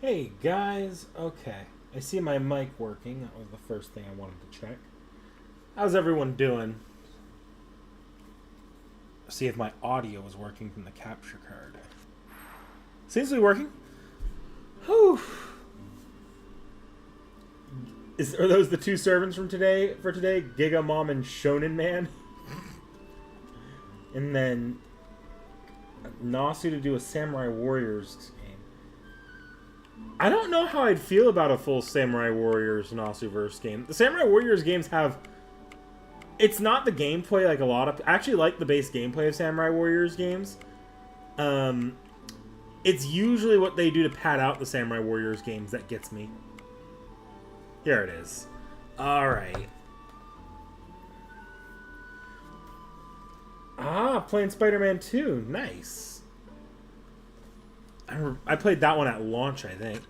Hey guys, okay. I see my mic working. That was the first thing I wanted to check. How's everyone doing? See if my audio is working from the capture card. Seems to be working. Whew. Are those the two servants from today? For today, Giga Mom and Shonen Man, and then Nasu to do a Samurai Warriors game. I don't know how I'd feel about a full Samurai Warriors Nasuverse game. The Samurai Warriors games have... It's not the gameplay like a lot of... I actually like the base gameplay of Samurai Warriors games. It's usually what they do to pad out the Samurai Warriors games that gets me. Here it is. Alright. Ah, playing Spider-Man 2. Nice. I played that one at launch, I think.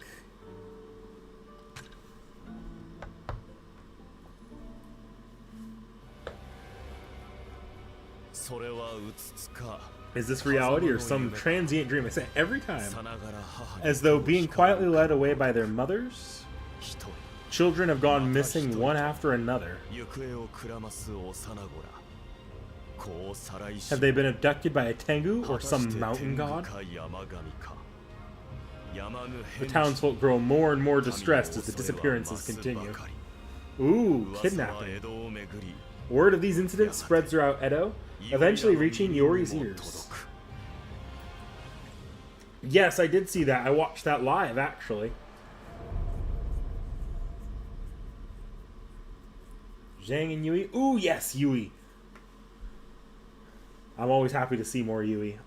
Is this reality or some transient dream? I say every time. As though being quietly led away by their mothers. Children have gone missing one after another. Have they been abducted by a Tengu or some mountain god? The townsfolk grow more and more distressed as the disappearances continue. Ooh, kidnapping. Word of these incidents spreads throughout Edo, eventually reaching Yori's ears. Yes, I did see that. I watched that live, actually. Zhang and Yui. Ooh, yes, Yui. I'm always happy to see more Yui.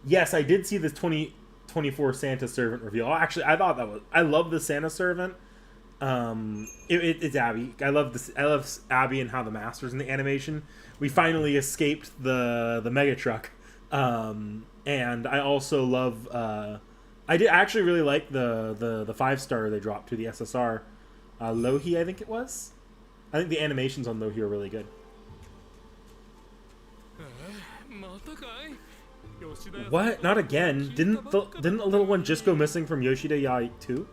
Yes, I did see this 2024 Santa Servant reveal. Oh, actually, I thought that was... I love the Santa Servant. It's Abby. I love Abby and how the Master's in the animation. We finally escaped the Mega Truck. And I also love... I did actually really like the 5-star they dropped to the SSR. Lohi, I think it was. I think the animations on Lohi are really good. What? Not again? Didn't the little one just go missing from Yoshida Yai too?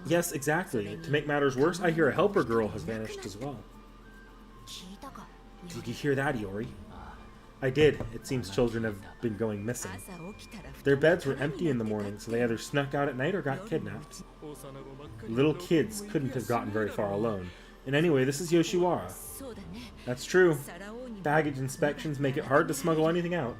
Yes, exactly. To make matters worse, I hear a helper girl has vanished as well. Did you hear that, Iori? I did. It seems children have been going missing. Their beds were empty in the morning, so they either snuck out at night or got kidnapped. Little kids couldn't have gotten very far alone. And anyway, this is Yoshiwara. That's true. Baggage inspections make it hard to smuggle anything out.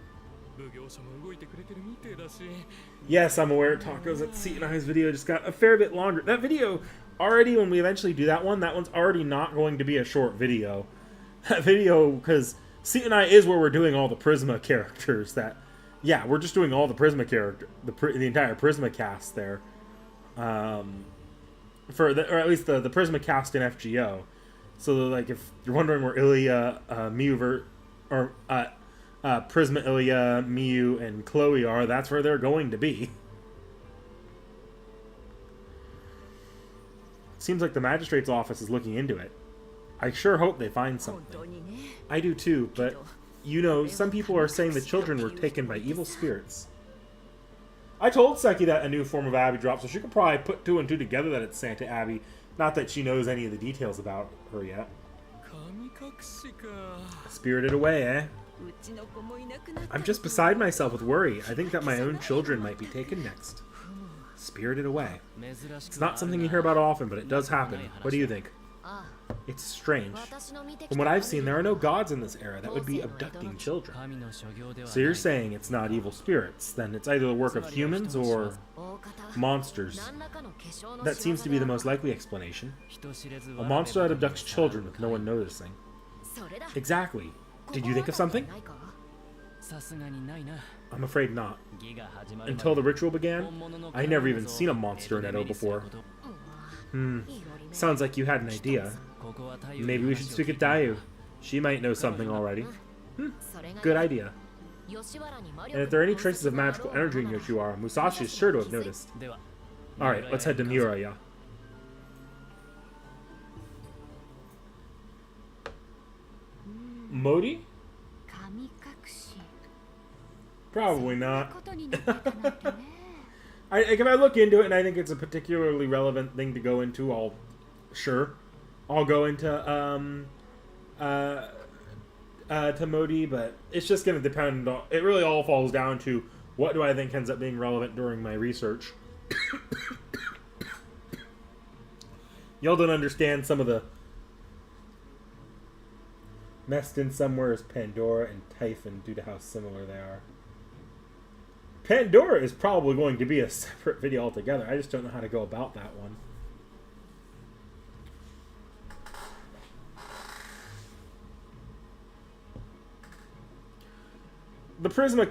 Yes, I'm aware Tacos at T.H.E video just got a fair bit longer. That video, already when we eventually do that one's already not going to be a short video. That video, because T.H.E is where we're doing all the Prisma characters that... Yeah, we're just doing all the Prisma character, the entire Prisma cast there. Or at least the Prisma cast in FGO. So, like, if you're wondering where Ilya, Prisma, Ilya, Miyu, and Chloe are, that's where they're going to be. Seems like the magistrate's office is looking into it. I sure hope they find something. I do too, but, you know, some people are saying the children were taken by evil spirits. I told Seki that a new form of Abby dropped, so she could probably put 2 and 2 together that it's Santa Abby. Not that she knows any of the details about her yet. Spirited away, eh? I'm just beside myself with worry. I think that my own children might be taken next. Spirited away. It's not something you hear about often, but it does happen. What do you think? It's strange. From what I've seen, there are no gods in this era that would be abducting children. So you're saying it's not evil spirits, then it's either the work of humans or monsters. That seems to be the most likely explanation. A monster that abducts children with no one noticing. Exactly. Did you think of something? I'm afraid not. Until the ritual began, I never even seen a monster in Edo before. Sounds like you had an idea. Maybe we should speak with Dayu. She might know something already. Good idea. And if there are any traces of magical energy in Yoshiwara, Musashi is sure to have noticed. Alright, let's head to Muraya. Modi? Probably not. if I look into it and I think it's a particularly relevant thing to go into, I'll go into to Modi, but it's just going to depend on, it really all falls down to what do I think ends up being relevant during my research. Y'all don't understand some of the messed in somewhere is Pandora and Typhon due to how similar they are. Pandora is probably going to be a separate video altogether. I just don't know how to go about that one. The Prisma,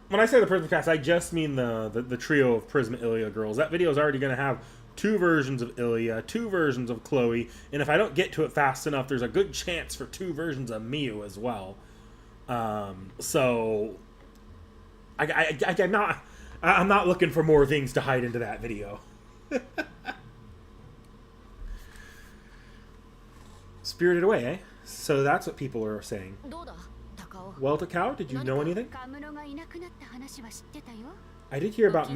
when I say the Prisma cast, I just mean the trio of Prisma Ilya girls. That video is already going to have 2 versions of Ilya, 2 versions of Chloe, and if I don't get to it fast enough, there's a good chance for 2 versions of Miu as well. So I'm not looking for more things to hide into that video. Spirited Away, eh? So that's what people are saying. Well, Takao, did you know anything? I did hear about the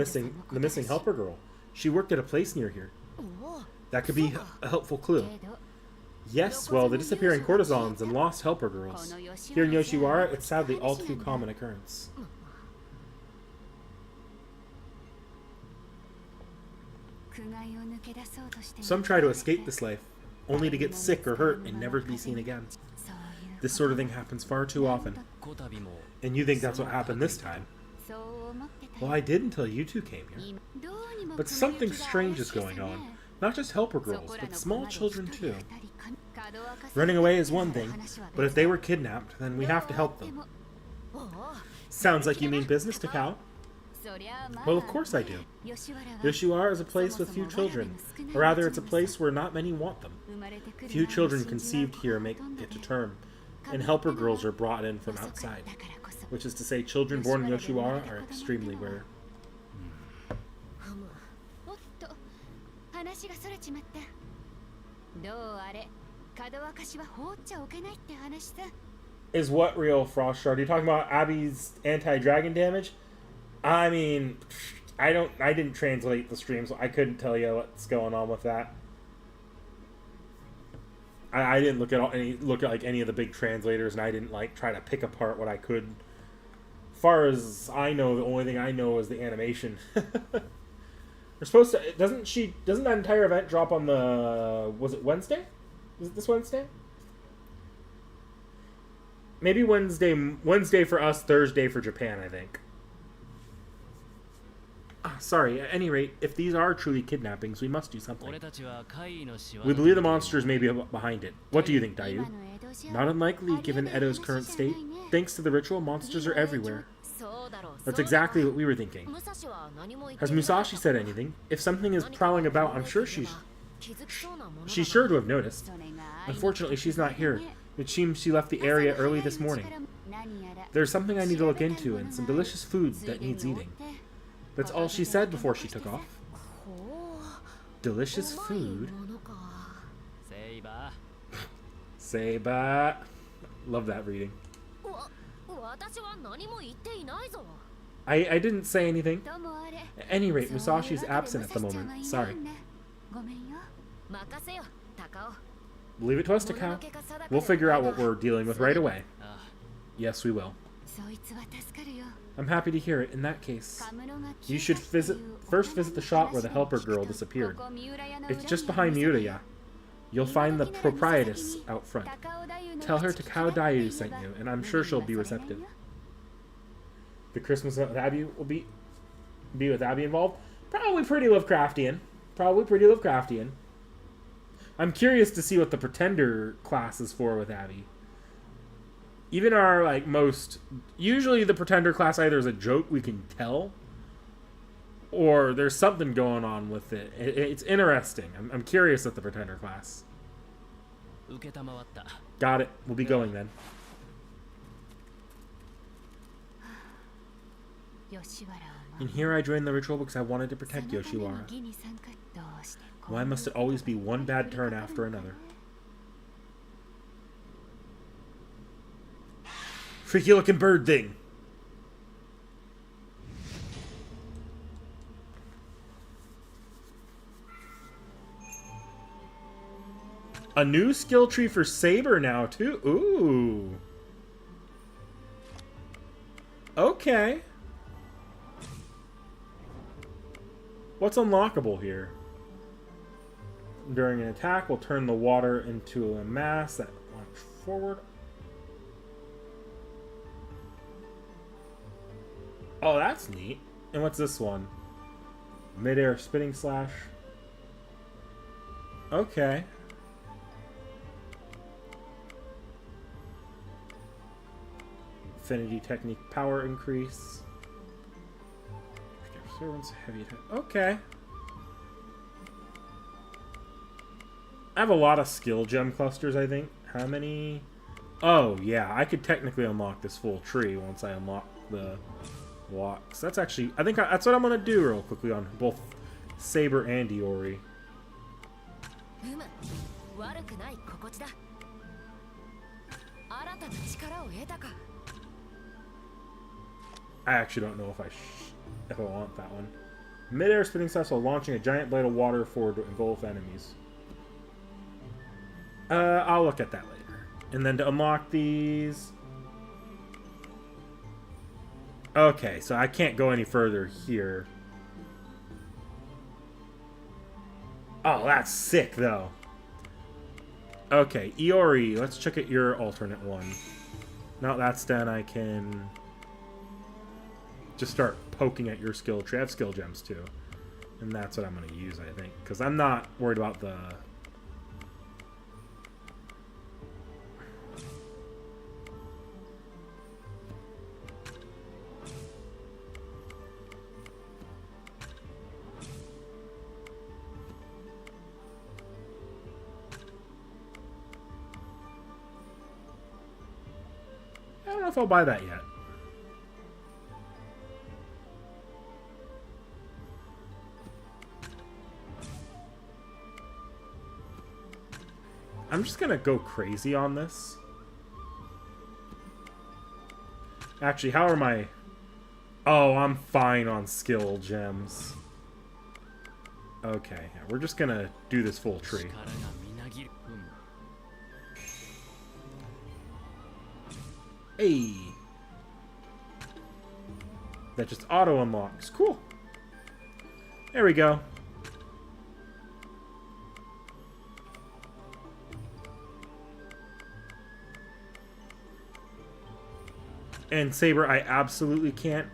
missing helper girl. She worked at a place near here. That could be a helpful clue. Yes, well, the disappearing courtesans and lost helper girls. Here in Yoshiwara, it's sadly all too common occurrence. Some try to escape this life, only to get sick or hurt and never be seen again. This sort of thing happens far too often. And you think that's what happened this time? Well, I did until you two came here. But something strange is going on. Not just helper girls, but small children too. Running away is one thing, but if they were kidnapped, then we have to help them. Sounds like you mean business, Takao? Well, of course I do. Yoshiwara is a place with few children, or rather it's a place where not many want them. Few children conceived here make it to term, and helper girls are brought in from outside, which is to say children born in Yoshiwara are extremely rare. Is what real, Frost Shard? Are you talking about Abby's anti-dragon damage? I mean, I didn't translate the stream, so I couldn't tell you what's going on with that. I didn't look at any of the big translators, and I didn't try to pick apart what I could. As far as I know, the only thing I know is the animation. We're supposed to. Doesn't that entire event drop on the? Was it Wednesday? Is it this Wednesday? Maybe Wednesday. Wednesday for us, Thursday for Japan, I think. Sorry, at any rate, if these are truly kidnappings, we must do something. We believe the monsters may be behind it. What do you think, Dayu? Not unlikely, given Edo's current state. Thanks to the ritual, monsters are everywhere. That's exactly what we were thinking. Has Musashi said anything? If something is prowling about, I'm sure she's sure to have noticed. Unfortunately, she's not here. It seems she left the area early this morning. There's something I need to look into, and some delicious food that needs eating. That's all she said before she took off. Delicious food. Seiba. Love that reading. I didn't say anything. At any rate, Musashi's absent at the moment. Sorry. Leave it to us, Takao. We'll figure out what we're dealing with right away. Yes, we will. I'm happy to hear it. In that case, you should first visit the shop where the helper girl disappeared. It's just behind Miuraya. You'll find the proprietress out front. Tell her Takao Dayu sent you, and I'm sure she'll be receptive. The Christmas with Abby will be with Abby involved? Probably pretty Lovecraftian. I'm curious to see what the Pretender class is for with Abby. Even our, usually the Pretender class either is a joke we can tell, or there's something going on with it. It's interesting. I'm curious at the Pretender class. Got it. We'll be going then. And here I joined the ritual because I wanted to protect Yoshiwara. Why must it always be one bad turn after another? Freaky looking bird thing. A new skill tree for Saber now, too. Ooh. Okay. What's unlockable here? During an attack, we'll turn the water into a mass that launches forward. Oh, that's neat. And what's this one? Mid-air spinning slash. Okay. Affinity technique power increase. Servants heavy attack. Okay. I have a lot of skill gem clusters, I think. How many? Oh, yeah. I could technically unlock this full tree once I unlock the locks. That's actually... I think that's what I'm going to do real quickly on both Saber and Iori. I actually don't know if I want that one. Mid-air spinning slash while launching a giant blade of water forward to engulf enemies. I'll look at that later. And then to unlock these... Okay, so I can't go any further here. Oh, that's sick, though. Okay, Iori, let's check out your alternate one. Now that's done, I can just start poking at your skill tree. I have skill gems, too. And that's what I'm going to use, I think. Because I'm not worried about the... I don't know if I'll buy that yet. I'm just gonna go crazy on this. Actually, how are my... Oh, I'm fine on skill gems. Okay, yeah, we're just gonna do this full tree. Hey! That just auto unlocks. Cool. There we go. And Saber, I absolutely can't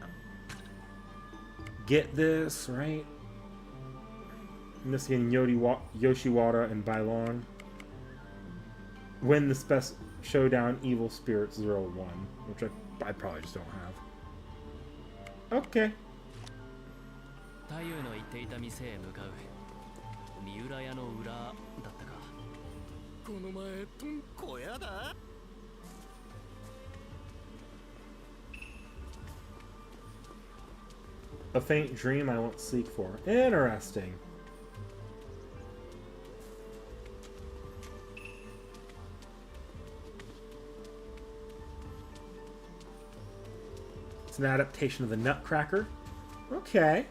get this, right? Missing Yoshiwara and Bailon. Win the Spec Showdown Evil Spirits 01, which I probably just don't have. Okay. A faint dream I won't seek for. Interesting. It's an adaptation of the Nutcracker. Okay.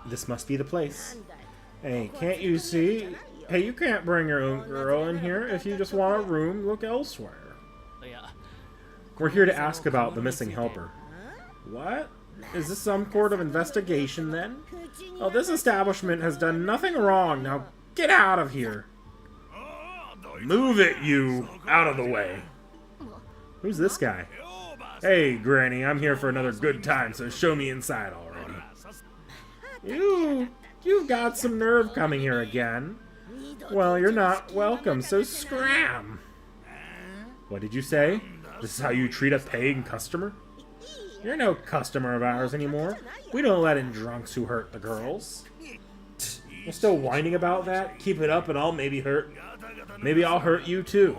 This must be the place. Hey, can't you see? Hey, you can't bring your own girl in here. If you just want a room, look elsewhere. We're here to ask about the missing helper. What? Is this some sort of investigation, then? Oh, this establishment has done nothing wrong. Now, get out of here. Move it, you! Out of the way. Who's this guy? Hey, Granny, I'm here for another good time, so show me inside already. You've got some nerve coming here again. Well, you're not welcome, so scram! What did you say? This is how you treat a paying customer? You're no customer of ours anymore. We don't let in drunks who hurt the girls. You're still whining about that? Keep it up and I'll maybe I'll hurt you too.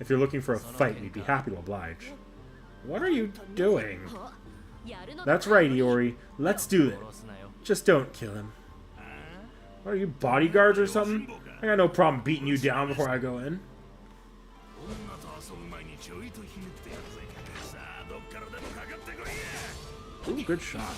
If you're looking for a fight, we'd be happy to oblige. What are you doing? That's right, Iori. Let's do it. Just don't kill him. What are you, bodyguards or something? I got no problem beating you down before I go in. Ooh, good shot.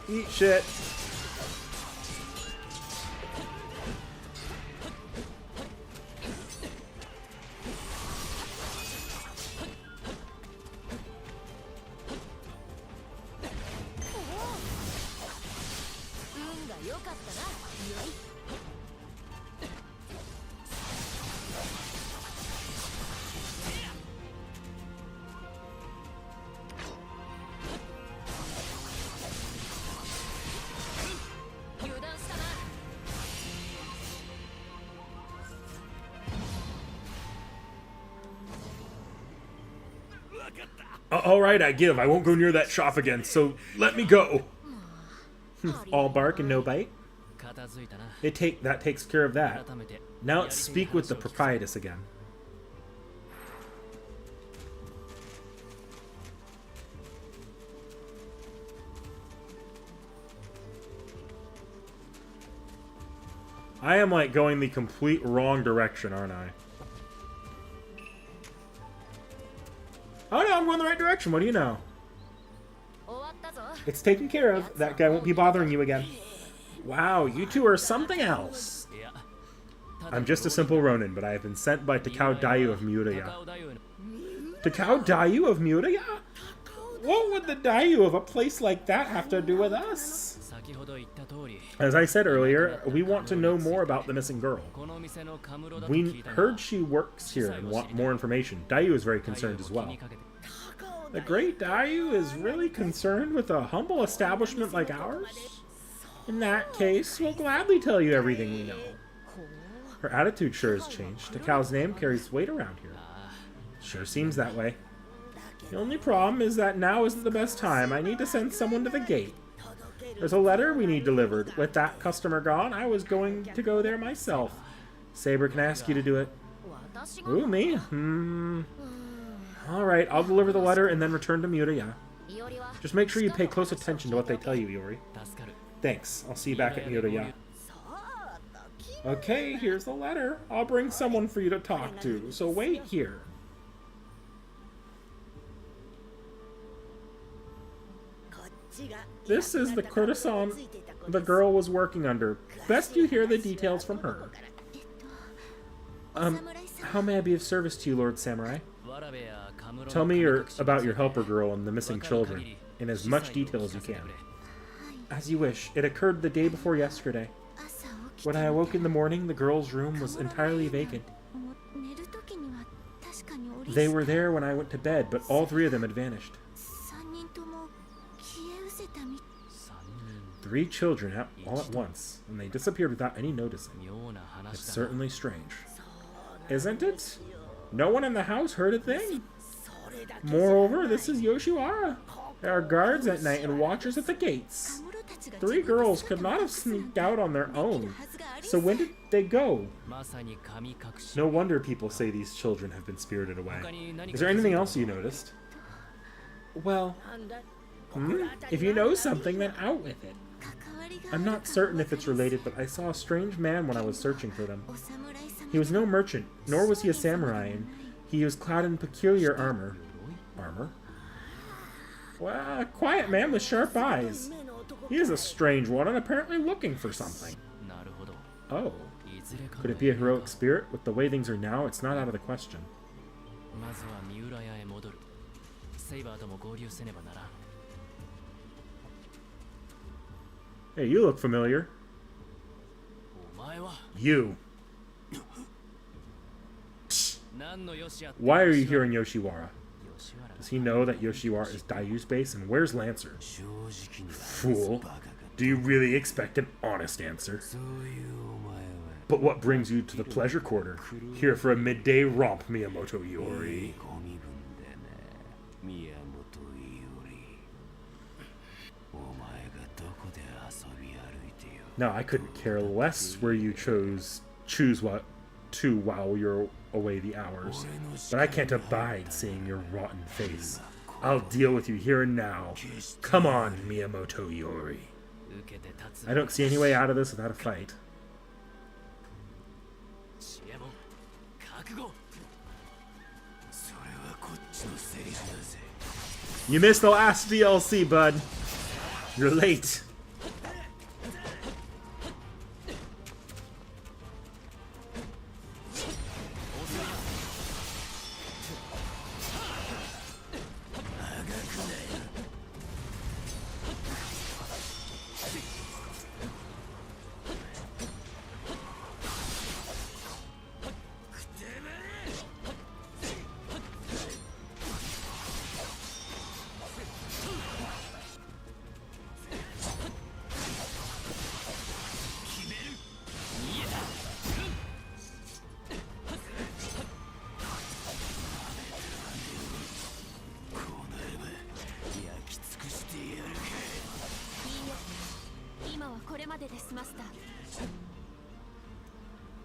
Eat shit. All right, I give. I won't go near that shop again, so let me go. All bark and no bite? That takes care of that. Now let's speak with the proprietress again. I am like going the complete wrong direction, aren't I? Oh no, I'm going the right direction. What do you know? It's taken care of. That guy won't be bothering you again. Wow, you two are something else. I'm just a simple Ronin, but I have been sent by T.H.E of Muraya. T.H.E of Muraya? What would the Dayu of a place like that have to do with us? As I said earlier, we want to know more about the missing girl. We heard she works here and want more information. Dayu is very concerned as well. The great Dayu is really concerned with a humble establishment like ours? In that case, we'll gladly tell you everything we know. Her attitude sure has changed. T.H.E.'s name carries weight around here. Sure seems that way. The only problem is that now isn't the best time. I need to send someone to the gate. There's a letter we need delivered. With that customer gone, I was going to go there myself. Saber can ask you to do it. Ooh, me? Alright, I'll deliver the letter and then return to Muraya. Just make sure you pay close attention to what they tell you, Iori. Thanks. I'll see you back at Muraya. Okay, here's the letter. I'll bring someone for you to talk to, so wait here. This is the courtesan the girl was working under. Best you hear the details from her. How may I be of service to you, Lord Samurai? Tell me about your helper girl and the missing children, in as much detail as you can. As you wish. It occurred the day before yesterday. When I awoke in the morning, the girl's room was entirely vacant. They were there when I went to bed, but all three of them had vanished. 3 children all at once, and they disappeared without any noticing. It's certainly strange. Isn't it? No one in the house heard a thing. Moreover, this is Yoshiwara. There are guards at night and watchers at the gates. 3 girls could not have sneaked out on their own. So when did they go? No wonder people say these children have been spirited away. Is there anything else you noticed? Well, if you know something, then out with it. I'm not certain if it's related, but I saw a strange man when I was searching for them. He was no merchant, nor was he a samurai, and he was clad in peculiar armor. Armor? Well, a quiet man with sharp eyes. He is a strange one and apparently looking for something. Oh. Could it be a heroic spirit? With the way things are now, it's not out of the question. Hey, you look familiar. You. Why are you here in Yoshiwara? Does he know that Yoshiwara is Dayu's base, and where's Lancer? Fool. Do you really expect an honest answer? But what brings you to the pleasure quarter? Here for a midday romp, Miyamoto Iori. Now, I couldn't care less where you choose what to while you're away the hours, but I can't abide seeing your rotten face. I'll deal with you here and now. Come on, Miyamoto Iori. I don't see any way out of this without a fight. You missed the last DLC, bud. You're late.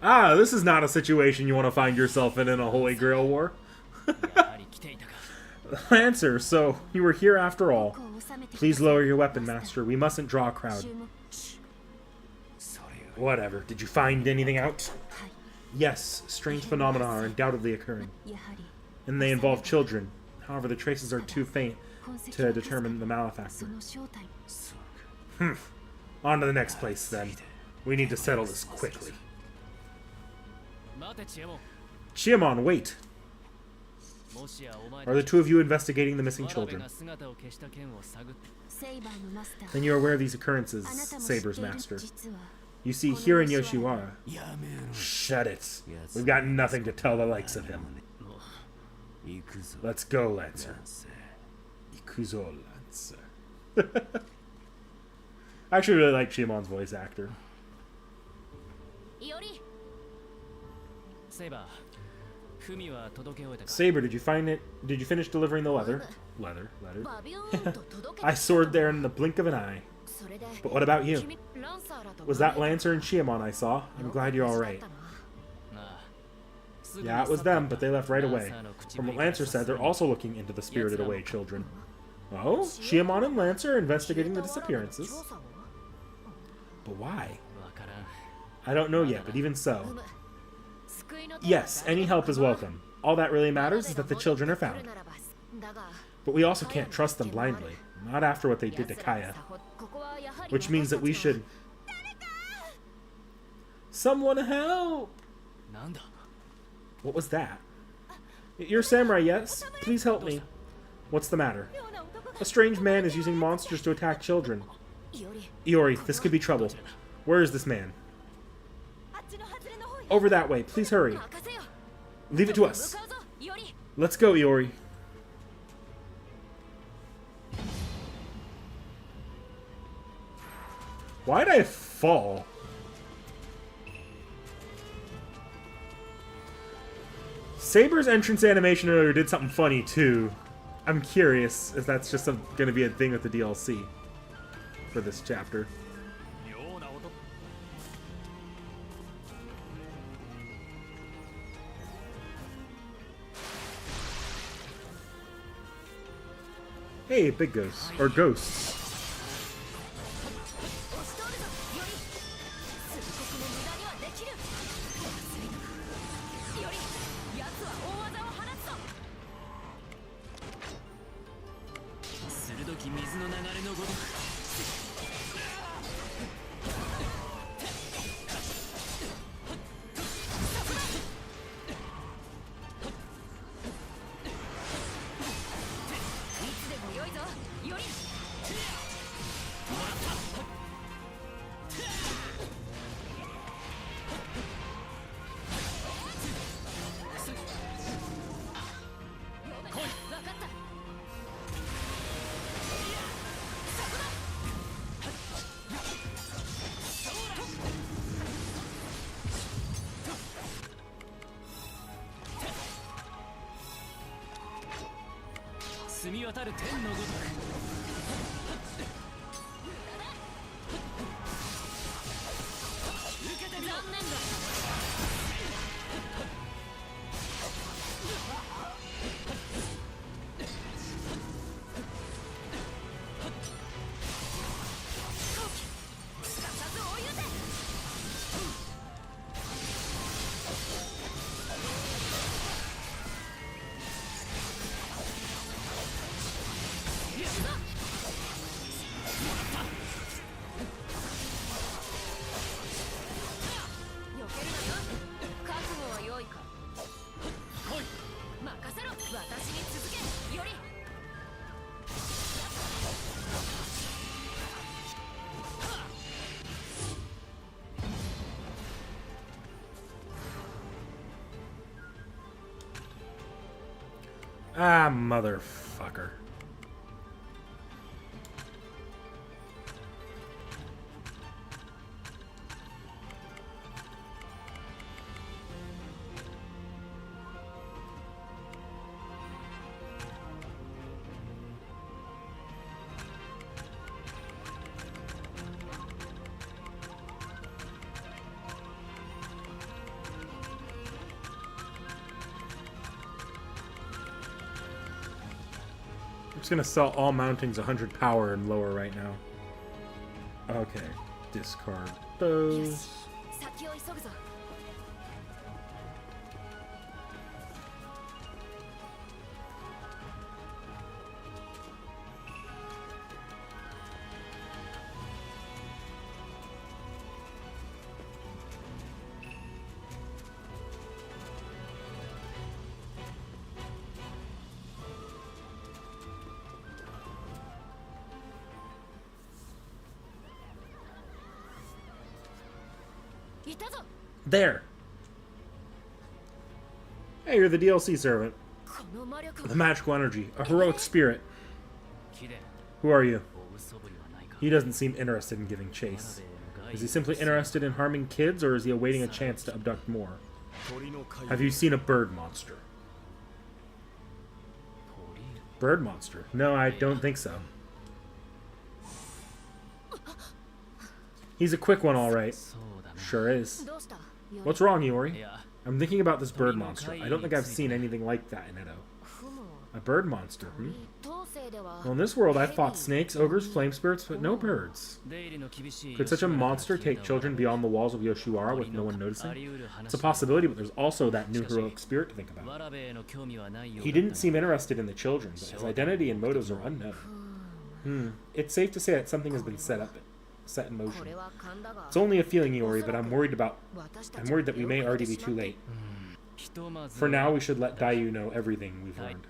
Ah, this is not a situation you want to find yourself in a Holy Grail war. Lancer, so you were here after all. Please lower your weapon, Master. We mustn't draw a crowd. Whatever. Did you find anything out? Yes, strange phenomena are undoubtedly occurring. And they involve children. However, the traces are too faint to determine the malefactor. On to the next place, then. We need to settle this quickly. Chiemon, wait! Are the two of you investigating the missing children? Then you are aware of these occurrences, Saber's master. You see, here in Yoshiwara... Shut it. We've got nothing to tell the likes of him. Let's go, Lancer. Ikuzo, Lancer. I actually really like Chiemon's voice actor. Saber, did you find it? Did you finish delivering the letter? Letter. I soared there in the blink of an eye. But what about you? Was that Lancer and Chiemon I saw? I'm glad you're alright. Yeah, it was them, but they left right away. From what Lancer said, they're also looking into the spirited away children. Oh, Chiemon and Lancer are investigating the disappearances. But why? I don't know yet, but even so. Yes, any help is welcome. All that really matters is that the children are found. But we also can't trust them blindly. Not after what they did to Kaya. Which means that we should... Someone help! What was that? You're a samurai, yes? Please help me. What's the matter? A strange man is using monsters to attack children. Iori, this could be trouble. Where is this man? Over that way. Please hurry. Leave it to us. Let's go, Iori. Why'd I fall? Saber's entrance animation earlier did something funny, too. I'm curious if that's just going to be a thing with the DLC for this chapter. Hey, big ghosts. Or ghosts. Ah, motherfucker. just gonna sell all mountings 100 power and lower right now. Okay. Discard those. There! Hey, you're the DLC servant. The magical energy. A heroic spirit. Who are you? He doesn't seem interested in giving chase. Is he simply interested in harming kids, or is he awaiting a chance to abduct more? Have you seen a bird monster? Bird monster? No, I don't think so. He's a quick one, alright. Sure is. What's wrong, Iori? I'm thinking about this bird monster. I don't think I've seen anything like that in Edo. A bird monster, hmm? Well, in this world, I've fought snakes, ogres, flame spirits, but no birds. Could such a monster take children beyond the walls of Yoshiwara with no one noticing? It's a possibility, but there's also that new heroic spirit to think about. He didn't seem interested in the children, but his identity and motives are unknown. It's safe to say that something has been set in motion. It's only a feeling, Iori, but I'm worried that we may already be too late. For now, we should let Dayu know everything we've learned.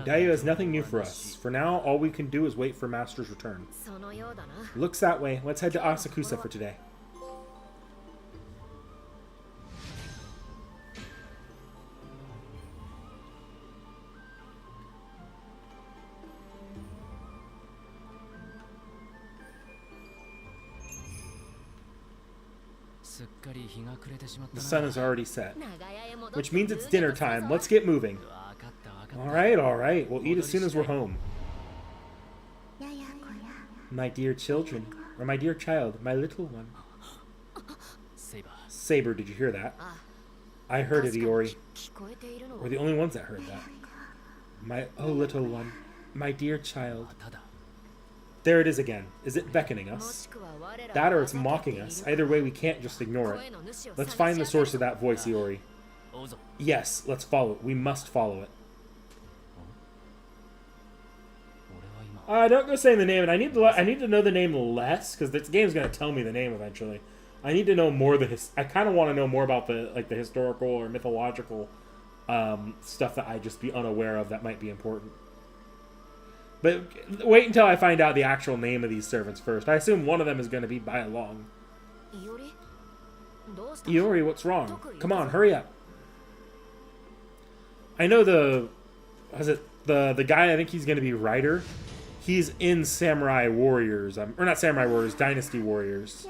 Dayu has nothing new for us. For now, all we can do is wait for Master's return. Looks that way. Let's head to Asakusa for today. The sun is already set, which means it's dinner time. Let's get moving. Alright, we'll eat as soon as we're home. My dear children, or my dear child, my little one. Saber, did you hear that? I heard it, Iori. We're the only ones that heard that. My oh little one, my dear child. There it is again. Is it beckoning us? That or it's mocking us. Either way, we can't just ignore it. Let's find the source of that voice, Iori. Yes, let's follow it. We must follow it. Don't go saying the name. And I need to know the name less, because this game's going to tell me the name eventually. I need to know more. I kind of want to know more about the historical or mythological stuff that I just be unaware of that might be important. But wait until I find out the actual name of these servants first. I assume one of them is going to be by along. Iori, what's wrong? Come on, hurry up. I know the guy, I think he's going to be Ryder. He's in Samurai Warriors. Or not Samurai Warriors, Dynasty Warriors.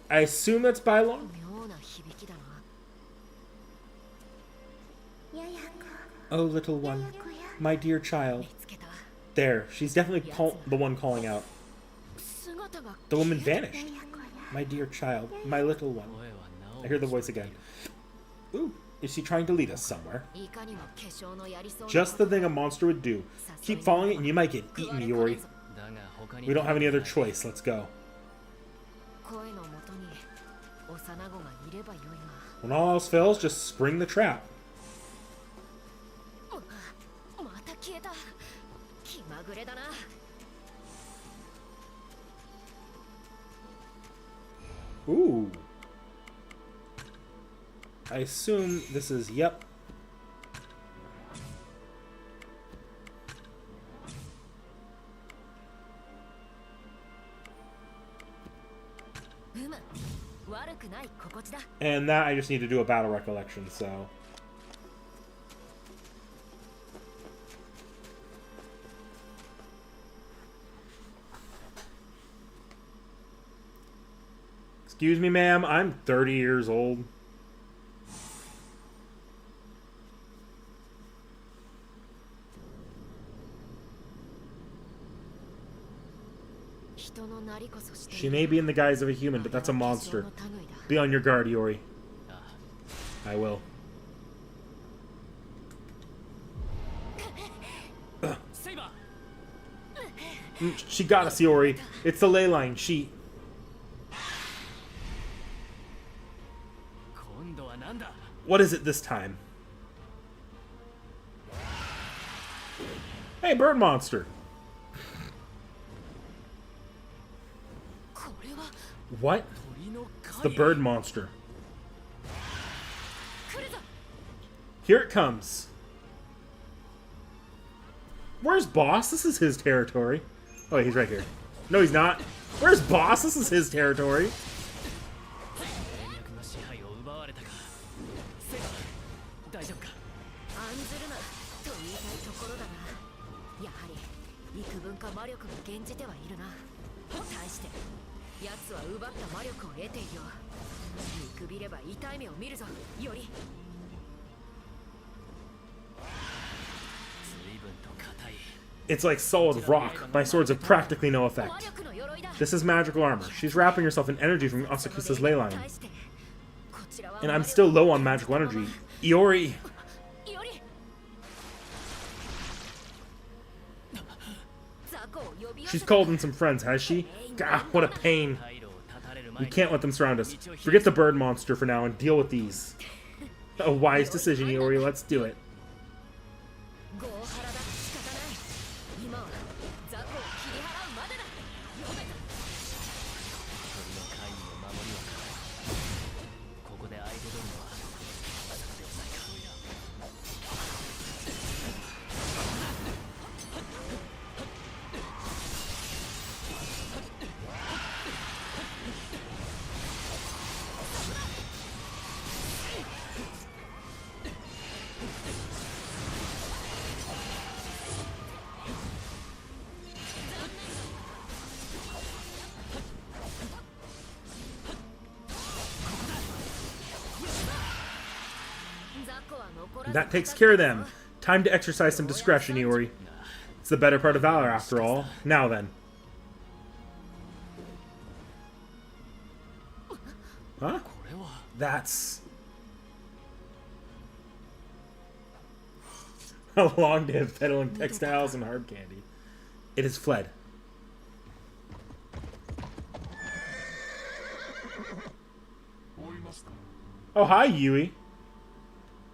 I assume that's by along. Oh, little one. My dear child. There, she's definitely the one calling out. The woman vanished. My dear child, my little one. I hear the voice again. Ooh, is she trying to lead us somewhere? Just the thing a monster would do. Keep following it and you might get eaten, Iori. We don't have any other choice. Let's go. When all else fails, just spring the trap. Ooh. I assume this is, yep. And that I just need to do a battle recollection, so. Excuse me, ma'am, I'm 30 years old. She may be in the guise of a human, but that's a monster. Be on your guard, Iori. I will. Ugh. She got us, Iori. It's the ley line. She... What is it this time? Hey, bird monster. What? It's the bird monster. Here it comes. Where's Boss? This is his territory. Oh, he's right here. No, he's not. Where's Boss? This is his territory. It's like solid rock. My swords have practically no effect. This is magical armor. She's wrapping herself in energy from Asakusa's ley line. And I'm still low on magical energy. Iori! She's called in some friends, has she? Gah, what a pain. We can't let them surround us. Forget the bird monster for now and deal with these. A wise decision, Iori. Let's do it. That takes care of them. Time to exercise some discretion, Iori. It's the better part of valor, after all. Now then. Huh? That's... a long day of peddling textiles and hard candy. It has fled. Oh, hi, Yui.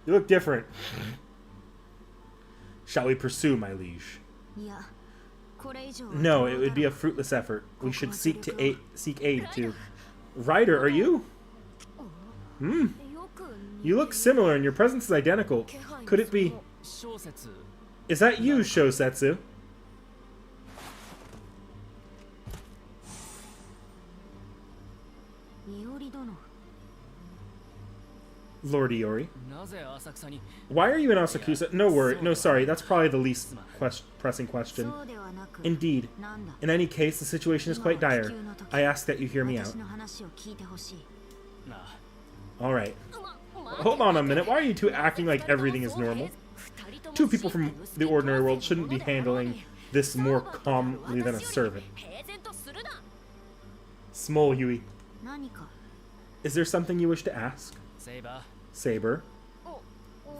You look different. Shall we pursue, my liege? No, it would be a fruitless effort. We should seek aid to... Ryder, are you? Hmm. You look similar and your presence is identical. Could it be... Is that you, Shosetsu? Lord Iori. Why are you in Asakusa? No worry. No, sorry. That's probably the least pressing question. Indeed. In any case, the situation is quite dire. I ask that you hear me out. Alright. Hold on a minute. Why are you two acting like everything is normal? Two people from the ordinary world shouldn't be handling this more calmly than a servant. Small Yui. Is there something you wish to ask? Saber.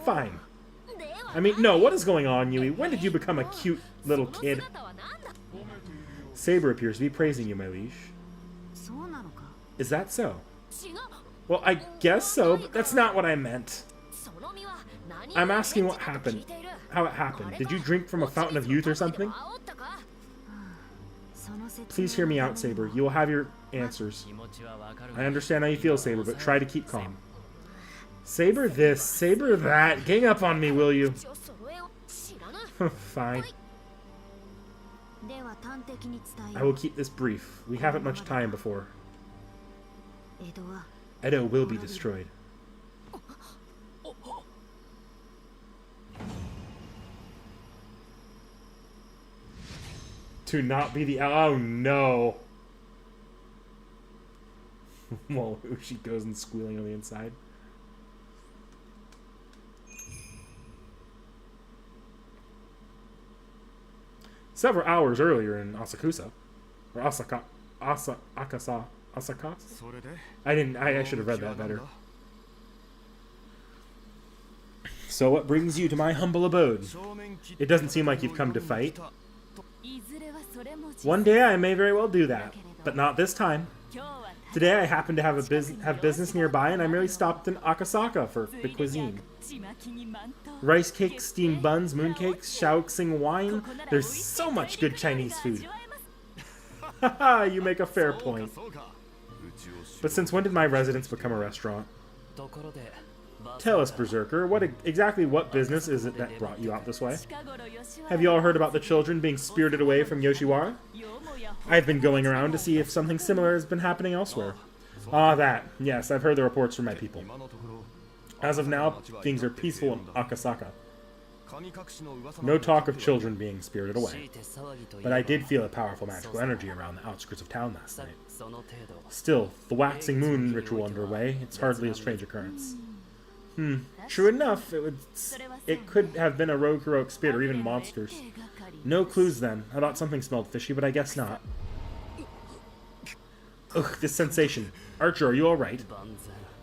Fine. I mean, no, what is going on, Yui? When did you become a cute little kid? Saber appears to be praising you, my liege. Is that so? Well, I guess so, but that's not what I meant. I'm asking what happened. How it happened. Did you drink from a fountain of youth or something? Please hear me out, Saber. You will have your answers. I understand how you feel, Saber, but try to keep calm. Saber this, Saber that. Gang up on me, will you? Fine. I will keep this brief. We haven't much time before. Edo will be destroyed. To not be the... Oh, no. Well, she goes and squealing on the inside. Several hours earlier in Asakusa. Or Asaka. Akasa. Asaka? I should have read that better. So what brings you to my humble abode? It doesn't seem like you've come to fight. One day I may very well do that, but not this time. Today I happen to have business nearby, and I merely stopped in Akasaka for the cuisine. Rice cakes, steamed buns, mooncakes, shaoxing wine. There's so much good Chinese food. Haha, you make a fair point. But since when did my residence become a restaurant? Tell us, Berserker, exactly what business is it that brought you out this way? Have you all heard about the children being spirited away from Yoshiwara? I've been going around to see if something similar has been happening elsewhere. Ah, that. Yes, I've heard the reports from my people. As of now, things are peaceful in Akasaka. No talk of children being spirited away. But I did feel a powerful magical energy around the outskirts of town last night. Still, the waxing moon ritual underway, it's hardly a strange occurrence. True enough, it could have been a rogue heroic spirit or even monsters. No clues then. I thought something smelled fishy, but I guess not. Ugh, this sensation. Archer, are you alright?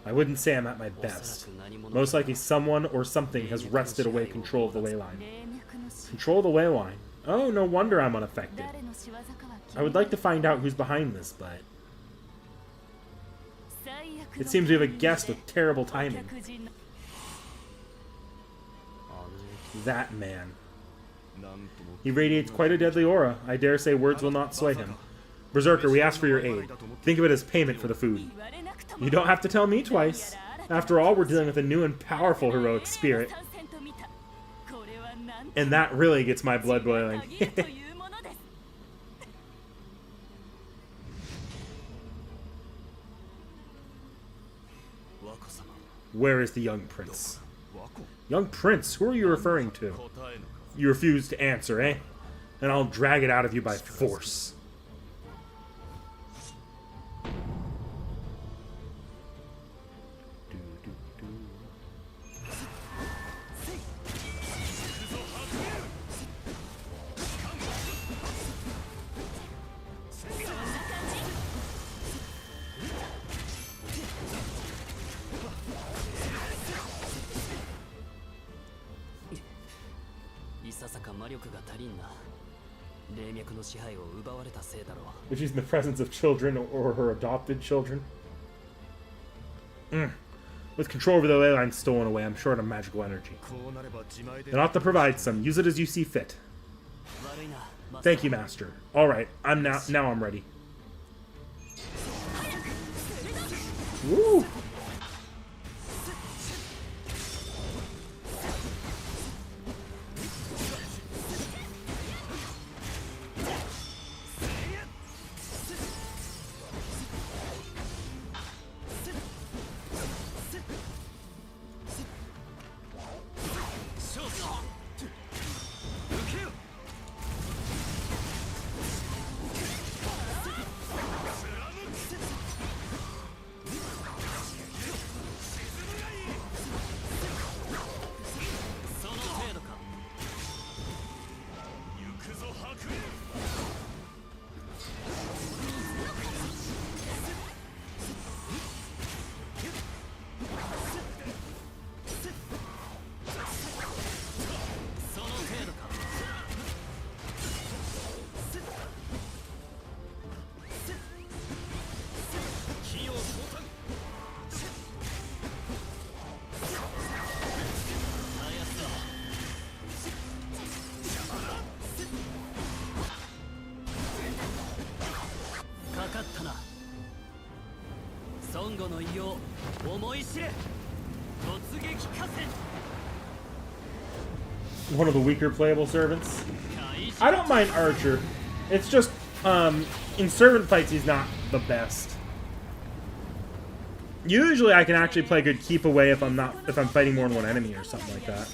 I wouldn't say I'm at my best. Most likely someone or something has wrested away control of the ley line. Control of the ley line? Oh, no wonder I'm unaffected. I would like to find out who's behind this, but... It seems we have a guest with terrible timing. That man. He radiates quite a deadly aura. I dare say words will not sway him. Berserker, we ask for your aid. Think of it as payment for the food. You don't have to tell me twice. After all, we're dealing with a new and powerful heroic spirit. And that really gets my blood boiling. Where is the young prince? Young prince? Who are you referring to? You refuse to answer, eh? And I'll drag it out of you by force. If she's in the presence of children or her adopted children. With control over the ley line stolen away, I'm short on magical energy. You'll have to provide some. Use it as you see fit. Thank you, Master. Alright, now I'm ready. Woo! One of the weaker playable servants. I don't mind Archer. It's just, in servant fights, he's not the best. Usually I can actually play good keep away if I'm fighting more than one enemy or something like that.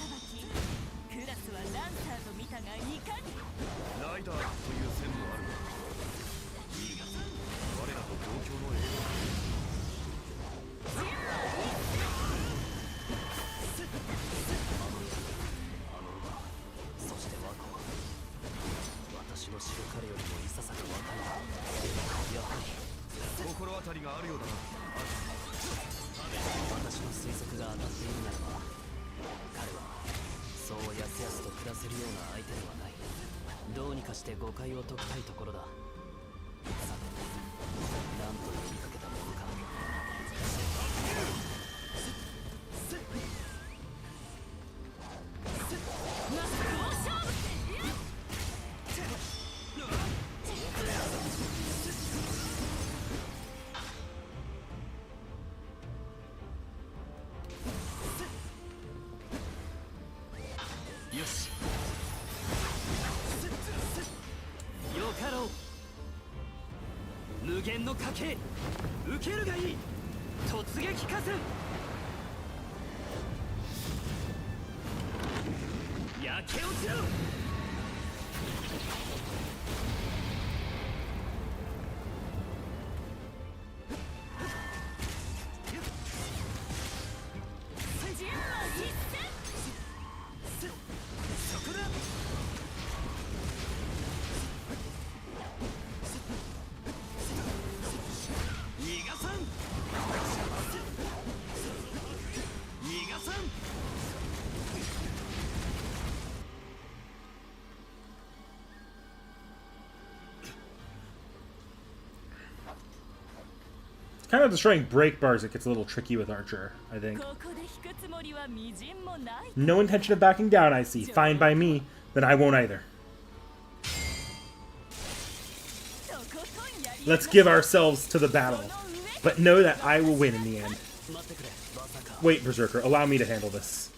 Kind of destroying break bars, it gets a little tricky with Archer, I think. No intention of backing down, I see. Fine by me, then I won't either. Let's give ourselves to the battle, but know that I will win in the end. Wait, Berserker, allow me to handle this.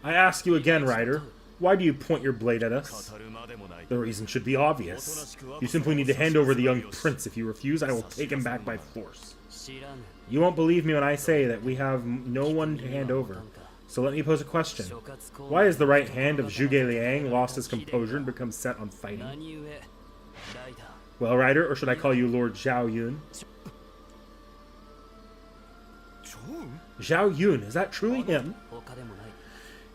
I ask you again, Ryder. Why do you point your blade at us? The reason should be obvious. You simply need to hand over the young prince. If you refuse, I will take him back by force. You won't believe me when I say that we have no one to hand over. So let me pose a question. Why has the right hand of Zhuge Liang lost his composure and become set on fighting? Well, Ryder, or should I call you Lord Zhao Yun? Zhao Yun, is that truly him?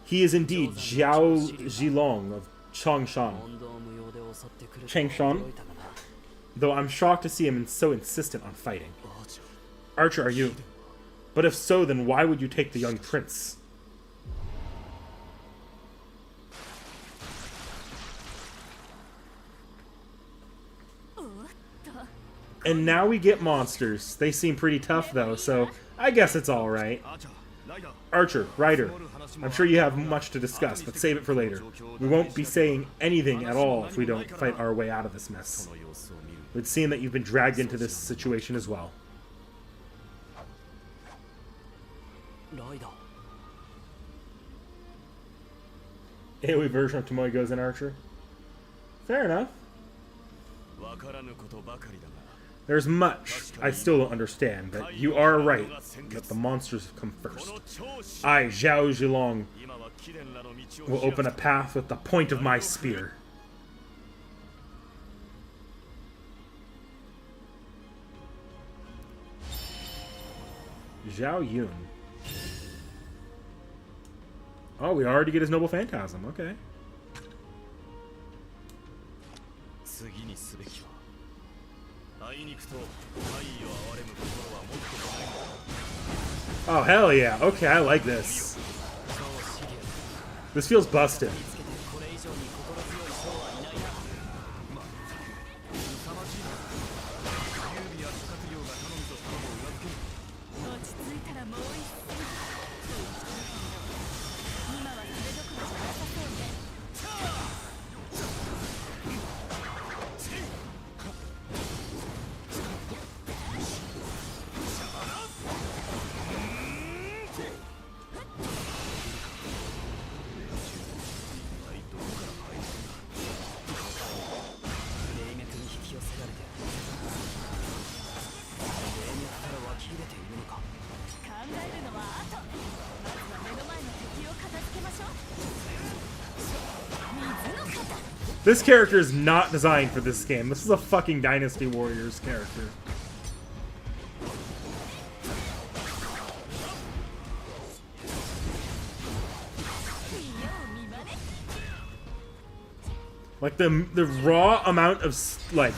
He is indeed Zhao Zilong of Changshan, though I'm shocked to see him so insistent on fighting. Archer, are you? But if so, then why would you take the young prince? And now we get monsters. They seem pretty tough though, so I guess it's alright. Archer, Ryder, I'm sure you have much to discuss, but save it for later. We won't be saying anything at all if we don't fight our way out of this mess. It would seem that you've been dragged into this situation as well. AoE version of Tomoe goes in Archer. Fair enough. There's much I still don't understand, but you are right that the monsters have come first. I, Zhao Zilong, will open a path with the point of my spear. Zhao Yun. Oh, we already get his Noble Phantasm, okay. Oh, hell yeah. Okay, I like this. This feels busted. This character is not designed for this game. This is a fucking Dynasty Warriors character. Like, the raw amount of, like,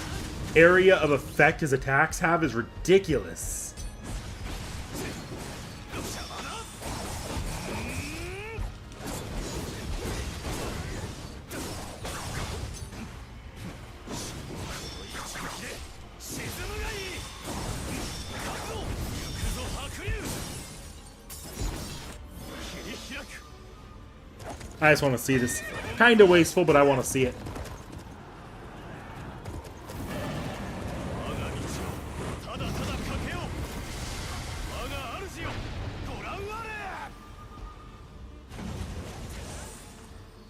area of effect his attacks have is ridiculous. I just want to see this. Kind of wasteful, but I want to see it.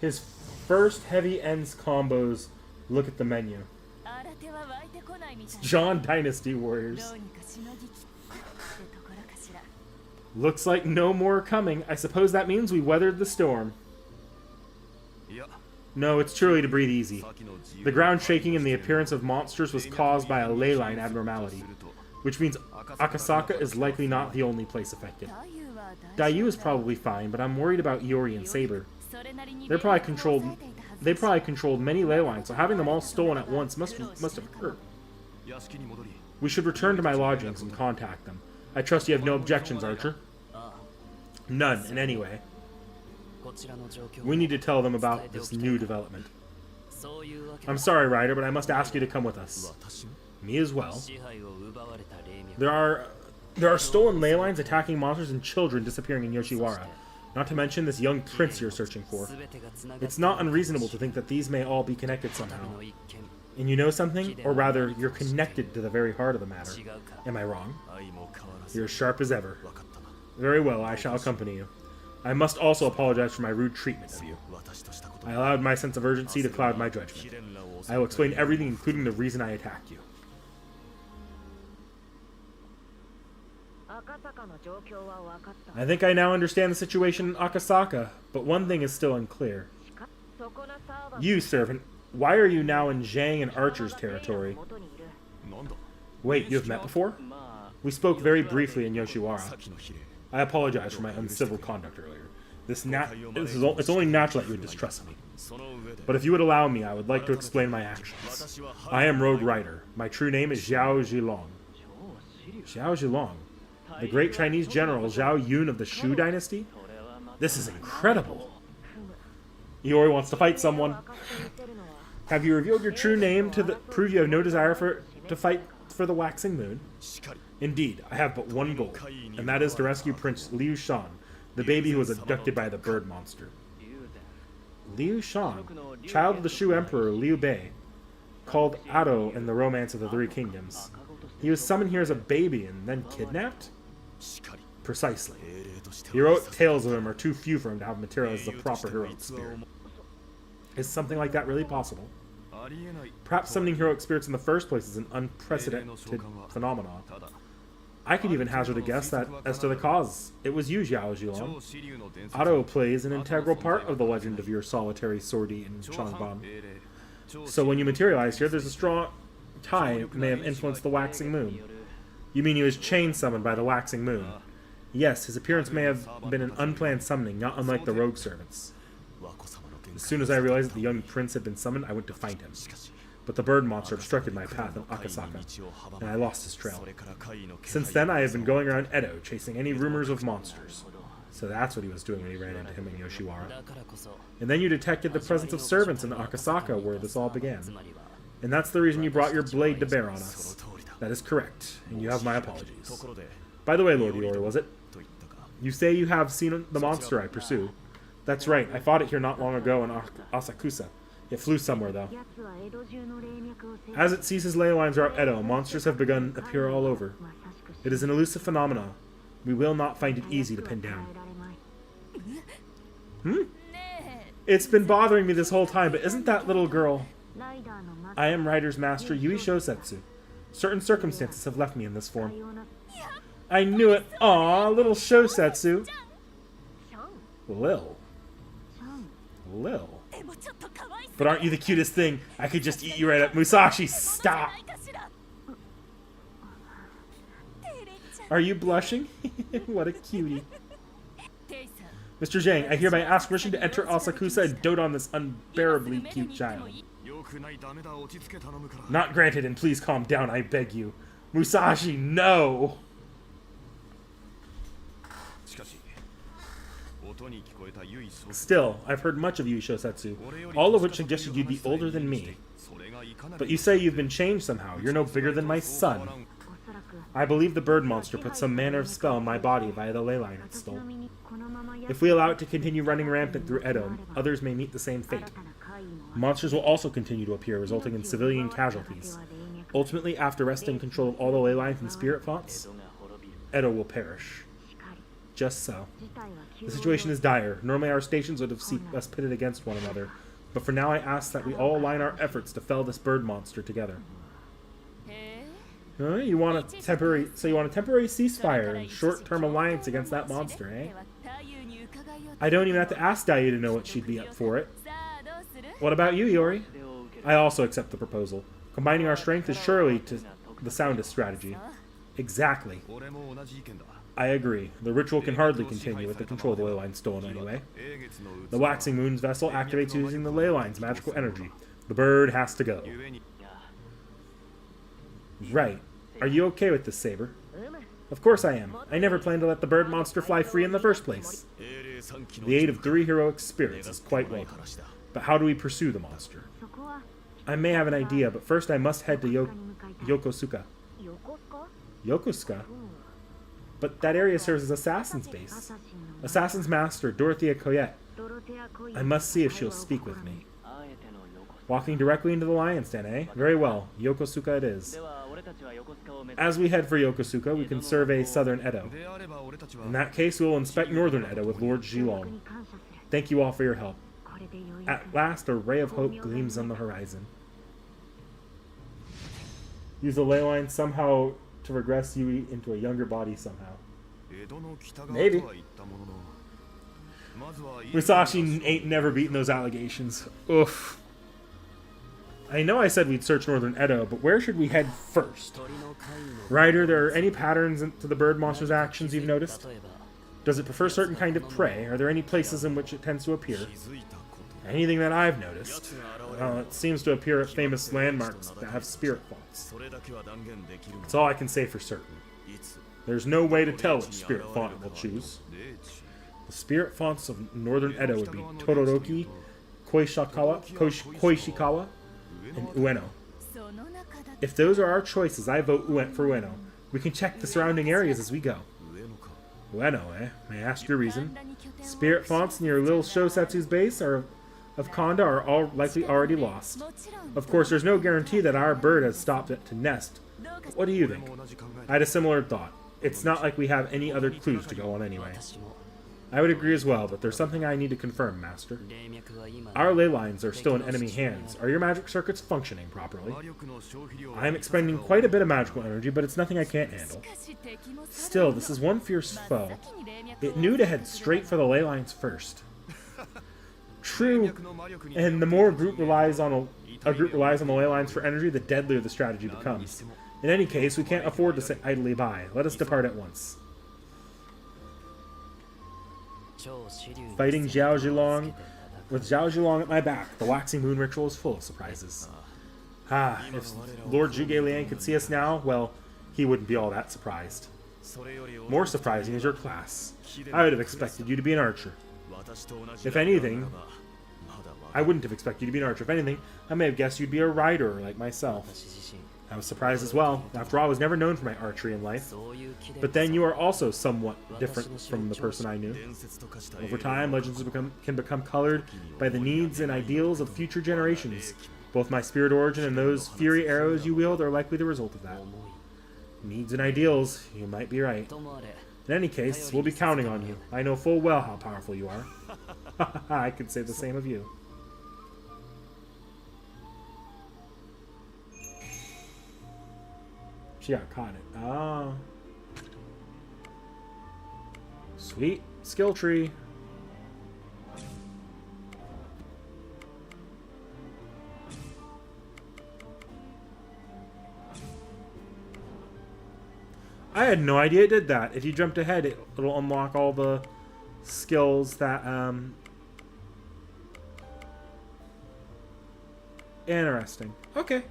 His first heavy ends combos. Look at the menu. It's John Dynasty Warriors. Looks like no more are coming. I suppose that means we weathered the storm. No, it's too early to breathe easy. The ground shaking and the appearance of monsters was caused by a ley line abnormality, which means Akasaka is likely not the only place affected. Dayu is probably fine, but I'm worried about Iori and Saber. They probably controlled many ley lines, so having them all stolen at once must have hurt. We should return to my lodgings and contact them. I trust you have no objections, Archer. None, in any way. We need to tell them about this new development. I'm sorry, Ryder, but I must ask you to come with us. Me as well. There are stolen ley lines attacking monsters and children disappearing in Yoshiwara. Not to mention this young prince you're searching for. It's not unreasonable to think that these may all be connected somehow. And you know something? Or rather, you're connected to the very heart of the matter. Am I wrong? You're as sharp as ever. Very well, I shall accompany you. I must also apologize for my rude treatment of you. I allowed my sense of urgency to cloud my judgment. I will explain everything, including the reason I attacked you. I think I now understand the situation in Akasaka, but one thing is still unclear. You, servant, why are you now in Zhang and Archer's territory? Wait, you have met before? We spoke very briefly in Yoshiwara. I apologize for my uncivil conduct earlier. It's only natural that you would distrust me. But if you would allow me, I would like to explain my actions. I am Rogue Rider. My true name is Zhao Zhilong. Zhao Zhilong? The great Chinese general Zhao Yun of the Shu dynasty? This is incredible. Iori wants to fight someone. Have you revealed your true name to prove you have no desire to fight for the waxing moon? Indeed, I have but one goal, and that is to rescue Prince Liu Shan, the baby who was abducted by the bird monster. Liu Shan, child of the Shu Emperor Liu Bei, called Ado in the Romance of the Three Kingdoms. He was summoned here as a baby and then kidnapped? Precisely. Heroic tales of him are too few for him to have material as a proper heroic spirit. Is something like that really possible? Perhaps summoning heroic spirits in the first place is an unprecedented phenomenon. I could even hazard a guess as to the cause. It was you, Zhao Zhilong. Ado plays an integral part of the legend of your solitary sortie in Changban. So when you materialize here, there's a strong tie may have influenced the waxing moon. You mean he was chain summoned by the waxing moon? Yes, his appearance may have been an unplanned summoning, not unlike the rogue servants. As soon as I realized that the young prince had been summoned, I went to find him. But the bird monster obstructed my path in Akasaka, and I lost his trail. Since then, I have been going around Edo, chasing any rumors of monsters. So that's what he was doing when he ran into him in Yoshiwara. And then you detected the presence of servants in Akasaka, where this all began. And that's the reason you brought your blade to bear on us. That is correct, and you have my apologies. By the way, Lord Iori, was it? You say you have seen the monster I pursue. That's right, I fought it here not long ago in Asakusa. It flew somewhere, though. As it ceases ley lines throughout Edo, monsters have begun to appear all over. It is an elusive phenomenon. We will not find it easy to pin down. It's been bothering me this whole time, but isn't that little girl... I am Rider's master, Yui Shosetsu. Certain circumstances have left me in this form. I knew it! Aww, little Shosetsu! Lil. But aren't you the cutest thing? I could just eat you right up. Musashi, stop! Are you blushing? What a cutie. Mr. Zhang, I hereby ask permission to enter Asakusa and dote on this unbearably cute child. Not granted, and please calm down, I beg you. Musashi, no! Still, I've heard much of you, Shosetsu, all of which suggested you'd be older than me. But you say you've been changed somehow. You're no bigger than my son. I believe the bird monster put some manner of spell on my body via the ley line it stole. If we allow it to continue running rampant through Edo, others may meet the same fate. Monsters will also continue to appear, resulting in civilian casualties. Ultimately, after wresting control of all the ley lines and spirit fonts, Edo will perish. Just so. The situation is dire. Normally our stations would have seen us pitted against one another, but for now I ask that we all align our efforts to fell this bird monster together. You want a temporary ceasefire and short-term alliance against that monster, eh? I don't even have to ask Daiyu to know what she'd be up for it. What about you, Iori? I also accept the proposal. Combining our strength is surely the soundest strategy. Exactly. I agree. The ritual can hardly continue with the control of the ley line stolen anyway. The Waxing Moon's vessel activates using the ley line's magical energy. The bird has to go. Right. Are you okay with this, Saber? Of course I am. I never planned to let the bird monster fly free in the first place. The aid of 3 heroic spirits is quite welcome. But how do we pursue the monster? I may have an idea, but first I must head to Yokosuka. Yokosuka? But that area serves as Assassin's base. Assassin's Master, Dorothea Coyette. I must see if she'll speak with me. Walking directly into the lion's den, eh? Very well. Yokosuka it is. As we head for Yokosuka, we can survey southern Edo. In that case, we will inspect northern Edo with Lord Zhilong. Thank you all for your help. At last, a ray of hope gleams on the horizon. Use the ley line somehow to regress Yui into a younger body somehow. Maybe. Musashi ain't never beaten those allegations. Oof. I know I said we'd search northern Edo, but where should we head first? Ryder, there are any patterns to the bird monster's actions you've noticed? Does it prefer certain kind of prey? Are there any places in which it tends to appear? Anything that I've noticed. Well, it seems to appear at famous landmarks that have spirit fonts. That's all I can say for certain. There's no way to tell which spirit font it will choose. The spirit fonts of northern Edo would be Todoroki, Koishikawa, and Ueno. If those are our choices, I vote for Ueno. We can check the surrounding areas as we go. Ueno, eh? May I ask your reason? Spirit fonts near Little Shosetsu's base of Konda are all likely already lost. Of course, there's no guarantee that our bird has stopped it to nest. But what do you think? I had a similar thought. It's not like we have any other clues to go on anyway. I would agree as well, but there's something I need to confirm, Master. Our ley lines are still in enemy hands. Are your magic circuits functioning properly? I am expending quite a bit of magical energy, but it's nothing I can't handle. Still, this is one fierce foe. It knew to head straight for the ley lines first. True, and the more a group relies on the ley lines for energy, the deadlier the strategy becomes. In any case, we can't afford to sit idly by. Let us depart at once. Fighting Zhao Zhilong. With Zhao Zhilong at my back, the Waxing Moon ritual is full of surprises. If Lord Zhuge Liang could see us now, well, he wouldn't be all that surprised. More surprising is your class. I would have expected you to be an archer. If anything, I wouldn't have expected you to be an archer. If anything, I may have guessed you'd be a rider like myself. I was surprised as well. After all, I was never known for my archery in life. But then you are also somewhat different from the person I knew. Over time, legends can become colored by the needs and ideals of future generations. Both my spirit origin and those fury arrows you wield are likely the result of that. Needs and ideals, you might be right. In any case, we'll be counting on you. I know full well how powerful you are. I could say the same of you. She got caught in it. Ah. Sweet. Skill tree. I had no idea it did that. If you jumped ahead, it'll unlock all the skills that, Interesting. Okay.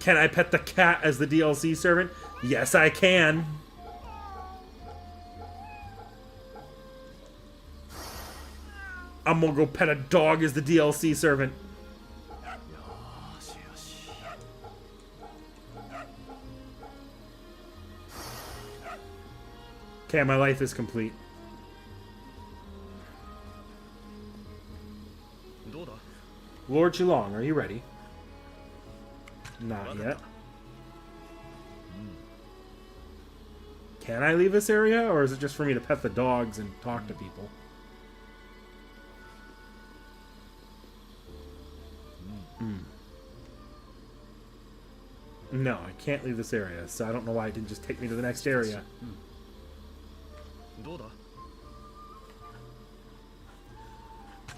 Can I pet the cat as the DLC servant? Yes, I can. I'm gonna go pet a dog as the DLC servant. Okay, my life is complete. Lord Chilong, are you ready? Not yet. Can I leave this area, or is it just for me to pet the dogs and talk to people? No, I can't leave this area, so I don't know why it didn't just take me to the next area.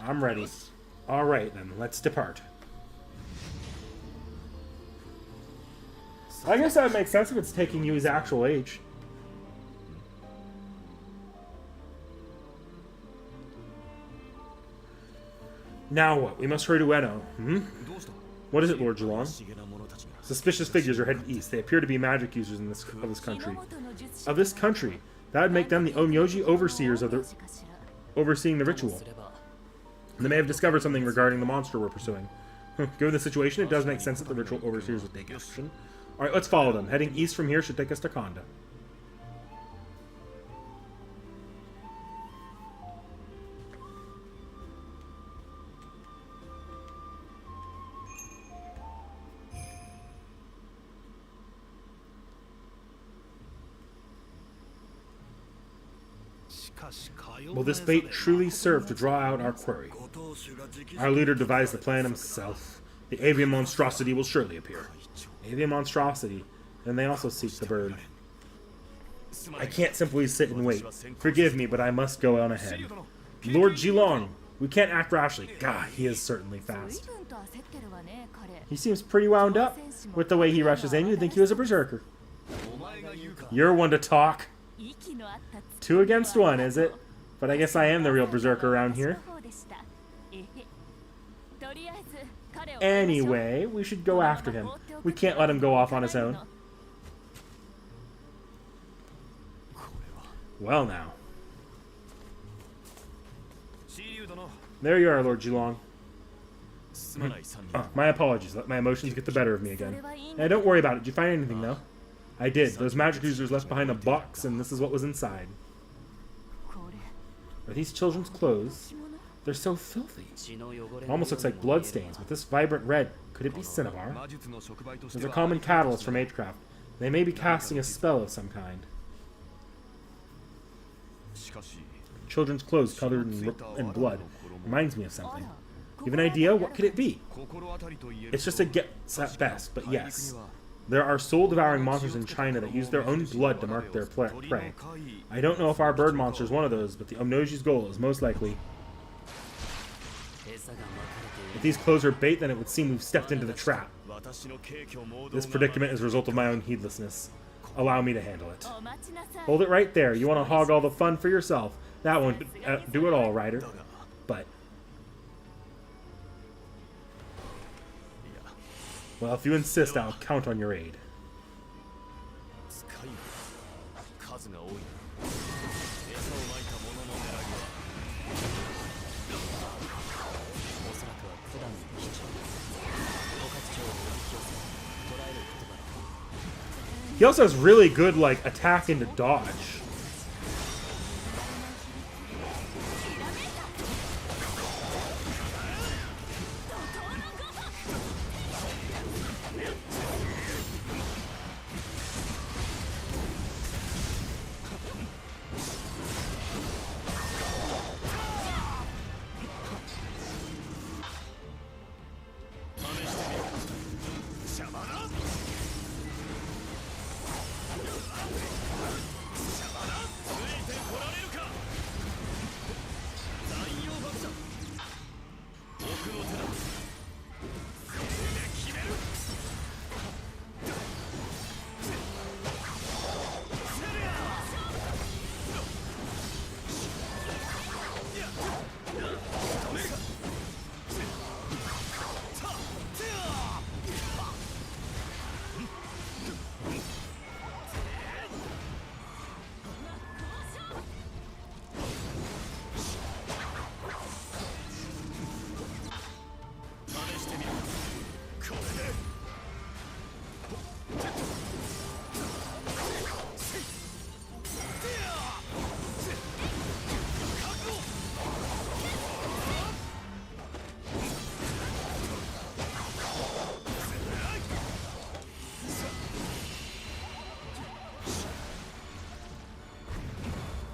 I'm ready. Alright then, let's depart. I guess that would make sense if it's taking you his actual age. Now what? We must hurry to Ueno. What is it, Lord Zhulong? Suspicious figures are headed east. They appear to be magic users of this country. Of this country? That would make them the Onyoji overseers of overseeing the ritual. And they may have discovered something regarding the monster we're pursuing. Given the situation, it does make sense that the ritual overseers would take action. Alright, let's follow them. Heading east from here should take us to Konda. Will this bait truly serve to draw out our quarry? Our leader devised the plan himself. The avian monstrosity will surely appear. Avian monstrosity, and they also seek the bird. I can't simply sit and wait. Forgive me, but I must go on ahead. Lord Zhulong, we can't act rashly. God, he is certainly fast. He seems pretty wound up. With the way he rushes in, you'd think he was a berserker. You're one to talk. 2 against 1, is it? But I guess I am the real berserker around here. Anyway, we should go after him. We can't let him go off on his own. Well now. There you are, Lord Zhulong. My apologies. Let my emotions get the better of me again. Hey, don't worry about it. Did you find anything, though? I did. Those magic users left behind a box, and this is what was inside. Are these children's clothes? They're so filthy. It almost looks like bloodstains, with this vibrant red. Could it be cinnabar? There's a common catalyst from H.E. They may be casting a spell of some kind. Children's clothes covered in blood. Reminds me of something. You have an idea? What could it be? It's just a guess at best, but yes. There are soul-devouring monsters in China that use their own blood to mark their prey. I don't know if our bird monster is one of those, but the Onyoji's goal is most likely. If these clothes are bait, then it would seem we've stepped into the trap. This predicament is a result of my own heedlessness. Allow me to handle it. Hold it right there. You want to hog all the fun for yourself. That won't do it all, Ryder. But... well, if you insist, I'll count on your aid. He also has really good, like, attack into dodge.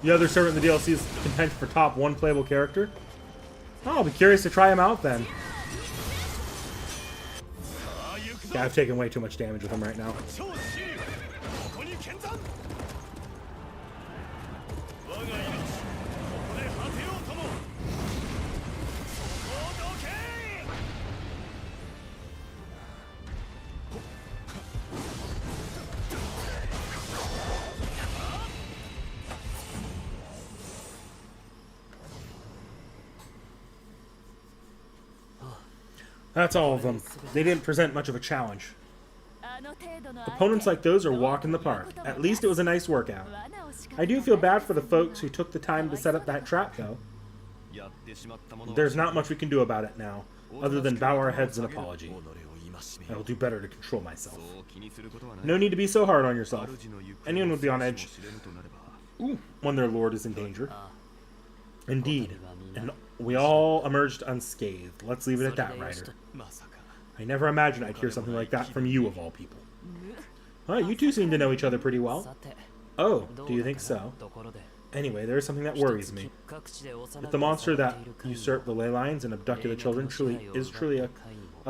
The other servant in the DLC is content for top 1 playable character. Oh, I'll be curious to try him out then. Yeah, I've taken way too much damage with him right now. That's all of them. They didn't present much of a challenge. Opponents like those are a walk in the park. At least it was a nice workout. I do feel bad for the folks who took the time to set up that trap, though. There's not much we can do about it now, other than bow our heads in apology. I will do better to control myself. No need to be so hard on yourself. Anyone would be on edge when their lord is in danger. Indeed, and we all emerged unscathed. Let's leave it at that, Ryder. I never imagined I'd hear something like that from you, of all people. Well, you two seem to know each other pretty well. Oh, do you think so? Anyway, there is something that worries me. If the monster that usurped the ley lines and abducted the children is truly a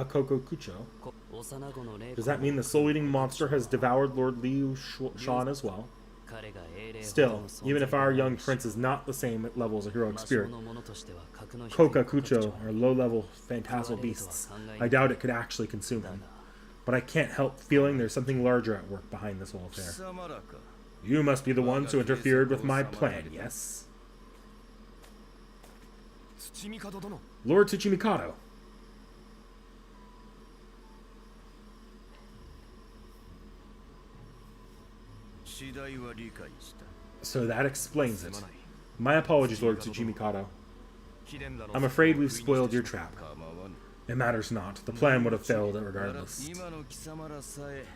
Kokokucho, does that mean the soul-eating monster has devoured Lord Liu Shan as well? Still, even if our young prince is not the same level as a heroic spirit, Kokokucho are low-level phantasmal beasts. I doubt it could actually consume him. But I can't help feeling there's something larger at work behind this whole affair. You must be the ones who interfered with my plan, yes? Lord Tsuchimikado. So that explains it. My apologies, Lord Tsuchimikado. I'm afraid we've spoiled your trap. It matters not. The plan would have failed regardless.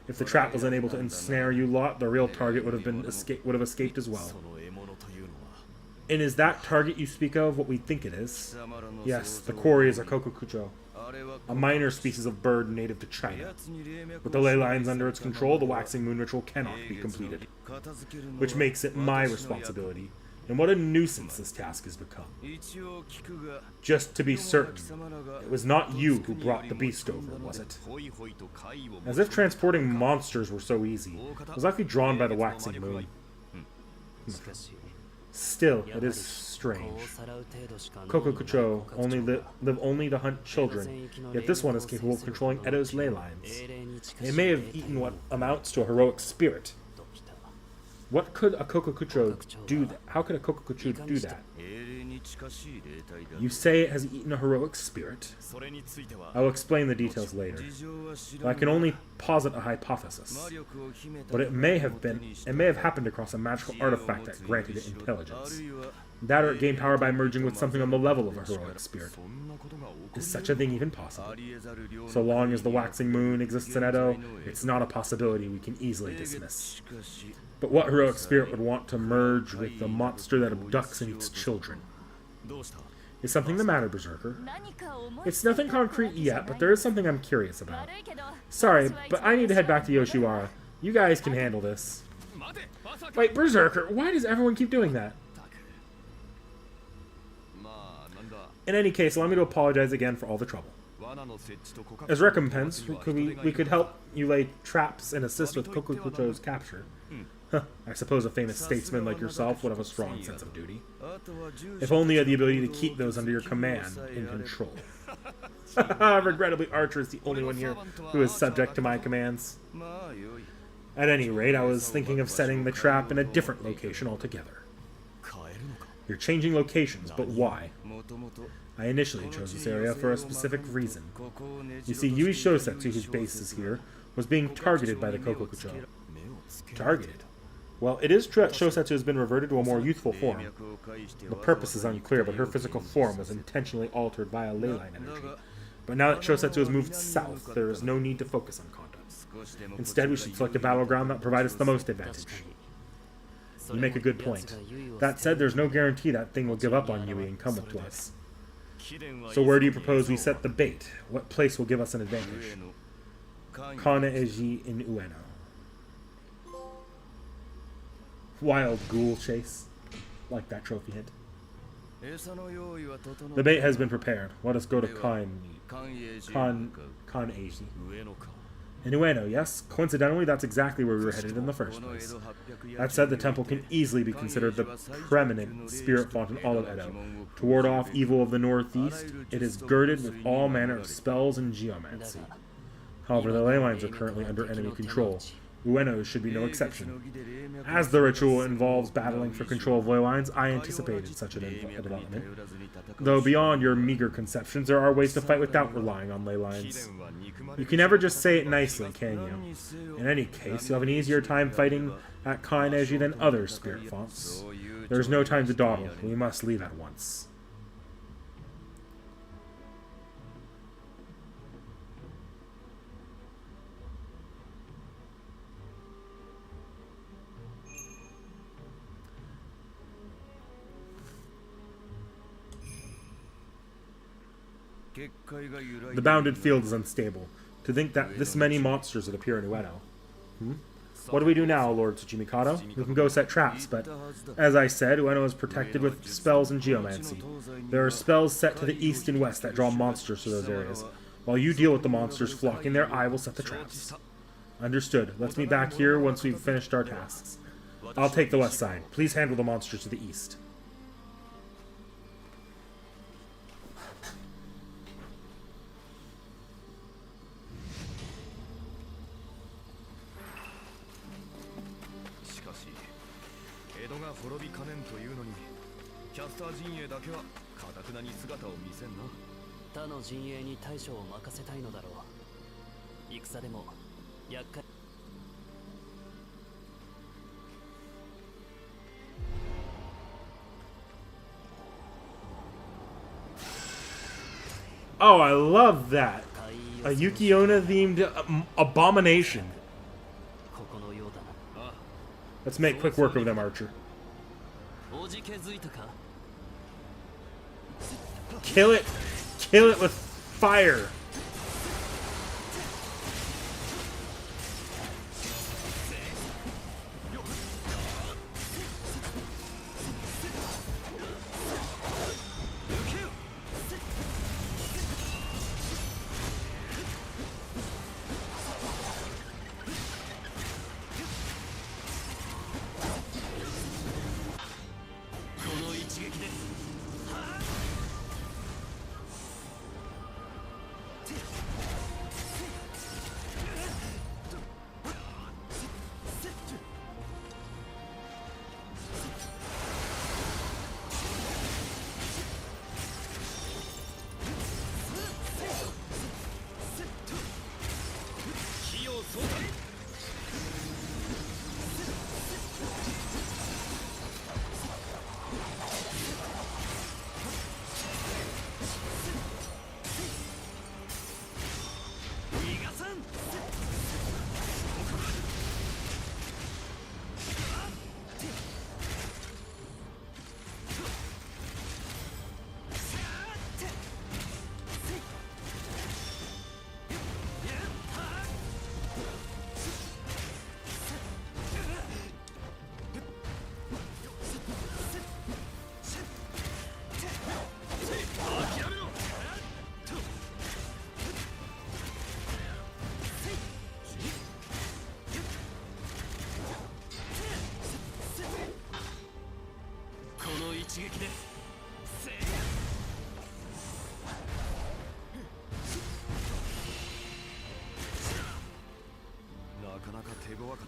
If the trap was unable to ensnare you lot, the real target would have escaped as well. And is that target you speak of what we think it is? Yes, the quarry is a Kokokucho, a minor species of bird native to China. With the ley lines under its control, the waxing moon ritual cannot be completed, which makes it my responsibility. And what a nuisance this task has become. Just to be certain, it was not you who brought the beast over, was it? As if transporting monsters were so easy. Was I drawn by the waxing moon? Still, it is strange. Kokokucho live only to hunt children, yet this one is capable of controlling Edo's ley lines. It may have eaten what amounts to a heroic spirit. What could a Kokokucho do? How could a Kokokucho do that? You say it has eaten a heroic spirit. I will explain the details later. I can only posit a hypothesis. But it may have happened across a magical artifact that granted it intelligence. That or it gained power by merging with something on the level of a heroic spirit. Is such a thing even possible? So long as the waxing moon exists in Edo, it's not a possibility we can easily dismiss. But what heroic spirit would want to merge with the monster that abducts and eats children? Is something the matter, Berserker? It's nothing concrete yet, but there is something I'm curious about. Sorry, but I need to head back to Yoshiwara. You guys can handle this. Wait, Berserker, why does everyone keep doing that? In any case, allow me to apologize again for all the trouble. As recompense, we could help you lay traps and assist with Kokokucho's capture. I suppose a famous statesman like yourself would have a strong sense of duty. If only you had the ability to keep those under your command in control. Regrettably, Archer is the only one here who is subject to my commands. At any rate, I was thinking of setting the trap in a different location altogether. You're changing locations, but why? I initially chose this area for a specific reason. You see, Yui Shosetsu, whose base is here, was being targeted by the Kokokucho. Targeted? Well, it is true that Shosetsu has been reverted to a more youthful form. The purpose is unclear, but her physical form was intentionally altered via ley line energy. But now that Shosetsu has moved south, there is no need to focus on conduct. Instead, we should select a battleground that provides us the most advantage. You make a good point. That said, there's no guarantee that thing will give up on Yui and come to us. So where do you propose we set the bait? What place will give us an advantage? Kane-eji in Ueno. Wild ghoul chase. like that trophy hint. The bait has been prepared. Let us go to T.H.E. In Ueno, yes? Coincidentally, that's exactly where we were headed in the first place. That said, the temple can easily be considered the preeminent spirit font in all of Edo. To ward off evil of the northeast, it is girded with all manner of spells and geomancy. However, the ley lines are currently under enemy control. Ueno should be no exception. As the ritual involves battling for control of ley lines, I anticipated such a development. Though beyond your meager conceptions, there are ways to fight without relying on ley lines. You can never just say it nicely, can you? In any case, you'll have an easier time fighting at T.H.E than other spirit fonts. There is no time to dawdle. We must leave at once. The bounded field is unstable. To think that this many monsters would appear in Ueno. What do we do now, Lord Tsuchimikado? We can go set traps, but as I said, Ueno is protected with spells and geomancy. There are spells set to the east and west that draw monsters to those areas. While you deal with the monsters flocking there, I will set the traps. Understood. Let's meet back here once we've finished our tasks. I'll take the west side. Please handle the monsters to the east. Oh, I love that. A Yukiona themed abomination. Let's make quick work of them, Archer. Kill it! Kill it with fire!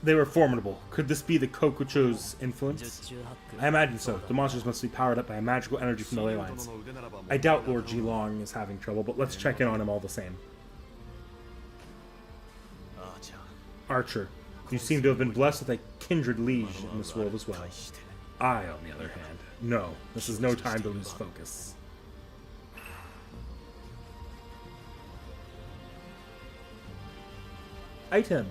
They were formidable. Could this be the Kokucho's influence? I imagine so. The monsters must be powered up by a magical energy from the ley lines. I doubt Lord Jilong is having trouble, but let's check in on him all the same. Archer, you seem to have been blessed with a kindred liege in this world as well. I, on the other hand, no. This is no time to lose focus. Item.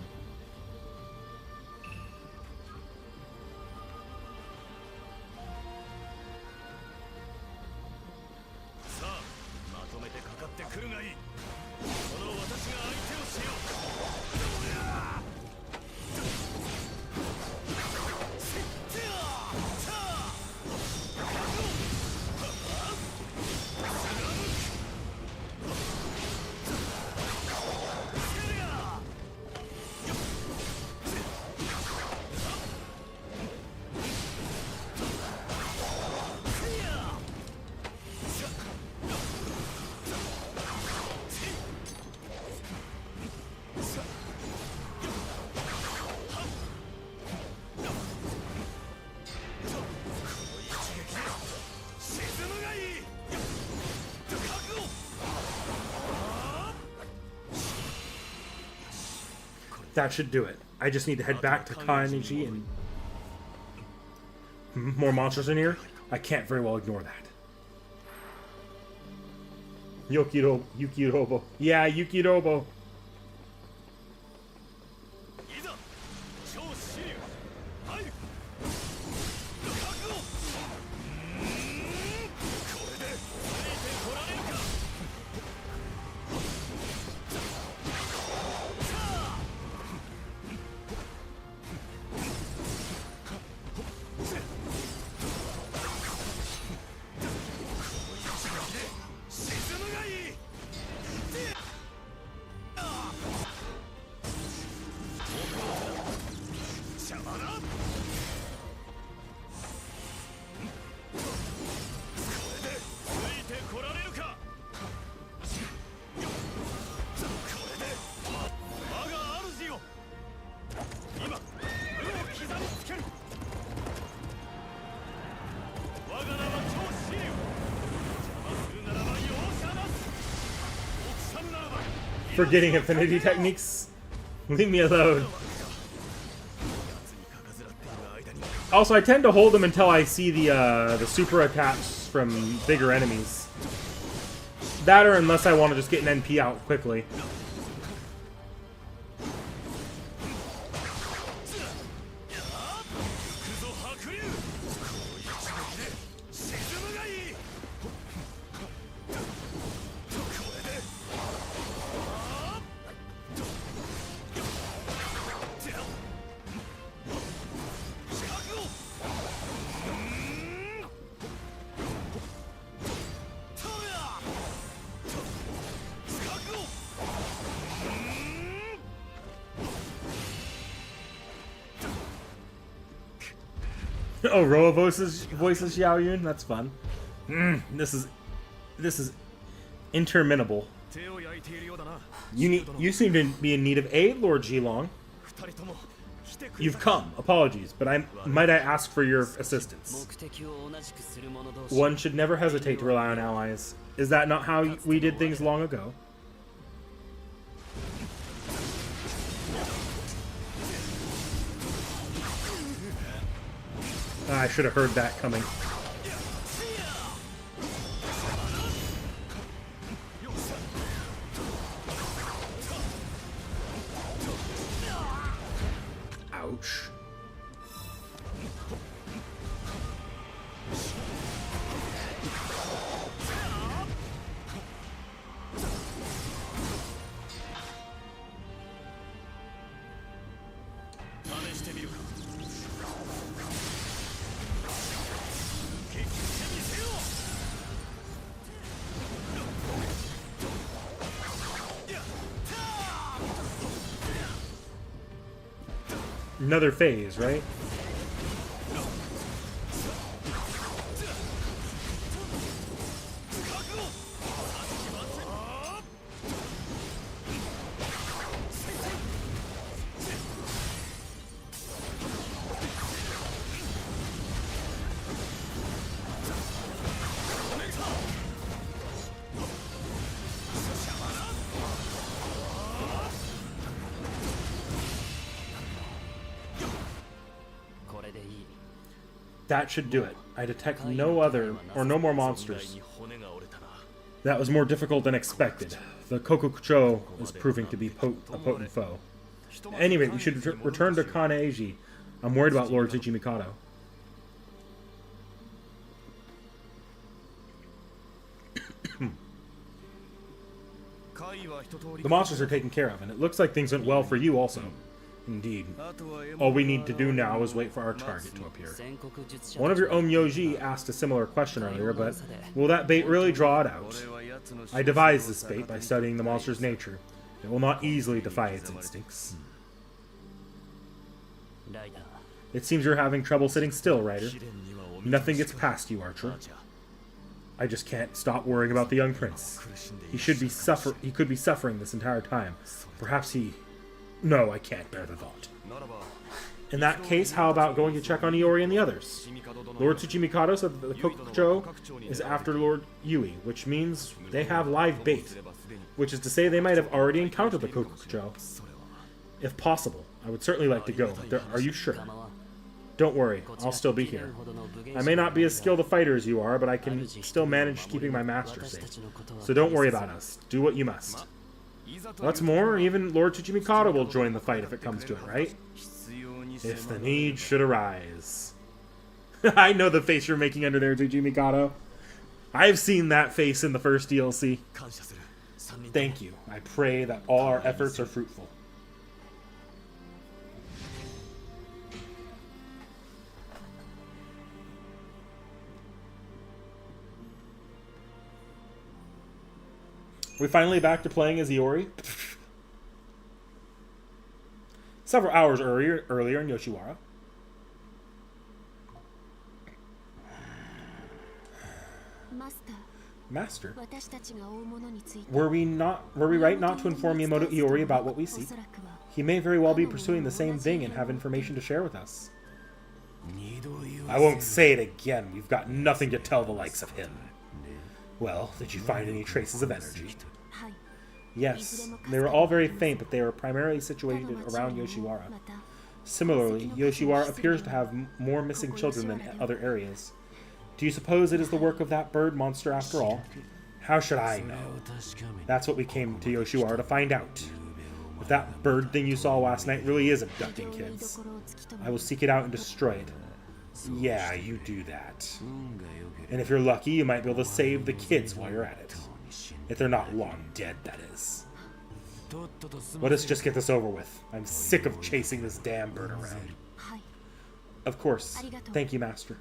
That should do it. I just need to head back to T.H.E and... More monsters in here? I can't very well ignore that. Yukirobo. Yeah, Yukirobo. Forgetting affinity techniques. Leave me alone. Also, I tend to hold them until I see the super attacks from bigger enemies. That or unless I want to just get an NP out quickly. Oh, Roa voices Xiao Yun? That's fun. This is interminable. You seem to be in need of aid, Lord Zhilong. You've come. Apologies, but might I ask for your assistance? One should never hesitate to rely on allies. Is that not how we did things long ago? I should have heard that coming. Ouch. Another phase, right? That should do it. I detect no more monsters. That was more difficult than expected. The Kokukucho is proving to be a potent foe. At any rate, we should return to T.H.E. I'm worried about Lord Tsuchimikado. The monsters are taken care of, and it looks like things went well for you also. Indeed. All we need to do now is wait for our target to appear. One of your own Yoji asked a similar question earlier, but will that bait really draw it out? I devised this bait by studying the monster's nature. It will not easily defy its instincts. It seems you're having trouble sitting still, Ryder. Nothing gets past you, Archer. I just can't stop worrying about the young prince. He could be suffering this entire time. Perhaps he... No, I can't bear the thought. In that case, how about going to check on Iori and the others? Lord Tsuchimikado said that the Kokukucho is after Lord Yui, which means they have live bait. Which is to say they might have already encountered the Kokukucho. If possible, I would certainly like to go, but are you sure? Don't worry, I'll still be here. I may not be as skilled a fighter as you are, but I can still manage keeping my master safe. So don't worry about us. Do what you must. What's more, even Lord T.H.E will join the fight if it comes to it, right? If the need should arise. I know the face you're making under there, T.H.E. I've seen that face in the first DLC. Thank you. I pray that all our efforts are fruitful. We finally back to playing as Iori. Several hours earlier in Yoshiwara. Master, were we right not to inform Miyamoto Iori about what we seek? He may very well be pursuing the same thing and have information to share with us. I won't say it again. We've got nothing to tell the likes of him. Well, did you find any traces of energy? Yes, they were all very faint, but they were primarily situated around Yoshiwara. Similarly, Yoshiwara appears to have more missing children than other areas. Do you suppose it is the work of that bird monster after all? How should I know? That's what we came to Yoshiwara to find out. If that bird thing you saw last night really is abducting kids, I will seek it out and destroy it. Yeah, you do that. And if you're lucky, you might be able to save the kids while you're at it. If they're not long dead, that is. Let us just get this over with. I'm sick of chasing this damn bird around. Of course. Thank you, Master.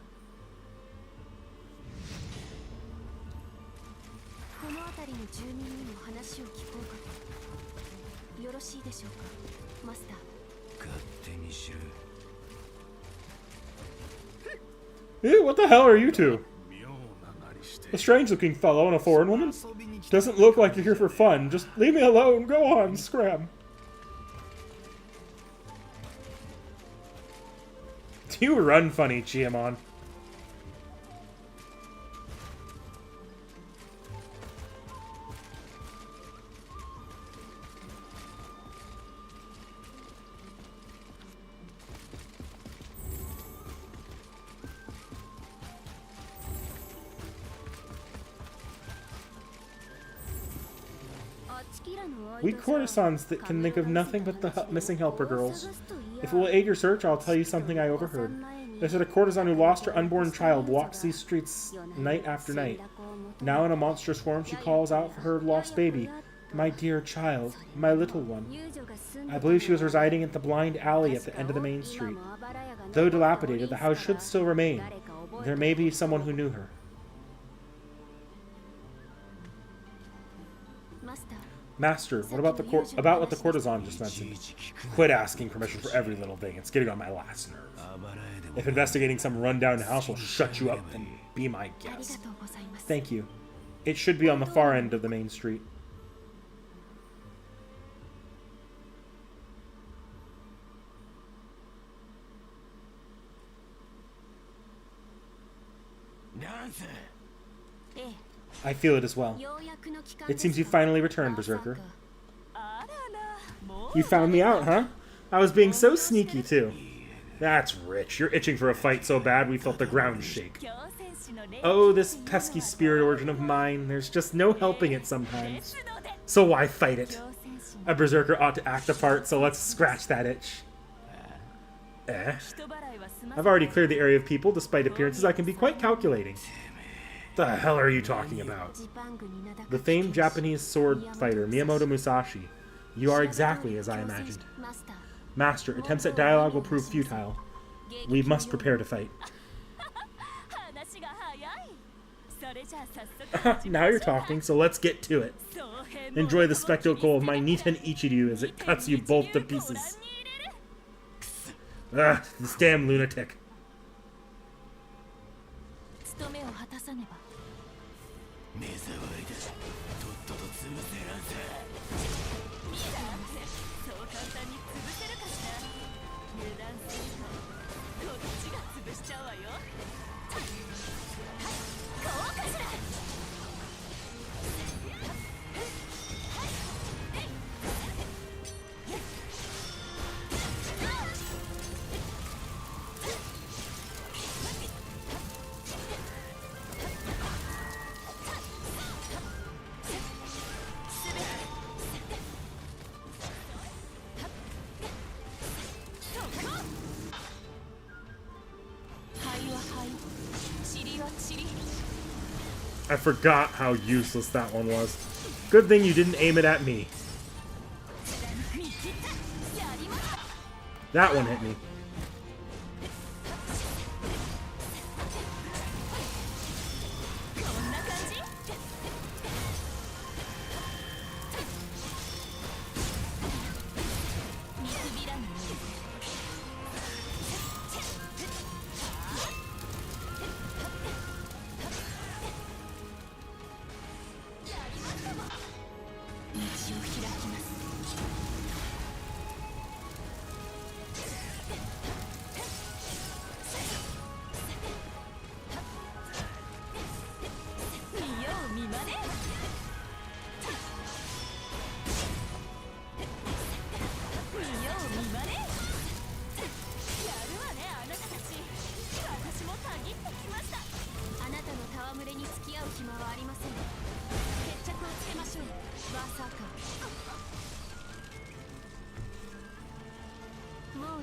Ew, what the hell are you two? A strange-looking fellow and a foreign woman? Doesn't look like you're here for fun. Just leave me alone. Go on, scram. You run funny, Chiamon. We courtesans that can think of nothing but the missing helper girls. If it will aid your search, I'll tell you something I overheard. They said a courtesan who lost her unborn child walks these streets night after night. Now in a monstrous form, she calls out for her lost baby. My dear child, my little one. I believe she was residing at the blind alley at the end of the main street. Though dilapidated, the house should still remain. There may be someone who knew her. Master, what about what the courtesan just mentioned? Quit asking permission for every little thing. It's getting on my last nerve. If investigating some rundown house will shut you up, then be my guest. Thank you. It should be on the far end of the main street. I feel it as well. It seems you finally returned, Berserker. You found me out, huh? I was being so sneaky, too. That's rich. You're itching for a fight so bad we felt the ground shake. Oh, this pesky spirit origin of mine. There's just no helping it sometimes. So why fight it? A Berserker ought to act a part, so let's scratch that itch. I've already cleared the area of people. Despite appearances, I can be quite calculating. The hell are you talking about? The famed Japanese sword fighter, Miyamoto Musashi. You are exactly as I imagined. Master, attempts at dialogue will prove futile. We must prepare to fight. Now you're talking, so let's get to it. Enjoy the spectacle of my Niten Ichiryu as it cuts you both to pieces. Ugh, this damn lunatic. I forgot how useless that one was. Good thing you didn't aim it at me. That one hit me.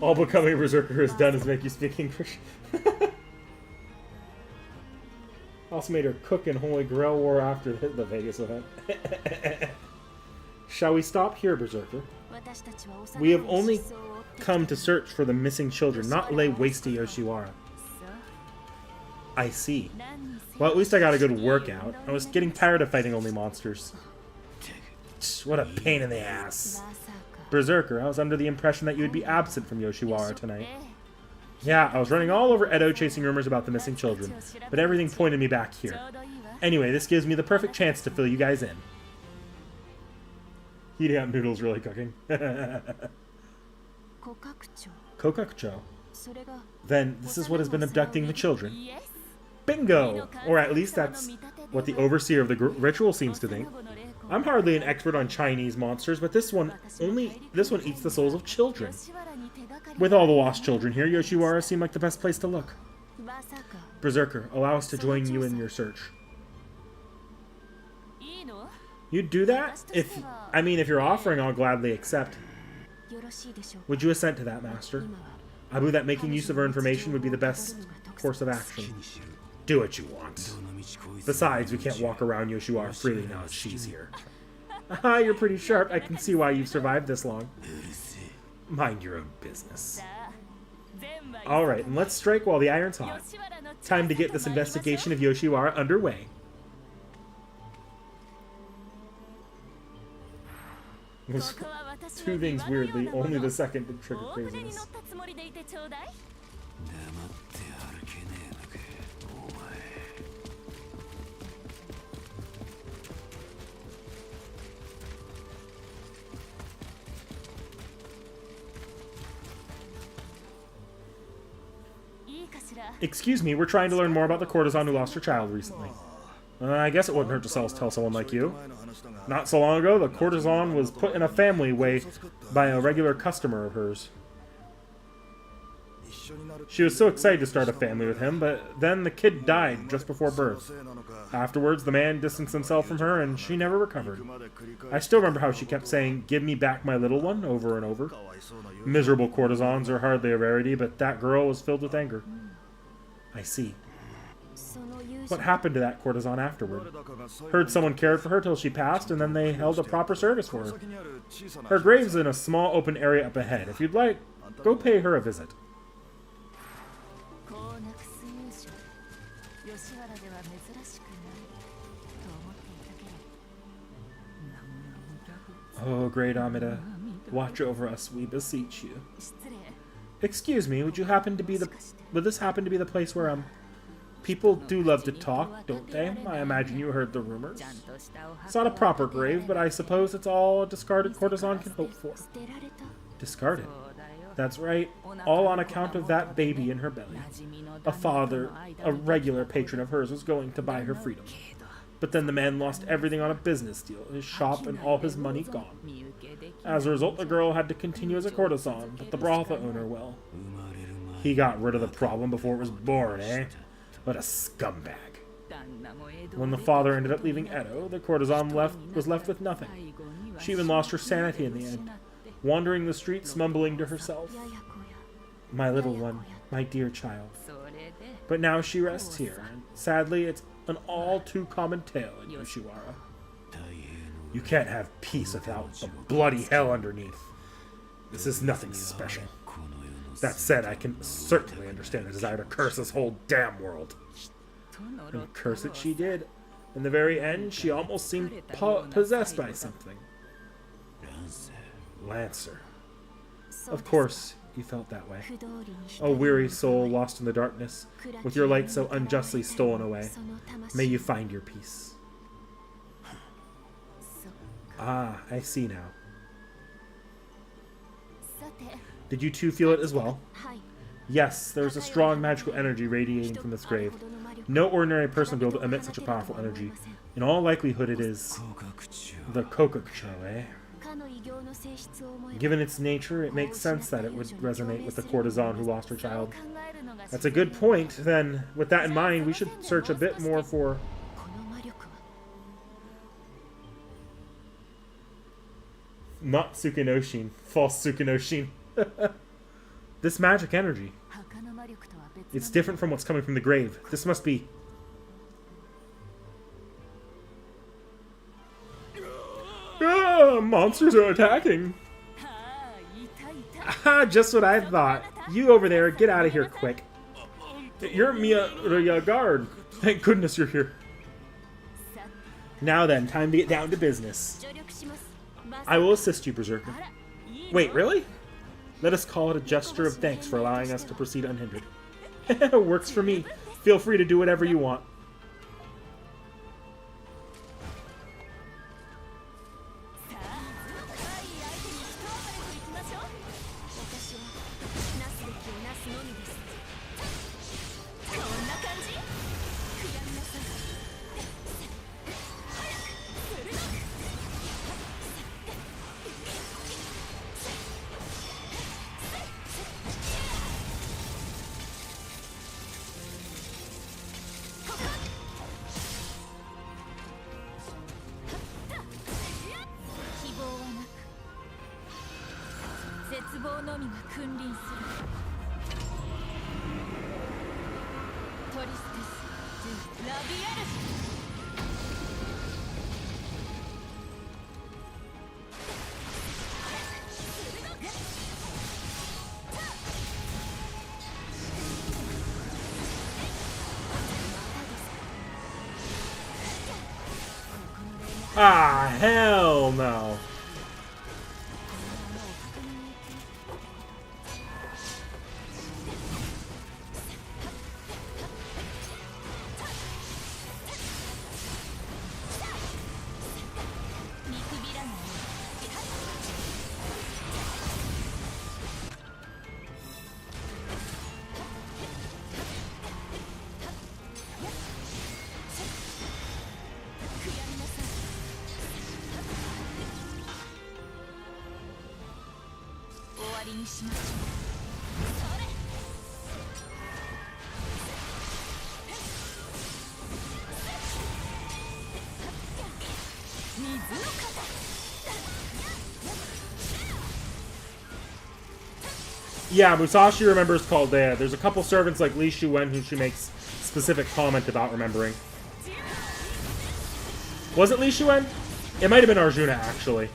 All becoming a berserker has done is make you speak English. Also made her cook in Holy Grail War after the Vegas event. Shall we stop here, berserker? We have only come to search for the missing children, not lay waste to Yoshiwara. I see. Well, at least I got a good workout. I was getting tired of fighting only monsters. What a pain in the ass. Berserker, I was under the impression that you would be absent from Yoshiwara tonight. Yeah, I was running all over Edo chasing rumors about the missing children, but everything pointed me back here. Anyway, this gives me the perfect chance to fill you guys in. Heating up noodles really cooking. Kokakucho. Then this is what has been abducting the children. Bingo! Or at least that's what the overseer of the ritual seems to think. I'm hardly an expert on Chinese monsters, but this one eats the souls of children. With all the lost children here, Yoshiwara seemed like the best place to look. Berserker, allow us to join you in your search. You'd do that? If you're offering, I'll gladly accept. Would you assent to that, Master? I believe that making use of her information would be the best course of action. Do what you want. Besides, we can't walk around Yoshiwara freely now that she's here. Aha, you're pretty sharp. I can see why you've survived this long. Mind your own business. Alright, and let's strike while the iron's hot. Time to get this investigation of Yoshiwara underway. Two things weirdly, only the second did trigger craziness. Excuse me, we're trying to learn more about the courtesan who lost her child recently. I guess it wouldn't hurt to tell someone like you. Not so long ago, the courtesan was put in a family way by a regular customer of hers. She was so excited to start a family with him, but then the kid died just before birth. Afterwards, the man distanced himself from her, and she never recovered. I still remember how she kept saying, "Give me back my little one," over and over. Miserable courtesans are hardly a rarity, but that girl was filled with anger. I see. What happened to that courtesan afterward? Heard someone cared for her till she passed, and then they held a proper service for her. Her grave's in a small open area up ahead. If you'd like, go pay her a visit. Oh, great Amida, watch over us, we beseech you. Excuse me, would this happen to be the place where, people do love to talk, don't they? I imagine you heard the rumors. It's not a proper grave, but I suppose it's all a discarded courtesan can hope for. Discarded? That's right, all on account of that baby in her belly. A father, a regular patron of hers, was going to buy her freedom. But then the man lost everything on a business deal, his shop and all his money gone. As a result, the girl had to continue as a courtesan, but the brothel owner, well, he got rid of the problem before it was born, eh? What a scumbag. When the father ended up leaving Edo, the courtesan was left with nothing. She even lost her sanity in the end, wandering the streets, mumbling to herself. My little one, my dear child. But now she rests here, and sadly, it's An all too common tale in Yoshiwara. You can't have peace without the bloody hell underneath. This is nothing special. That said, I can certainly understand the desire to curse this whole damn world. And curse it she did. In the very end, she almost seemed possessed by something. Lancer. Of course, you felt that way. O weary soul lost in the darkness, with your light so unjustly stolen away. May you find your peace. Ah, I see now. Did you two feel it as well? Yes, there is a strong magical energy radiating from this grave. No ordinary person will be able to emit such a powerful energy. In all likelihood, it is the Kokakucho, eh? Given its nature, it makes sense that it would resonate with the courtesan who lost her child. That's a good point. Then, with that in mind, we should search a bit more for... Not Tsukunoshin. False Tsukunoshin. This magic energy. It's different from what's coming from the grave. This must be... Ah, monsters are attacking. Ah, just what I thought. You over there, get out of here quick. You're Miya guard. Thank goodness you're here. Now then, time to get down to business. I will assist you, Berserker. Wait, really? Let us call it a gesture of thanks for allowing us to proceed unhindered. Works for me. Feel free to do whatever you want. Ah, hell no. Yeah, Musashi remembers Caldea. There's a couple servants like Li Shuwen who she makes specific comment about remembering. Was it Li Shuwen? It might have been Arjuna, actually.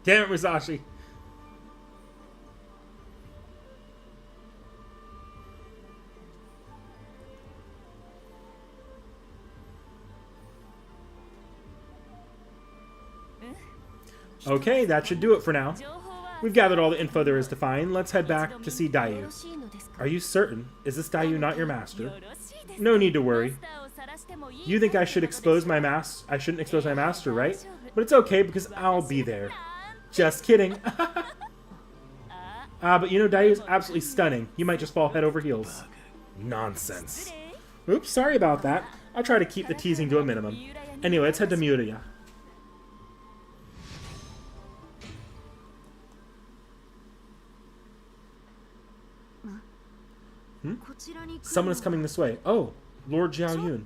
Damn it, Musashi. Okay, that should do it for now. We've gathered all the info there is to find. Let's head back to see Dayu. Are you certain? Is this Dayu not your master? No need to worry. You think I should expose my I shouldn't expose my master, right? But it's okay because I'll be there. Just kidding. But you know, Dayu's absolutely stunning. You might just fall head over heels. Nonsense. Oops, sorry about that. I'll try to keep the teasing to a minimum. Anyway, let's head to Muraya. Someone is coming this way. Oh, Lord Jiaoyun.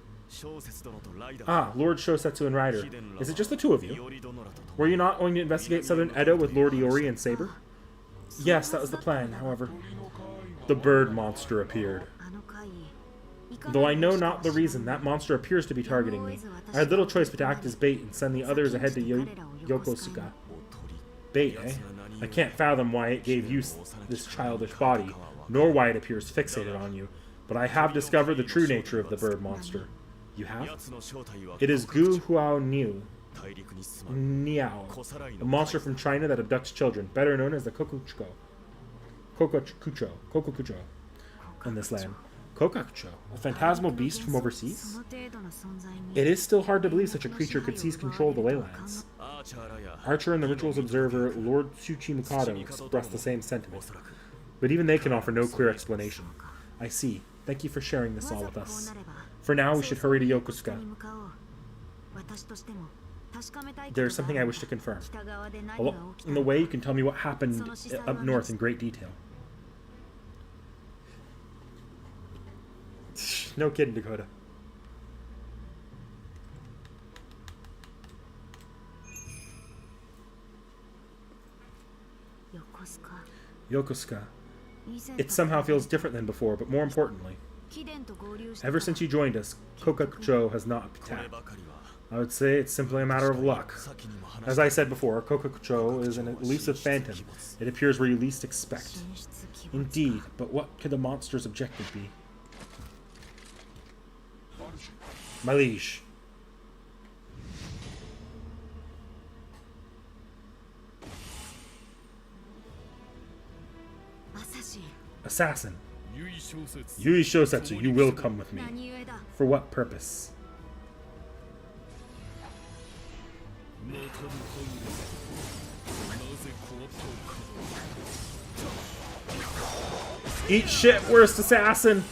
Ah, Lord Shosetsu and Rider. Is it just the two of you? Were you not going to investigate Southern Edo with Lord Iori and Saber? Yes, that was the plan, however. The bird monster appeared. Though I know not the reason, that monster appears to be targeting me. I had little choice but to act as bait and send the others ahead to Yokosuka. Bait, eh? I can't fathom why it gave you this childish body, nor why it appears fixated on you, but I have discovered the true nature of the bird monster. You have? It is Gu Huao Niu. Niao, a monster from China that abducts children, better known as the Kokucho in this land. Kokakucho, a phantasmal beast from overseas? It is still hard to believe such a creature could seize control of the leylands. Archer and the rituals observer Lord Tsuchi Mikado expressed the same sentiment, but even they can offer no clear explanation. I see. Thank you for sharing this all with us. For now, we should hurry to Yokosuka. There's something I wish to confirm. In the way, you can tell me what happened up north in great detail. No kidding, Dakota. Yokosuka. It somehow feels different than before, but more importantly, ever since you joined us, Kokakucho has not attacked. I would say it's simply a matter of luck. As I said before, Kokakucho is an elusive phantom. It appears where you least expect. Indeed, but what could the monster's objective be? My liege. Assassin. Yui Shosetsu, you will come with me. For what purpose? Eat shit, worst assassin!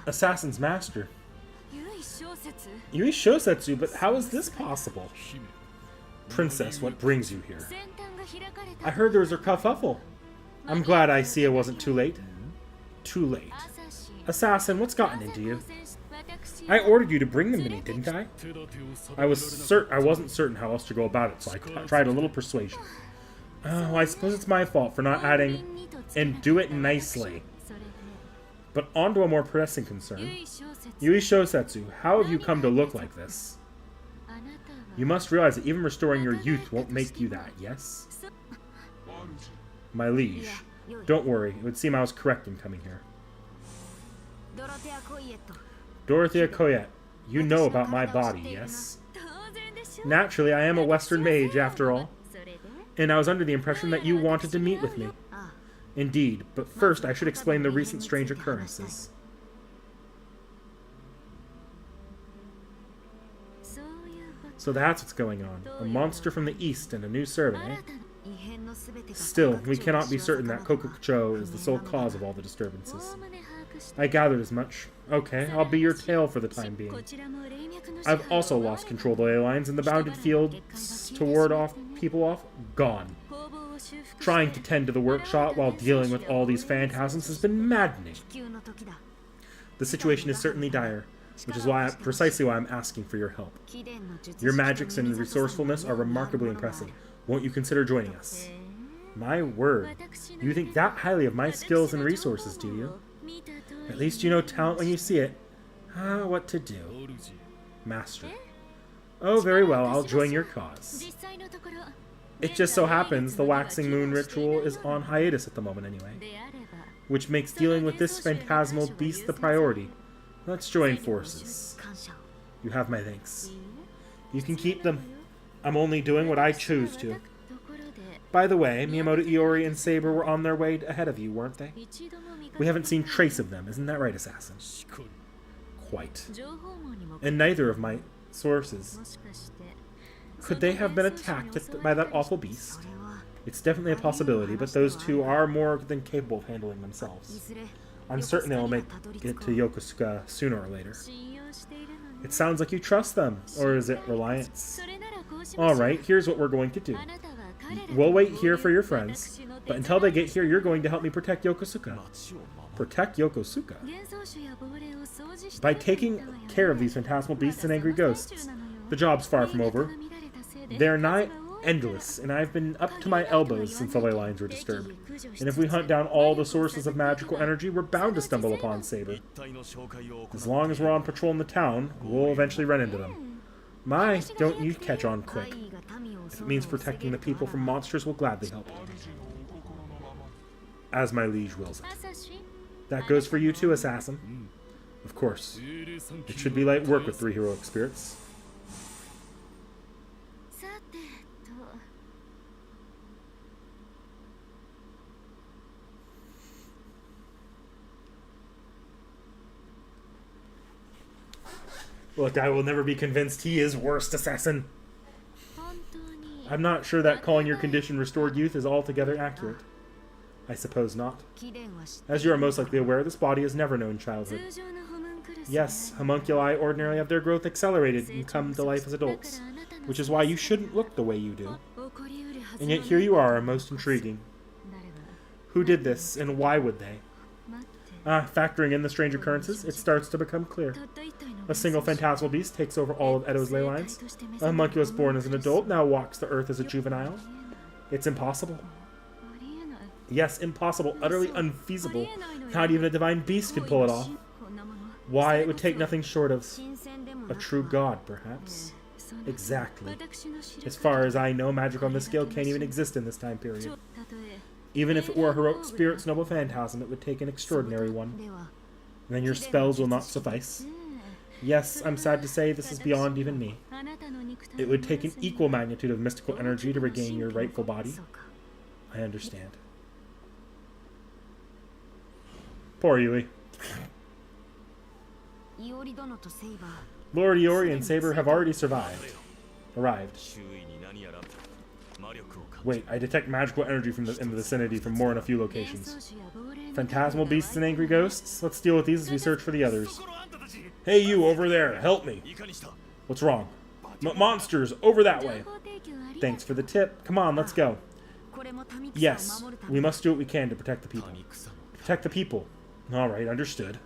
Assassin's master. Yui Shosetsu, but how is this possible? Princess, what brings you here? I heard there was a kerfuffle. I'm glad I see it wasn't too late. Too late. Assassin, what's gotten into you? I ordered you to bring them to me, didn't I? I wasn't certain how else to go about it, so I tried a little persuasion. Oh, I suppose it's my fault for not adding, and do it nicely. But on to a more pressing concern. Yui Shosetsu, how have you come to look like this? You must realize that even restoring your youth won't make you that, yes? My liege, don't worry. It would seem I was correct in coming here. Dorothea Coyette, you know about my body, yes? Naturally, I am a Western mage, after all. And I was under the impression that you wanted to meet with me. Indeed, but first I should explain the recent strange occurrences. So that's what's going on. A monster from the east and a new servant, eh? Still, we cannot be certain that Kokucho is the sole cause of all the disturbances. I gathered as much. Okay, I'll be your tail for the time being. I've also lost control of the ley lines, and the bounded fields to ward off people off, gone. Trying to tend to the workshop while dealing with all these phantasms has been maddening. The situation is certainly dire, which is precisely why I'm asking for your help. Your magics and resourcefulness are remarkably impressive. Won't you consider joining us? My word. You think that highly of my skills and resources, do you? At least you know talent when you see it. What to do. Master. Oh, very well, I'll join your cause. It just so happens the waxing moon ritual is on hiatus at the moment anyway, which makes dealing with this phantasmal beast the priority. Let's join forces. You have my thanks. You can keep them. I'm only doing what I choose to. By the way, Miyamoto Iori and Saber were on their way ahead of you, weren't they? We haven't seen trace of them, isn't that right, Assassin? Quite. And neither of my sources. Could they have been attacked by that awful beast? It's definitely a possibility, but those two are more than capable of handling themselves. I'm certain they'll make it to Yokosuka sooner or later. It sounds like you trust them, or is it reliance? Alright, here's what we're going to do. We'll wait here for your friends, but until they get here, you're going to help me protect Yokosuka. Protect Yokosuka? By taking care of these phantasmal beasts and angry ghosts. The job's far from over. They're nigh endless, and I've been up to my elbows since the ley lines were disturbed. And if we hunt down all the sources of magical energy, we're bound to stumble upon Saber. As long as we're on patrol in the town, we'll eventually run into them. My, don't you catch on quick. If it means protecting the people from monsters, we'll gladly help. As my liege wills it. That goes for you too, Assassin. Of course. It should be light work with 3 heroic spirits. Look, I will never be convinced he is worst assassin. I'm not sure that calling your condition restored youth is altogether accurate. I suppose not. As you are most likely aware, this body has never known childhood. Yes, homunculi ordinarily have their growth accelerated and come to life as adults, which is why you shouldn't look the way you do. And yet here you are, most intriguing. Who did this, and why would they? Factoring in the strange occurrences, it starts to become clear. A single phantasmal beast takes over all of Edo's ley lines. A homunculus born as an adult now walks the earth as a juvenile. It's impossible. Yes, impossible, utterly unfeasible. Not even a divine beast could pull it off. Why, it would take nothing short of a true god, perhaps. Exactly. As far as I know, magic on this scale can't even exist in this time period. Even if it were a heroic spirit's noble phantasm, it would take an extraordinary one. And then your spells will not suffice. Yes, I'm sad to say this is beyond even me. It would take an equal magnitude of mystical energy to regain your rightful body. I understand. Poor Yui. Lord Iori and Saber have already arrived. Wait, I detect magical energy in the vicinity from more than a few locations. Phantasmal beasts and angry ghosts? Let's deal with these as we search for the others. Hey you, over there, help me. What's wrong? Monsters, over that way. Thanks for the tip. Come on, let's go. Yes, we must do what we can to protect the people. Protect the people. Alright, understood.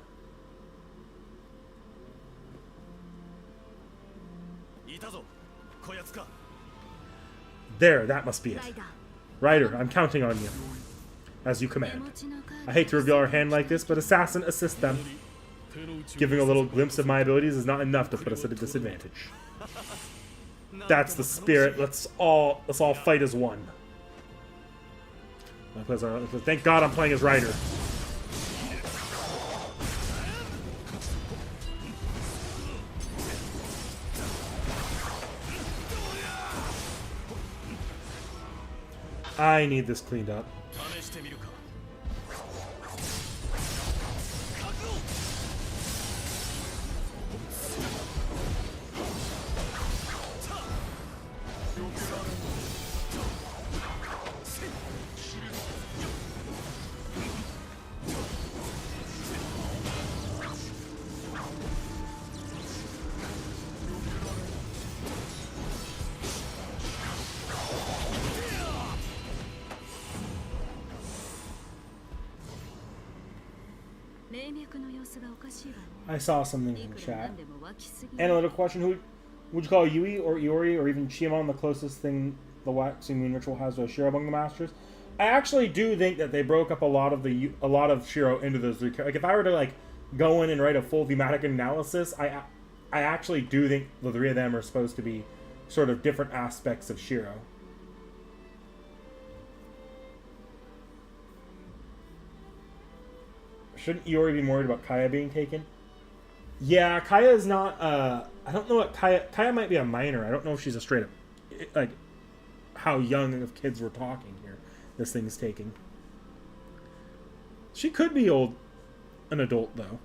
There, that must be it. Ryder, I'm counting on you. As you command. I hate to reveal our hand like this, but Assassin, assist them. Giving a little glimpse of my abilities is not enough to put us at a disadvantage. That's the spirit. Let's all fight as one. Thank God I'm playing as Ryder. I need this cleaned up. I saw something in the chat. Analytical question: Who would you call Yui or Iori or even Chiemon the closest thing the waxing moon ritual has to a Shiro among the masters? I actually do think that they broke up a lot of Shiro into those three. Like if I were to like go in and write a full thematic analysis, I actually do think the three of them are supposed to be sort of different aspects of Shiro. Shouldn't Iori be worried about Kaya being taken? Yeah, Kaya is not, I don't know what Kaya might be a minor. I don't know if she's a straight up, like, how young of kids we're talking here. This thing's taking. She could be an adult, though.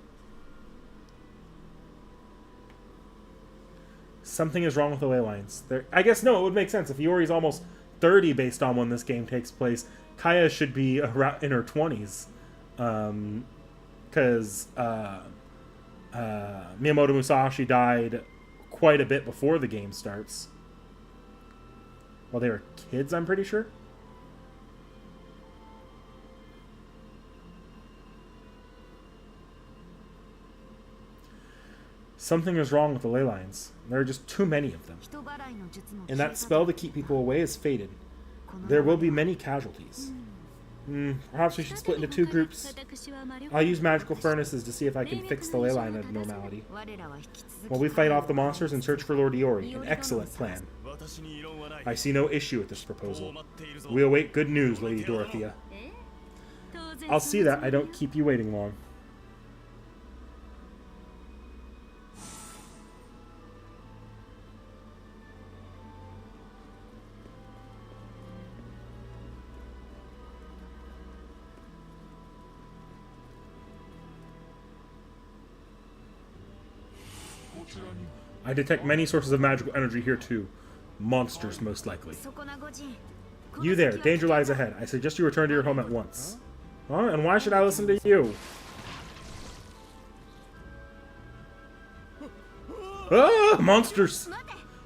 Something is wrong with the ley lines. I guess, no, it would make sense. If Iori's almost 30 based on when this game takes place, Kaya should be in her 20s. Because Miyamoto Musashi died quite a bit before the game starts. Well, they were kids, I'm pretty sure. Something is wrong with the ley lines. There are just too many of them. And that spell to keep people away is faded. There will be many casualties. Perhaps we should split into two groups. I'll use magical furnaces to see if I can fix the ley line abnormality. While we fight off the monsters and search for Lord Iori. An excellent plan. I see no issue with this proposal. We await good news, Lady Dorothea. I'll see that I don't keep you waiting long. I detect many sources of magical energy here too. Monsters, most likely. You there, danger lies ahead. I suggest you return to your home at once. Huh? And why should I listen to you? Ah, monsters!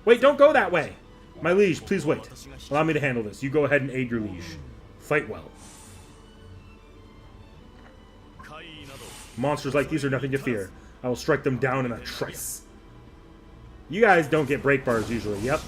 Wait, don't go that way! My liege, please wait. Allow me to handle this. You go ahead and aid your liege. Fight well. Monsters like these are nothing to fear. I will strike them down in a trice. You guys don't get break bars usually, yep.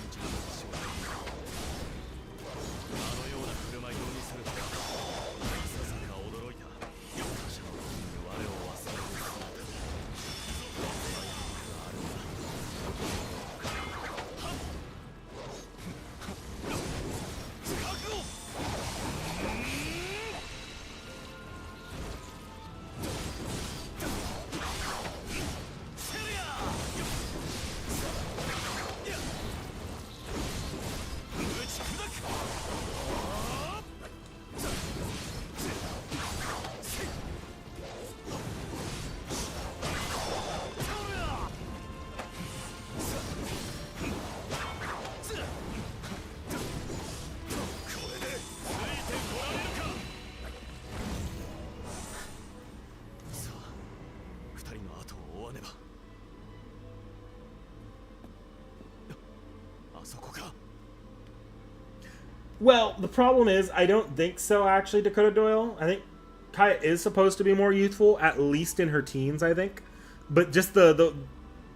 Well, the problem is, I don't think so, actually, Dakota Doyle. I think Kaya is supposed to be more youthful, at least in her teens, I think. But just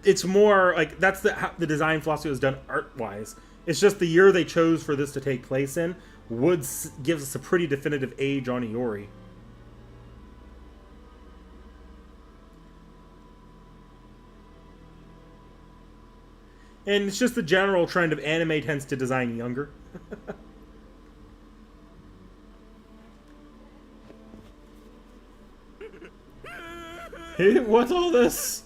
it's more, like, that's how the design philosophy was done art-wise. It's just the year they chose for this to take place in gives us a pretty definitive age on Iori. And it's just the general trend of anime tends to design younger. Hey, what's all this?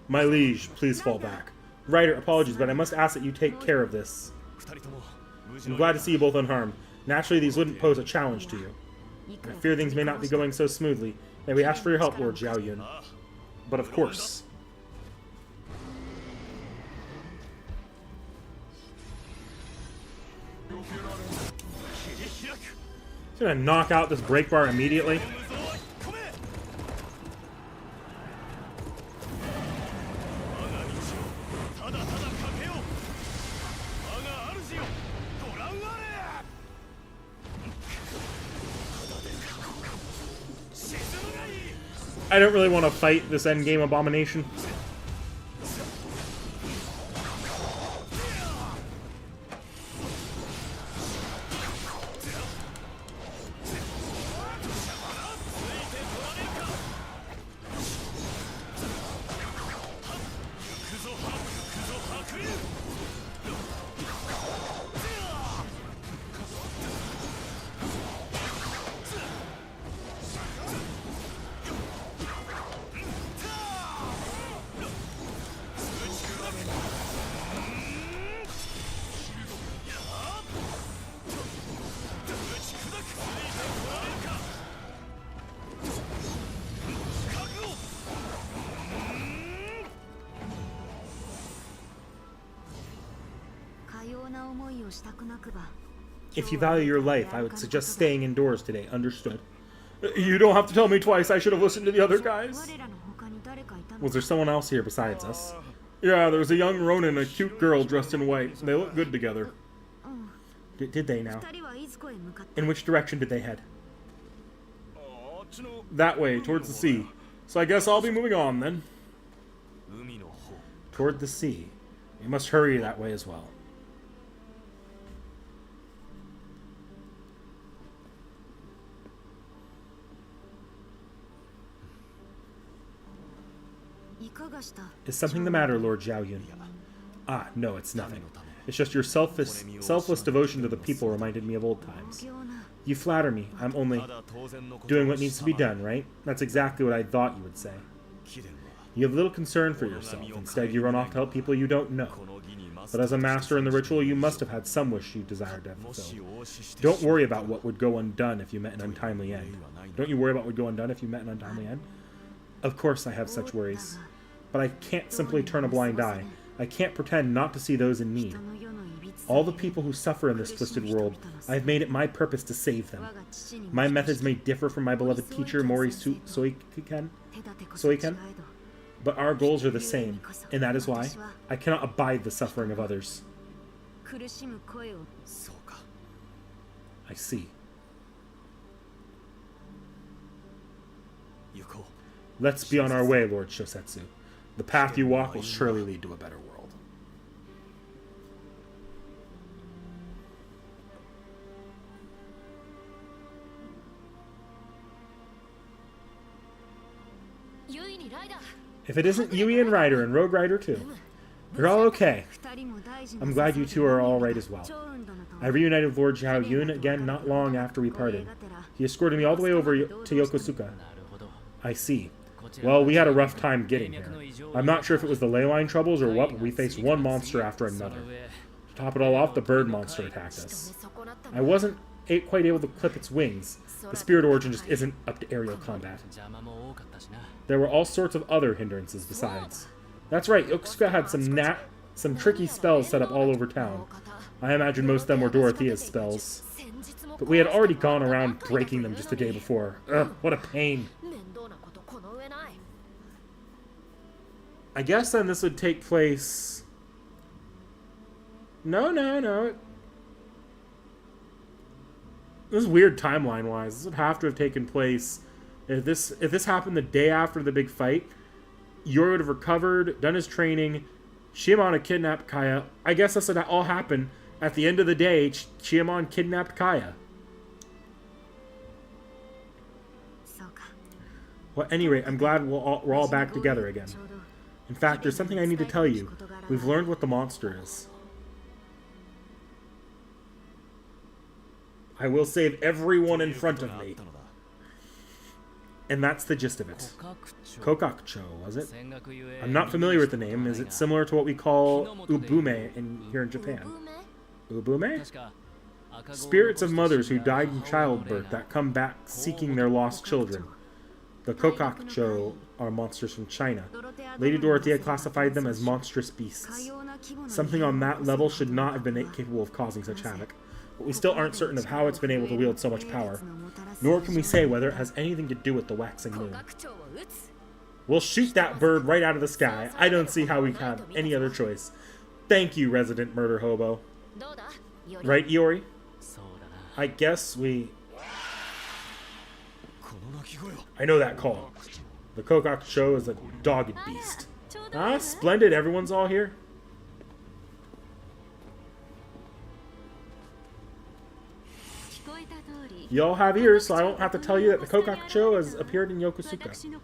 My liege, please fall back. Ryder, apologies, but I must ask that you take care of this. I'm glad to see you both unharmed. Naturally, these wouldn't pose a challenge to you. I fear things may not be going so smoothly. May we ask for your help, Lord Xiao Yun? But of course. He's gonna knock out this break bar immediately. I don't really want to fight this endgame abomination. If you value your life, I would suggest staying indoors today. Understood. You don't have to tell me twice. I should have listened to the other guys. Was there someone else here besides us? Yeah, there was a young Ronin and a cute girl dressed in white. They look good together. Did they now? In which direction did they head? That way, towards the sea. So I guess I'll be moving on then. Toward the sea. You must hurry that way as well. Is something the matter, Lord Xiao Yun? Ah, no, it's nothing. It's just your selfless devotion to the people reminded me of old times. You flatter me. I'm only doing what needs to be done, right? That's exactly what I thought you would say. You have little concern for yourself. Instead, you run off to help people you don't know. But as a master in the ritual, you must have had some wish you desired to have fulfilled. Don't worry about what would go undone if you met an untimely end. Don't you worry about what would go undone if you met an untimely end? Of course I have such worries. But I can't simply turn a blind eye. I can't pretend not to see those in need. All the people who suffer in this twisted world, I have made it my purpose to save them. My methods may differ from my beloved teacher, Mori Soiken, but our goals are the same, and that is why I cannot abide the suffering of others. I see. Let's be on our way, Lord Shosetsu. The path you walk will surely lead to a better world. If it isn't Yui and Ryder and Rogue Rider too, you're all okay. I'm glad you two are all right as well. I reunited with Lord Xiao Yun again not long after we parted. He escorted me all the way over to Yokosuka. I see. Well, we had a rough time getting here. I'm not sure if it was the ley line troubles or what, but we faced one monster after another. To top it all off, the bird monster attacked us. I wasn't quite able to clip its wings. The spirit origin just isn't up to aerial combat. There were all sorts of other hindrances besides. That's right, Yokosuka had some tricky spells set up all over town. I imagine most of them were Dorothea's spells. But we had already gone around breaking them just the day before. Ugh, what a pain. I guess then this would take place... No. This is weird timeline-wise. This would have to have taken place... If this happened the day after the big fight, Yori would have recovered, done his training, Shiamon had kidnapped Kaya. I guess this would all happen. At the end of the day, Shiamon kidnapped Kaya. Well, at any rate, I'm glad we're all back together again. In fact, there's something I need to tell you. We've learned what the monster is. I will save everyone in front of me. And that's the gist of it. Kokakcho, was it? I'm not familiar with the name. Is it similar to what we call ubume here in Japan? Ubume? Spirits of mothers who died in childbirth that come back seeking their lost children. The Kokakcho are monsters from China. Lady Dorothea classified them as monstrous beasts. Something on that level should not have been capable of causing such havoc. But we still aren't certain of how it's been able to wield so much power. Nor can we say whether it has anything to do with the waxing moon. We'll shoot that bird right out of the sky. I don't see how we have any other choice. Thank you, resident murder hobo. Right, Iori? I guess we... I know that call. The Kokakcho is a dogged beast. Ah, splendid. Everyone's all here. Y'all have ears, so I won't have to tell you that the Kokakcho has appeared in Yokosuka.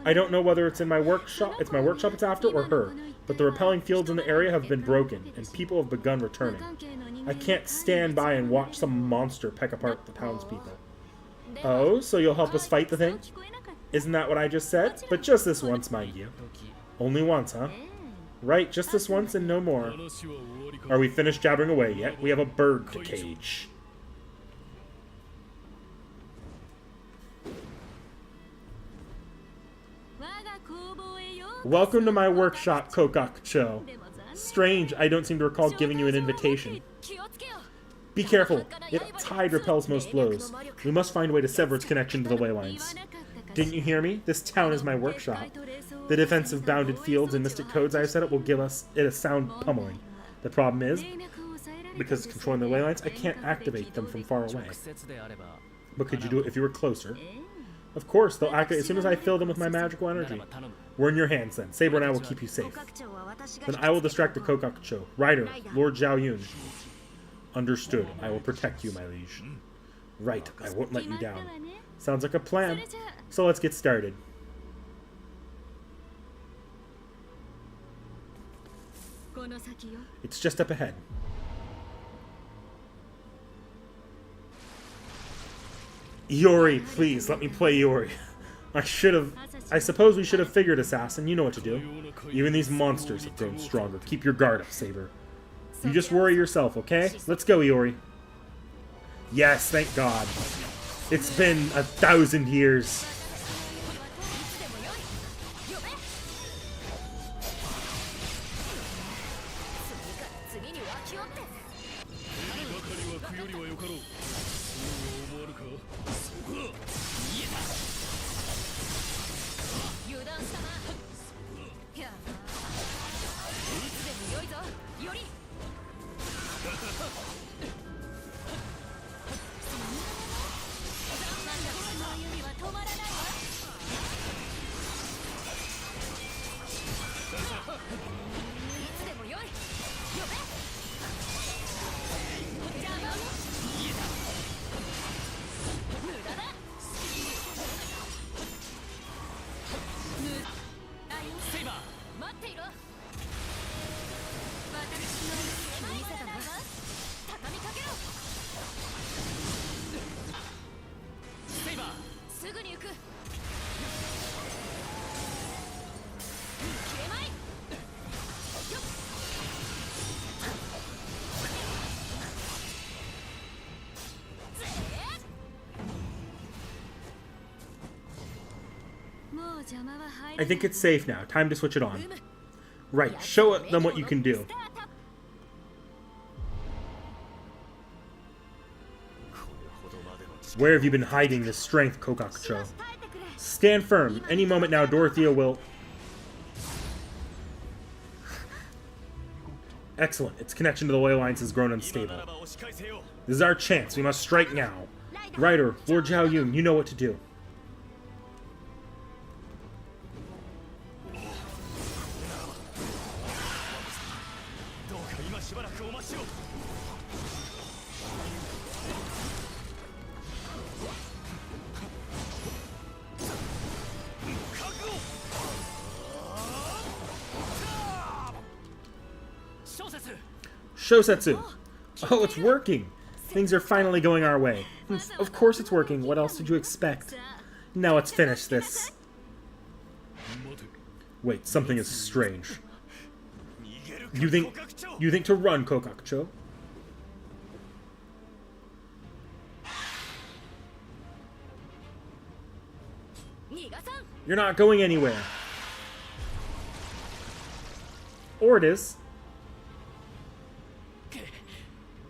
I don't know whether it's in my workshop, it's after, or her, but the repelling fields in the area have been broken, and people have begun returning. I can't stand by and watch some monster peck apart the townspeople. Oh, so you'll help us fight the thing? Isn't that what I just said? But just this once, mind you. Only once, huh? Right, just this once and no more. Are we finished jabbering away yet? We have a bird to cage. Welcome to my workshop, Kokakcho. Strange, I don't seem to recall giving you an invitation. Be careful. Its hide repels most blows. We must find a way to sever its connection to the ley lines. Didn't you hear me? This town is my workshop. The defensive bounded fields and mystic codes I have set up will give us a sound pummeling. The problem is, because controlling the ley lines, I can't activate them from far away. But could you do it if you were closer? Of course, they'll activate as soon as I fill them with my magical energy. We're in your hands then. Saber and I will keep you safe. Then I will distract the Kokakcho. Rider, Lord Zhao Yun. Understood. I will protect you, my liege. Right, I won't let you down. Sounds like a plan. So let's get started. It's just up ahead. Iori, please, let me play Iori. I suppose we should have figured, Assassin. You know what to do. Even these monsters have grown stronger. Keep your guard up, Saber. You just worry yourself, okay? Let's go, Iori. Yes, thank God. It's been 1,000 years. I think it's safe now. Time to switch it on. Right, show them what you can do. Where have you been hiding this strength, Kokakcho? Stand firm. Any moment now, Dorothea will... Excellent. Its connection to the ley lines has grown unstable. This is our chance. We must strike now. Rider, Lord Zhao Yun, you know what to do. Shosetsu! Oh, it's working! Things are finally going our way. Of course it's working. What else did you expect? Now let's finish this. Wait, something is strange. You think to run, Kokakucho? You're not going anywhere. Or it is.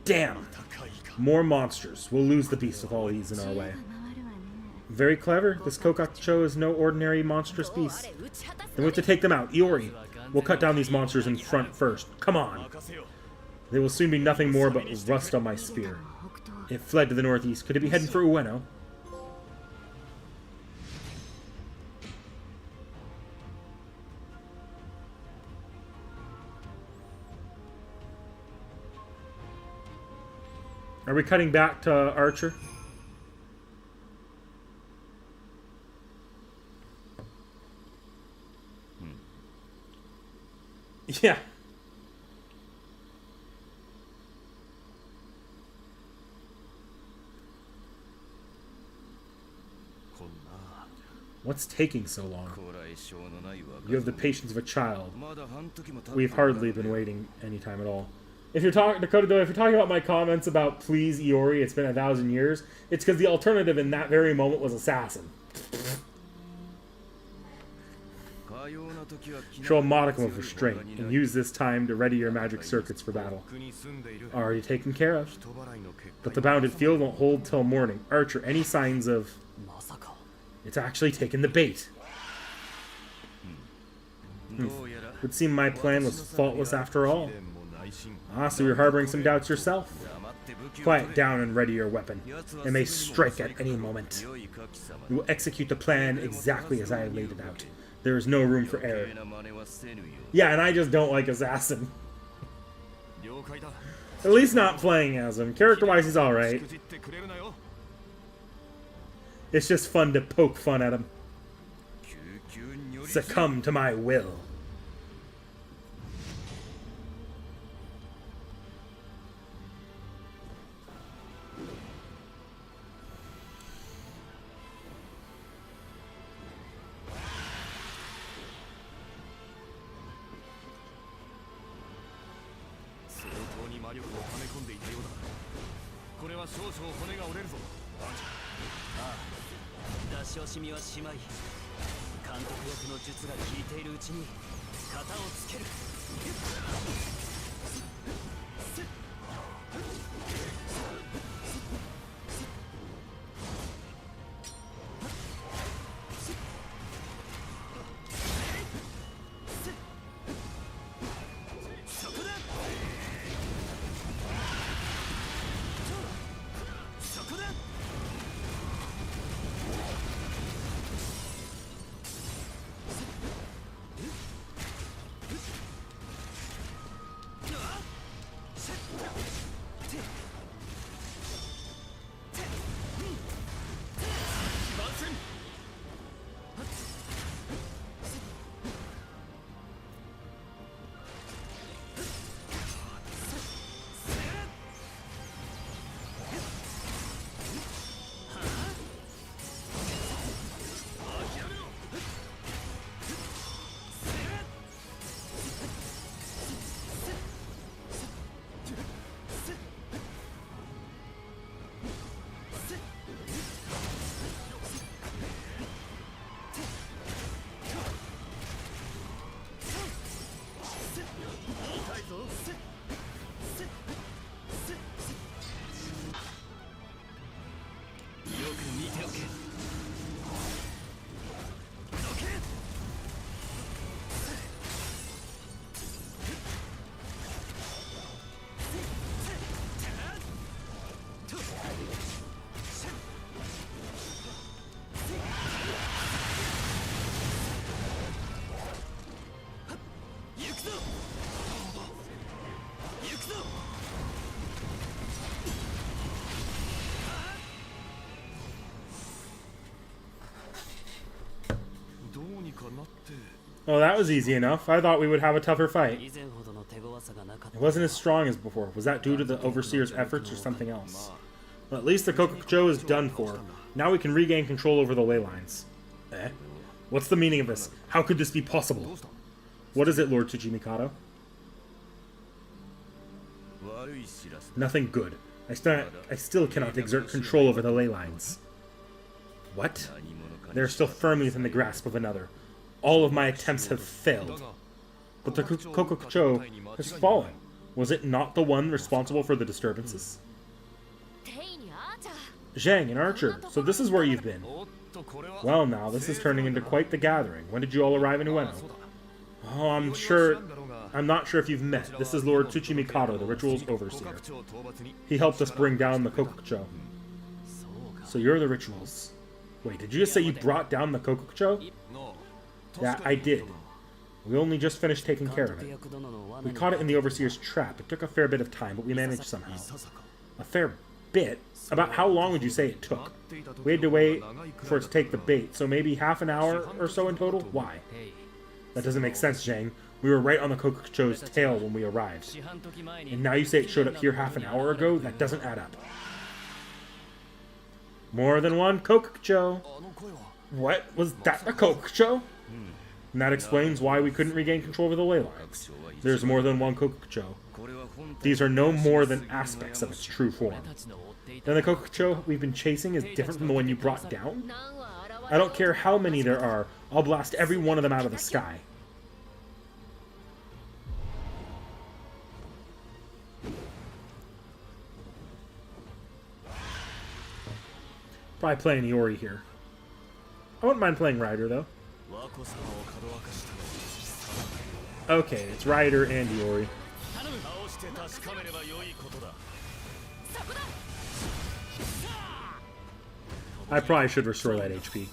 Damn. More monsters. We'll lose the beast with all these in our way. Very clever. This Kokakucho is no ordinary monstrous beast. Then we have to take them out. Iori, we'll cut down these monsters in front first. Come on. They will soon be nothing more but rust on my spear. It fled to the northeast. Could it be heading for Ueno? Are we cutting back to Archer? Yeah. What's taking so long? You have the patience of a child. We've hardly been waiting any time at all. If you're talking, Dakota, though, if you're talking about my comments about please Iori, it's been 1,000 years, it's because the alternative in that very moment was assassin. Show a modicum of restraint, and use this time to ready your magic circuits for battle. Already taken care of. But the bounded field won't hold till morning. Archer, any signs of... It's actually taken the bait. Would seem my plan was faultless after all. Ah, so you're harboring some doubts yourself? Quiet down and ready your weapon. It may strike at any moment. We will execute the plan exactly as I have laid it out. There is no room for error. Yeah, and I just don't like Assassin. At least not playing as him. Character-wise, he's alright. It's just fun to poke fun at him. Succumb to my will. Well, that was easy enough. I thought we would have a tougher fight. It wasn't as strong as before. Was that due to the Overseer's efforts or something else? Well, at least the Kokucho is done for. Now we can regain control over the ley lines. Eh? What's the meaning of this? How could this be possible? What is it, Lord T.H.E Mikado? Nothing good. I still cannot exert control over the ley lines. What? They are still firmly within the grasp of another. All of my attempts have failed. But the Kokucho has fallen. Was it not the one responsible for the disturbances? Zhang, an archer. So this is where you've been. Well now, this is turning into quite the gathering. When did you all arrive in Ueno? Oh, I'm not sure if you've met. This is Lord T.H.E Mikado, the ritual's overseer. He helped us bring down the Kokucho. So you're the rituals. Wait, did you just say you brought down the Kokucho? Yeah, I did. We only just finished taking care of it. We caught it in the overseer's trap. It took a fair bit of time, but we managed somehow. A fair bit? About how long would you say it took? We had to wait for it to take the bait, so maybe half an hour or so in total? Why? That doesn't make sense, Zhang. We were right on the Kokucho's tail when we arrived. And now you say it showed up here half an hour ago? That doesn't add up. More than one Kokucho. What? Was that the Kokucho? And that explains why we couldn't regain control over the ley lines. There's more than one Kokucho. These are no more than aspects of its true form. Then the Kokucho we've been chasing is different from the one you brought down? I don't care how many there are, I'll blast every one of them out of the sky. Probably playing Iori here. I wouldn't mind playing Ryder, though. Okay, it's Ryder and Iori. I probably should restore that HP.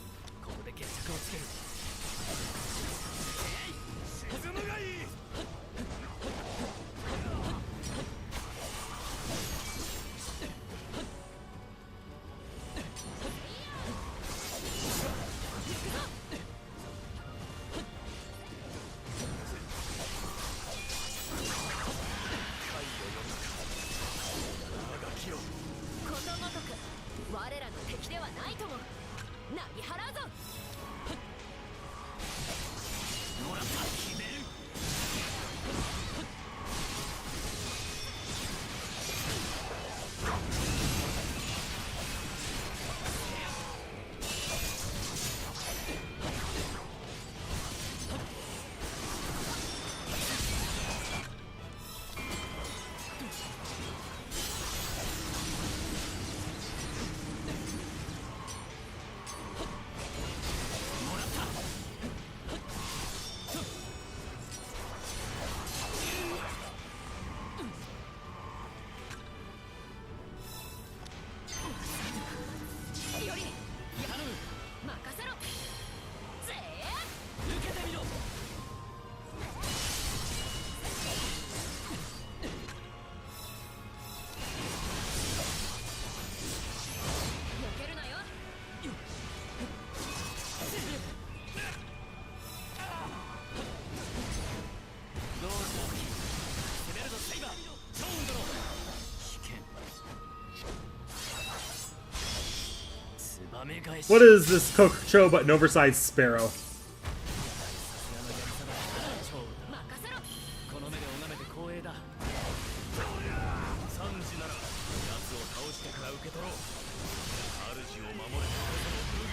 What is this Kokucho but an oversized sparrow?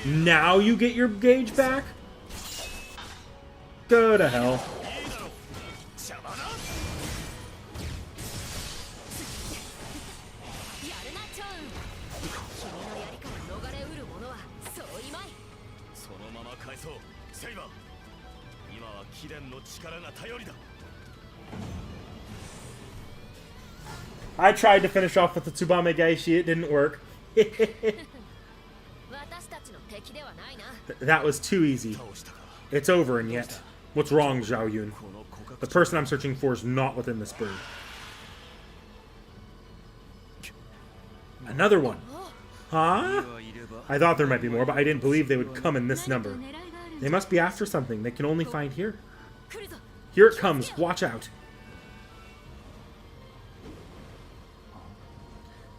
Now you get your gauge back? Go to hell. I tried to finish off with the Tsubame Gaishi, it didn't work. That was too easy. It's over and yet. What's wrong, Zhao Yun? The person I'm searching for is not within this bird. Another one. Huh? I thought there might be more, but I didn't believe they would come in this number. They must be after something they can only find here. Here it comes. Watch out.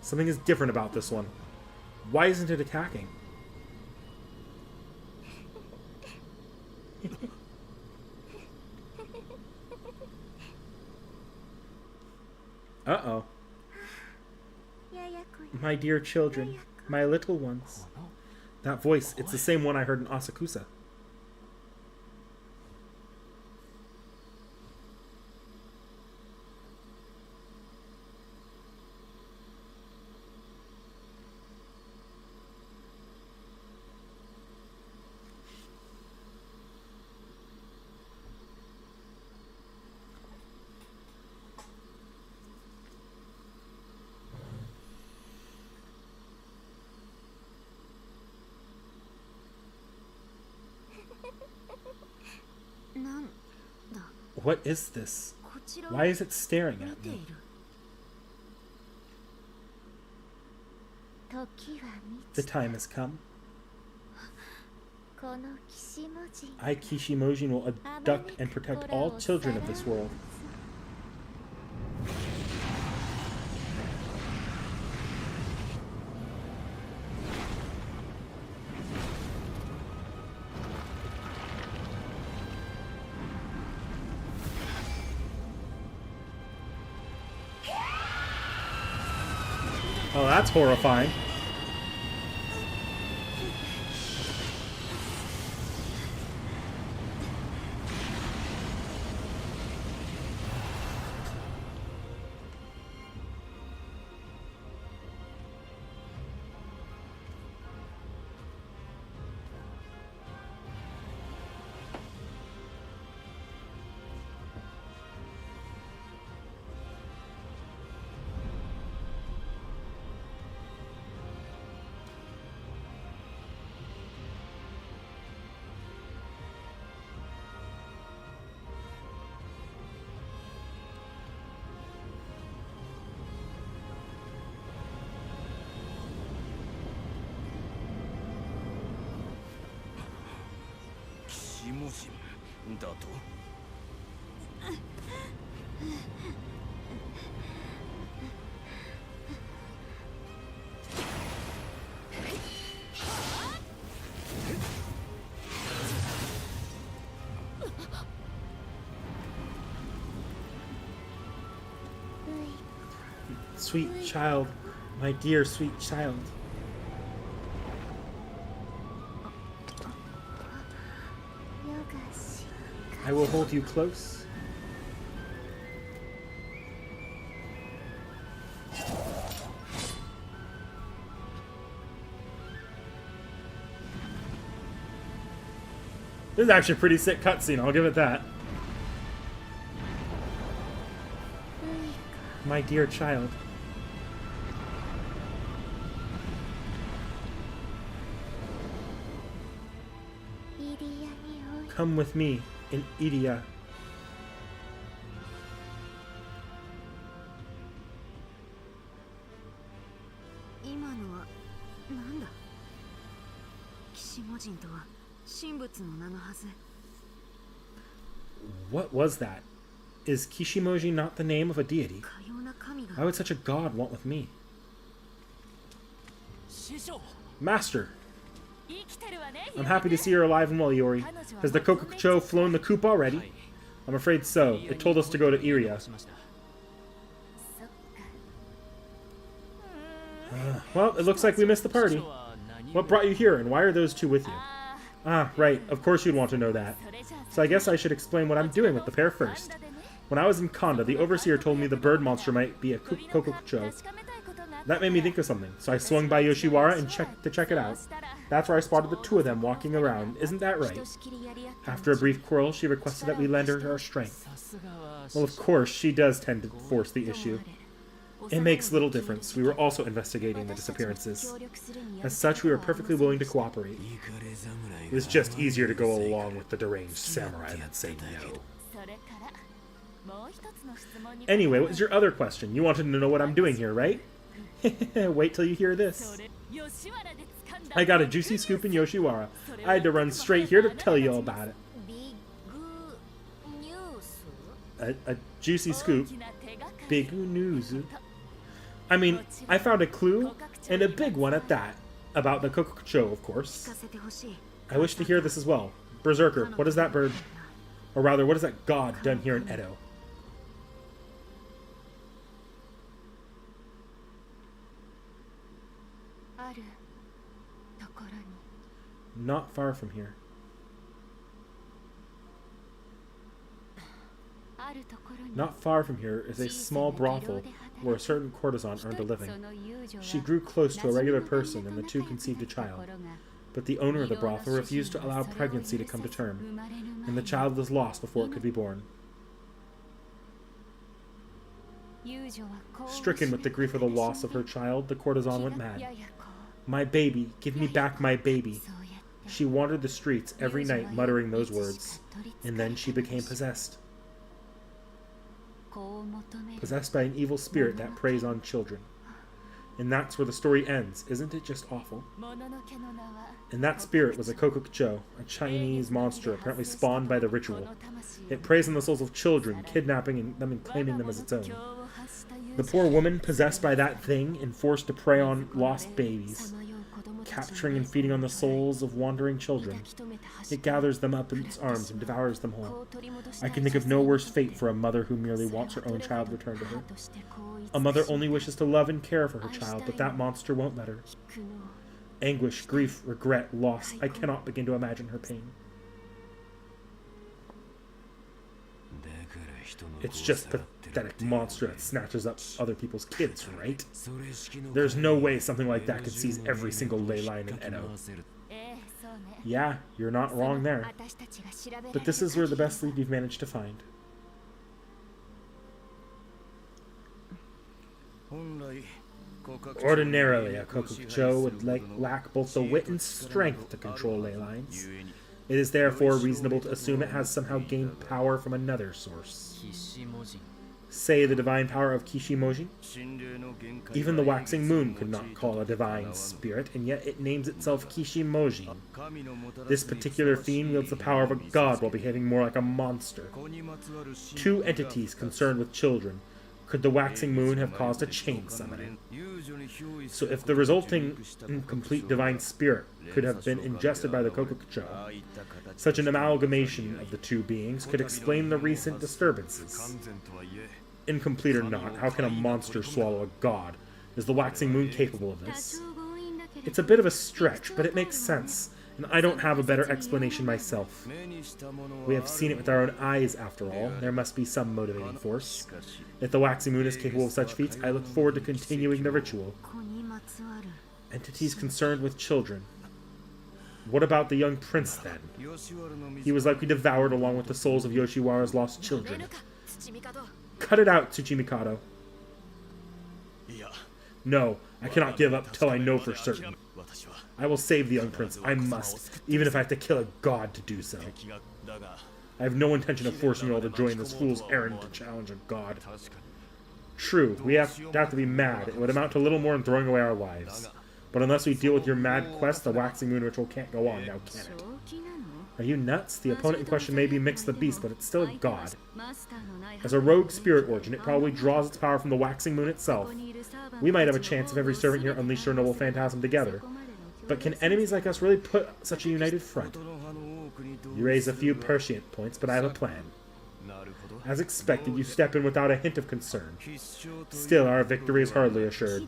Something is different about this one. Why isn't it attacking? Uh-oh. My dear children, my little ones. That voice, it's the same one I heard in Asakusa. What is this? Why is it staring at me? The time has come. I, Kishimojin, will abduct and protect all children of this world. Oh, that's horrifying. Sweet child, my dear sweet child. I will hold you close. This is actually a pretty sick cutscene, I'll give it that. My dear child. Come with me in Iria. What was that? Is Kishimoji not the name of a deity? Why would such a god want with me? Master! I'm happy to see you're alive and well, Iori. Has the Kokokucho flown the coop already? I'm afraid so. It told us to go to Iria. Well, it looks like we missed the party. What brought you here, and why are those two with you? Ah, right. Of course you'd want to know that. So I guess I should explain what I'm doing with the pair first. When I was in Kanda, the overseer told me the bird monster might be a Kokokucho. That made me think of something, so I swung by Yoshiwara and checked it out. That's where I spotted the two of them walking around. Isn't that right? After a brief quarrel, she requested that we lend her our strength. Well, of course, she does tend to force the issue. It makes little difference. We were also investigating the disappearances. As such, we were perfectly willing to cooperate. It was just easier to go along with the deranged samurai than say no. Anyway, what was your other question? You wanted to know what I'm doing here, right? Wait till you hear this. I got a juicy scoop in Yoshiwara. I had to run straight here to tell you all about it. a juicy scoop. Big news. I mean, I found a clue, and a big one at that, about the Kokucho, of course. I wish to hear this as well. Berserker, what is that bird? Or rather, what has that god done here in Edo? Not far from here. Not far from here is a small brothel where a certain courtesan earned a living. She grew close to a regular person and the two conceived a child. But the owner of the brothel refused to allow pregnancy to come to term, and the child was lost before it could be born. Stricken with the grief of the loss of her child, the courtesan went mad. "My baby, give me back my baby." She wandered the streets every night muttering those words, and then she became possessed. Possessed by an evil spirit that preys on children. And that's where the story ends. Isn't it just awful? And that spirit was a Kokucho, a Chinese monster apparently spawned by the ritual. It preys on the souls of children, kidnapping them and claiming them as its own. The poor woman, possessed by that thing and forced to prey on lost babies, capturing and feeding on the souls of wandering children. It gathers them up in its arms and devours them whole. I can think of no worse fate for a mother who merely wants her own child returned to her. A mother only wishes to love and care for her child, but that monster won't let her. Anguish, grief, regret, loss. I cannot begin to imagine her pain. It's just a pathetic monster that snatches up other people's kids, right? There's no way something like that could seize every single ley line in Edo. Yeah, you're not wrong there. But this is where the best lead you've managed to find. Ordinarily, a Kokucho would lack both the wit and strength to control ley lines. It is therefore reasonable to assume it has somehow gained power from another source. Say the divine power of Kishimoji? Even the waxing moon could not call a divine spirit, and yet it names itself Kishimoji. This particular fiend wields the power of a god while behaving more like a monster. Two entities concerned with children. Could the waxing moon have caused a chain summoning? So if the resulting incomplete divine spirit could have been ingested by the Kokucho, such an amalgamation of the two beings could explain the recent disturbances. Incomplete or not, how can a monster swallow a god? Is the waxing moon capable of this? It's a bit of a stretch, but it makes sense, and I don't have a better explanation myself. We have seen it with our own eyes, after all. There must be some motivating force. If the waxing moon is capable of such feats, I look forward to continuing the ritual. Entities concerned with children. What about the young prince, then? He was likely devoured along with the souls of Yoshiwara's lost children. Cut it out, Tsuchimikado. No, I cannot give up till I know for certain. I will save the young prince. I must, even if I have to kill a god to do so. I have no intention of forcing you all to join this fool's errand to challenge a god. True, we have to be mad. It would amount to little more than throwing away our lives. But unless we deal with your mad quest, the waxing moon ritual can't go on, now can it? Are you nuts? The opponent in question may be Mix the Beast, but it's still a god. As a rogue spirit origin, it probably draws its power from the waxing moon itself. We might have a chance if every servant here unleashed their noble phantasm together. But can enemies like us really put such a united front? You raise a few prescient points, but I have a plan. As expected, you step in without a hint of concern. Still, our victory is hardly assured.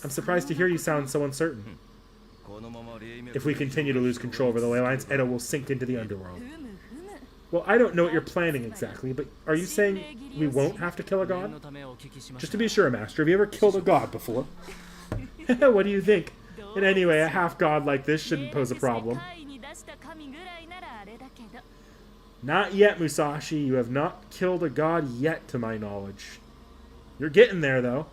I'm surprised to hear you sound so uncertain. If we continue to lose control over the ley lines, Edo will sink into the underworld. Well, I don't know what you're planning exactly, but are you saying we won't have to kill a god? Just to be sure, Master, have you ever killed a god before? What do you think? And anyway, a half-god like this shouldn't pose a problem. Not yet, Musashi. You have not killed a god yet, to my knowledge. You're getting there, though.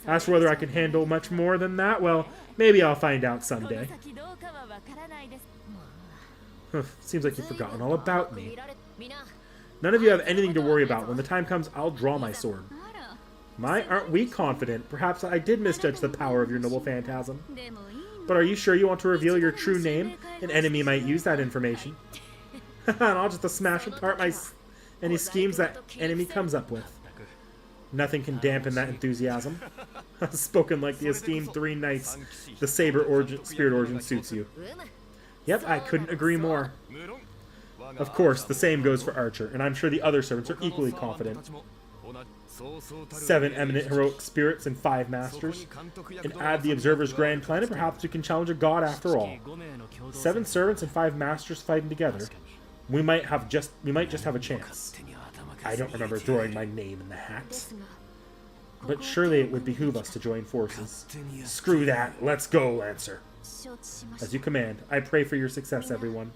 As for whether I can handle much more than that, well, maybe I'll find out someday. Seems like you've forgotten all about me. None of you have anything to worry about. When the time comes, I'll draw my sword. Aren't we confident? Perhaps I did misjudge the power of your noble phantasm. But are you sure you want to reveal your true name? An enemy might use that information. And I'll just smash apart any schemes that enemy comes up with. Nothing can dampen that enthusiasm. Spoken like the esteemed 3 knights. The spirit origin suits you. Yep, I couldn't agree more. Of course, the same goes for Archer, and I'm sure the other servants are equally confident. 7 eminent heroic spirits and 5 masters. And add the Observer's Grand Plan, and perhaps we can challenge a god after all. 7 servants and 5 masters fighting together. We might just have a chance. I don't remember throwing my name in the hat. But surely it would behoove us to join forces. Screw that. Let's go, Lancer. As you command. I pray for your success, everyone.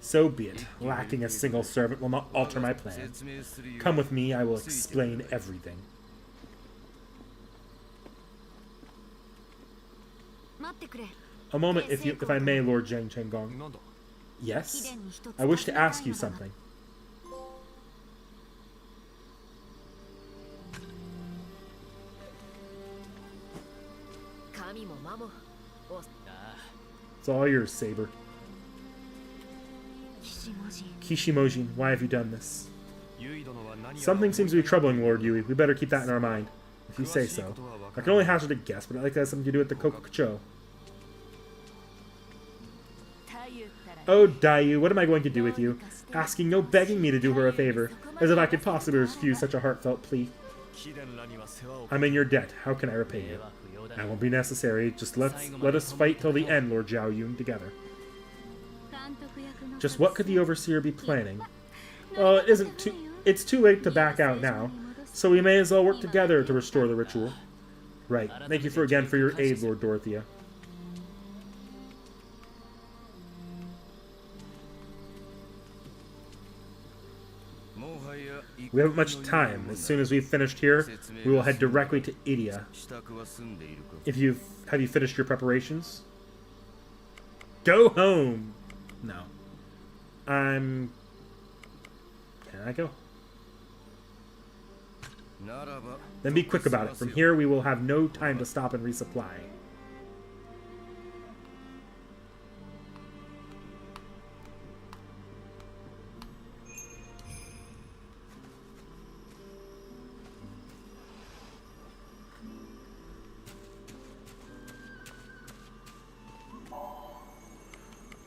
So be it. Lacking a single servant will not alter my plan. Come with me, I will explain everything. A moment, if I may, Lord Zhang Chenggong. Yes? I wish to ask you something. It's all yours, Saber. Kishimojin, why have you done this? Something seems to be troubling Lord Yui. We better keep that in our mind. If you say so. I can only hazard a guess, but I think that has something to do with the Kokucho. Oh, Dayu, what am I going to do with you? Asking, no begging me to do her a favor, as if I could possibly refuse such a heartfelt plea. I'm in your debt. How can I repay you? That won't be necessary. Just let us fight till the end, Lord Zhao Yun, together. Just what could the Overseer be planning? Well, it's too late to back out now, so we may as well work together to restore the ritual. Right. Thank you again for your aid, Lord Dorothea. We haven't much time. As soon as we've finished here, we will head directly to Idia. Have you finished your preparations? Go home! No. Can I go? Then be quick about it. From here, we will have no time to stop and resupply.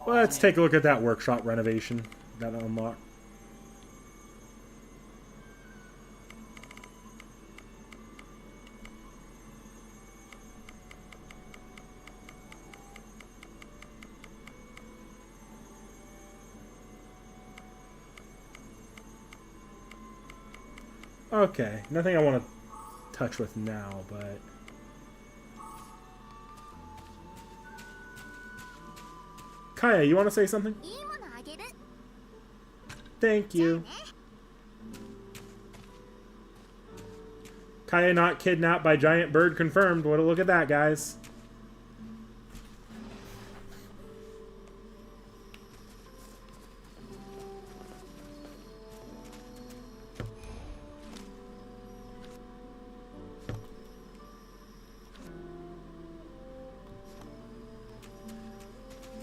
Let's take a look at that workshop renovation. Got to unlock. Okay, nothing I want to touch with now, but... Kaya, you want to say something? Thank you. Kaya not kidnapped by giant bird confirmed. What a look at that, guys.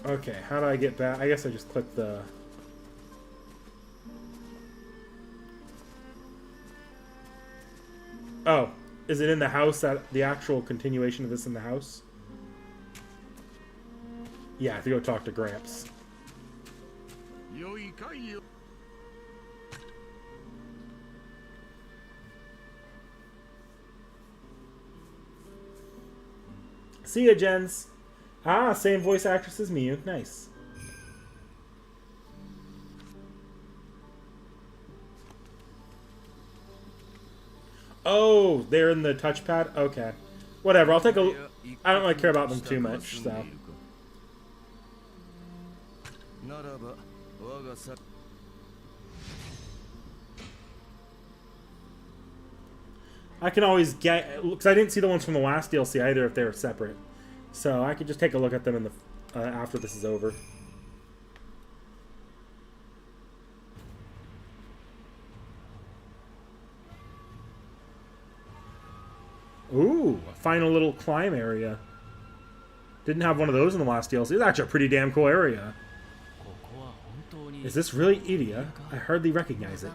Okay, how do I get back? I guess I just click the... Oh, is it in the house, that the actual continuation of this in the house? Yeah, I have to go talk to Gramps. See ya, Jens. Ah, same voice actress as Miyu. Nice. Oh, they're in the touchpad? Okay. Whatever, I'll take a... I don't really care about them too much, so... I can always get... Because I didn't see the ones from the last DLC either if they were separate. So I could just take a look at them in the after this is over. Ooh, a final little climb area. Didn't have one of those in the last DLC. It's actually a pretty damn cool area. Is this really Idia? I hardly recognize it.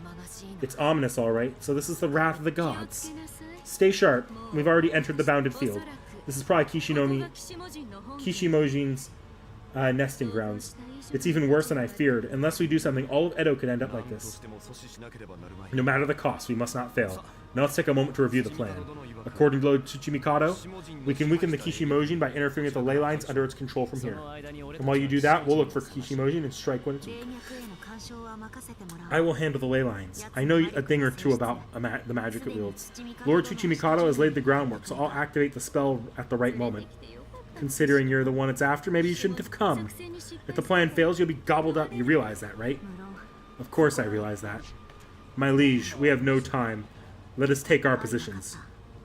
It's ominous, alright. So this is the wrath of the gods. Stay sharp. We've already entered the bounded field. This is probably Kishimojin's nesting grounds. It's even worse than I feared. Unless we do something, all of Edo could end up like this. No matter the cost, we must not fail. Now let's take a moment to review the plan. According to Lord Tsuchimikado, we can weaken the Kishimojin by interfering with the ley lines under its control from here. And while you do that, we'll look for Kishimojin and strike when it's weak. I will handle the ley lines. I know a thing or two about the magic it wields. Lord Tsuchimikado has laid the groundwork, so I'll activate the spell at the right moment. Considering you're the one it's after, maybe you shouldn't have come. If the plan fails, you'll be gobbled up. You realize that, right? Of course I realize that. My liege, we have no time. Let us take our positions.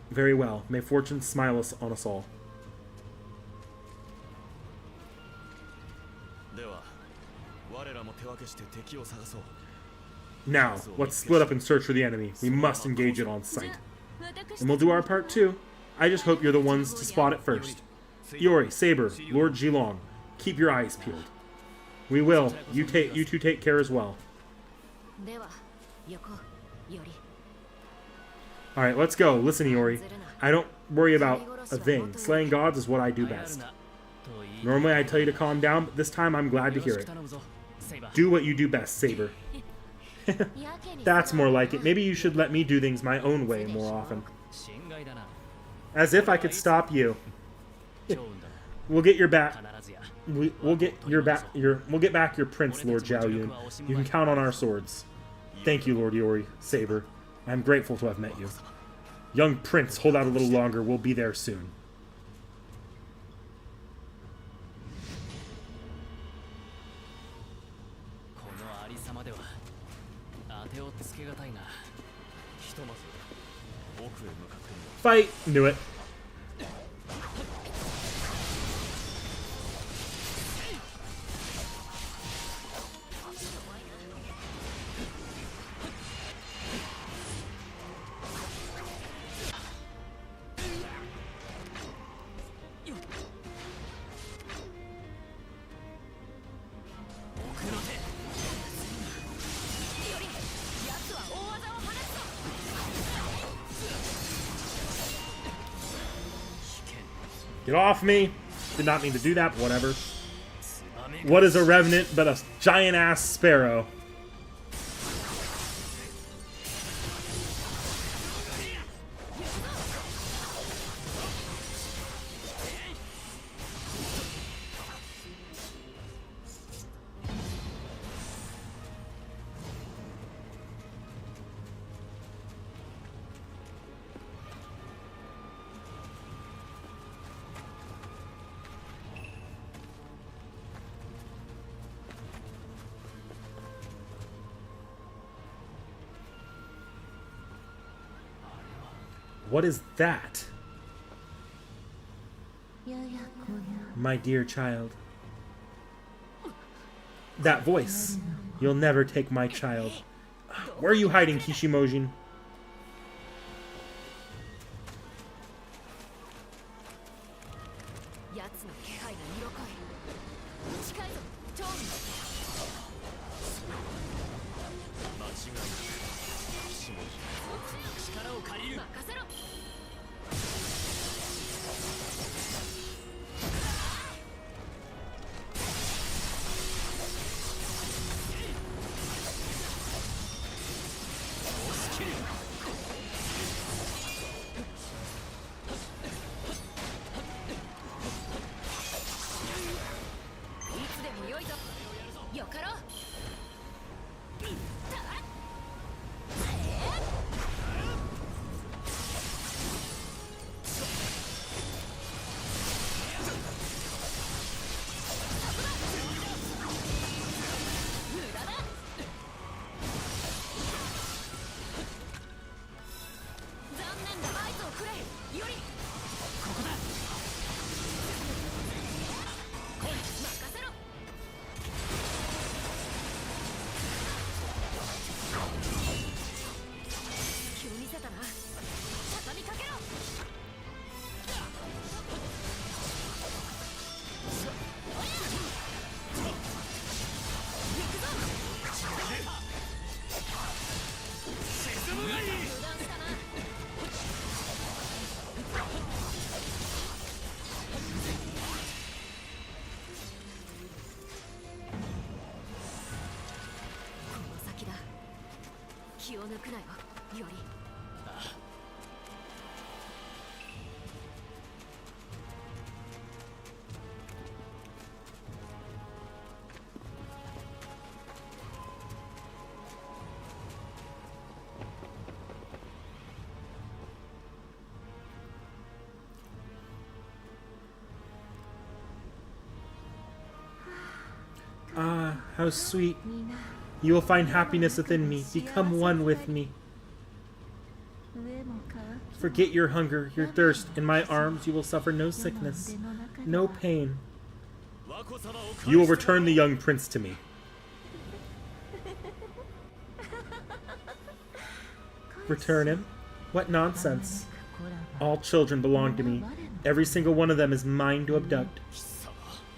Very well. May fortune smile on us all. Now, let's split up and search for the enemy. We must engage it on sight. And we'll do our part too. I just hope you're the ones to spot it first. Iori, Saber, Lord Jilong, keep your eyes peeled. We will. You two take care as well. Alright, let's go. Listen, Iori. I don't worry about a thing. Slaying gods is what I do best. Normally I tell you to calm down, but this time I'm glad to hear it. Do what you do best, Saber. That's more like it. Maybe you should let me do things my own way more often. As if I could stop you. We'll get your back. We'll get back your prince, Lord Zhaoyun. You can count on our swords. Thank you, Lord Iori, Saber. I'm grateful to have met you. Young prince, hold out a little longer. We'll be there soon. Fight! Knew it. Get off me! Did not mean to do that, but whatever. What is a Remnant but a giant-ass sparrow? What is that? My dear child. That voice. You'll never take my child. Where are you hiding, Kishimojin? Ah, how sweet. You will find happiness within me. Become one with me. Forget your hunger, your thirst. In my arms you will suffer no sickness, no pain. You will return the young prince to me. Return him? What nonsense. All children belong to me. Every single one of them is mine to abduct.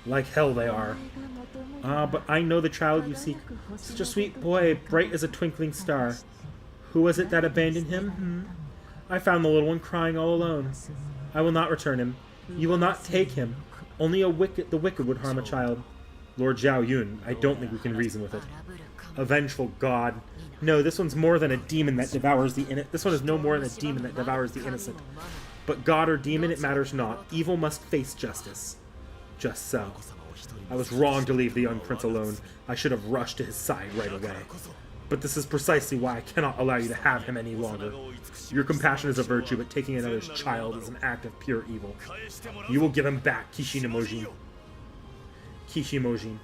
Like hell they are. Ah, but I know the child you seek. Such a sweet boy, bright as a twinkling star. Who was it that abandoned him? I found the little one crying all alone. I will not return him. You will not take him. Only the wicked would harm a child. Lord Zhao Yun, I don't think we can reason with it. A vengeful god. No, this one's more than a demon that devours the innocent. This one is no more than a demon that devours the innocent. But god or demon, it matters not. Evil must face justice. Just so. I was wrong to leave the young prince alone. I should have rushed to his side right away. But this is precisely why I cannot allow you to have him any longer. Your compassion is a virtue, but taking another's child is an act of pure evil. You will give him back, Kishimojin. Kishimojin.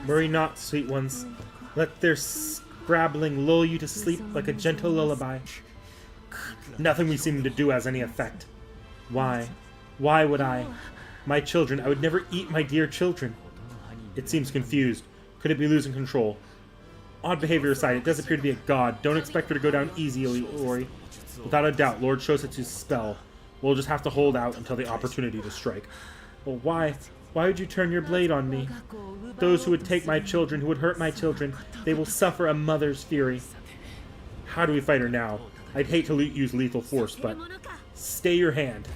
Worry not, sweet ones. Let their scrabbling lull you to sleep like a gentle lullaby. Nothing we seem to do has any effect. Why? Why would I? My children, I would never eat my dear children. It seems confused. Could it be losing control? Odd behavior aside, it does appear to be a god. Don't expect her to go down easily, Ori. Without a doubt, Lord Shosetsu's spell. We'll just have to hold out until the opportunity to strike. Well, why? Why would you turn your blade on me? Those who would take my children, who would hurt my children, they will suffer a mother's fury. How do we fight her now? I'd hate to use lethal force, but stay your hand.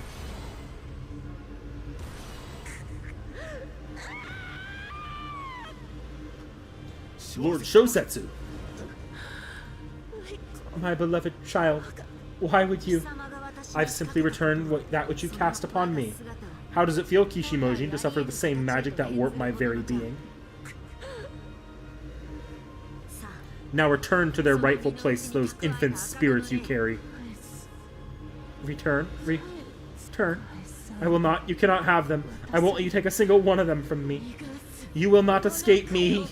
Lord Shosetsu! My beloved child, why would you? I've simply returned that which you cast upon me. How does it feel, Kishimojin, to suffer the same magic that warped my very being? Now return to their rightful place, those infant spirits you carry. Return. I will not. You cannot have them. I won't let you take a single one of them from me. You will not escape me.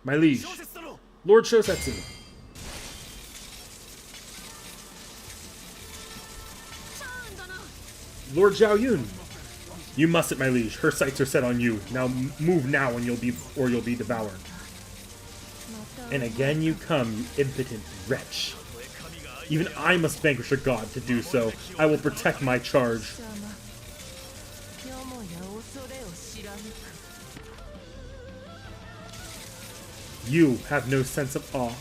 My liege, Lord Shosetsu. Lord Zhao Yun. You mustn't, my liege. Her sights are set on you. Now move now, and you'll be devoured. And again you come, you impotent wretch. Even I must vanquish a god to do so. I will protect my charge. You have no sense of awe.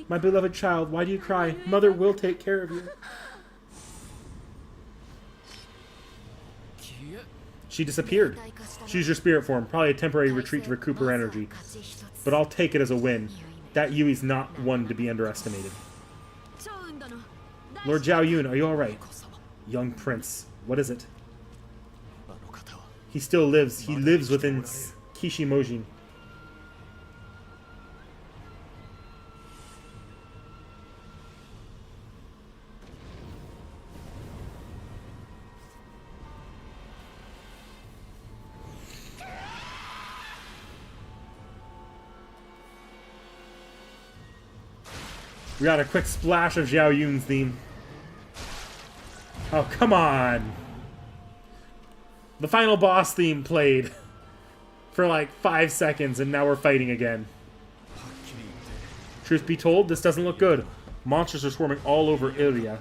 My beloved child, why do you cry? Mother will take care of you. She disappeared. She used her spirit form, probably a temporary retreat to recoup her energy. But I'll take it as a win. That Yui's not one to be underestimated. Lord Zhao Yun, are you alright? Young prince, what is it? He still lives. He lives within T.H.E. Mojin. We got a quick splash of Zhao Yun's theme. Oh, come on. The final boss theme played for like 5 seconds, and now we're fighting again. Truth be told, this doesn't look good. Monsters are swarming all over Ilya.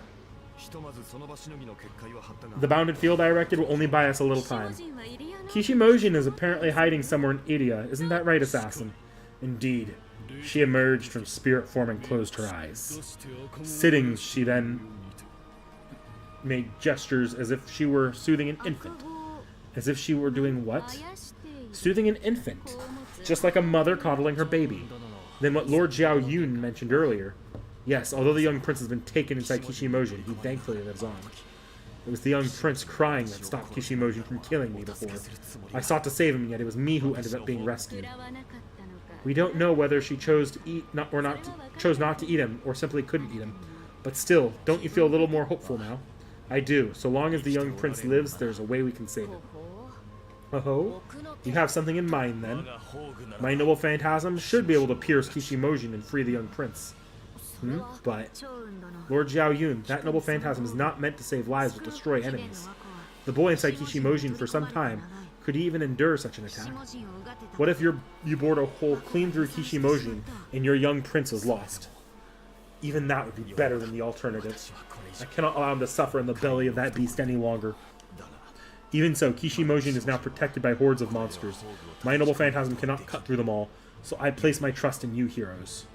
The bounded field I erected will only buy us a little time. T.H.E. Mojin is apparently hiding somewhere in Ilya. Isn't that right, assassin? Indeed. She emerged from spirit form and closed her eyes. Sitting, she then made gestures as if she were soothing an infant. As if she were doing what? Soothing an infant. Just like a mother coddling her baby. Then what Lord Zhao Yun mentioned earlier. Yes, although the young prince has been taken inside T.H.E. Mojin, he thankfully lives on. It was the young prince crying that stopped T.H.E. Mojin from killing me before. I sought to save him, yet it was me who ended up being rescued. We don't know whether she chose to eat chose not to eat him, or simply couldn't eat him. But still, don't you feel a little more hopeful now? I do. So long as the young prince lives, there's a way we can save him. Oh, you have something in mind then. My noble phantasm should be able to pierce T.H.E. Mojin and free the young prince. But Lord Zhao Yun, that noble phantasm is not meant to save lives but destroy enemies. The boy inside T.H.E. Mojin for some time could he even endure such an attack? What if you bored a hole clean through T.H.E. Mojin and your young prince is lost? Even that would be better than the alternative. I cannot allow him to suffer in the belly of that beast any longer. Even so, T.H.E. Mojin is now protected by hordes of monsters. My noble phantasm cannot cut through them all, so I place my trust in you, heroes.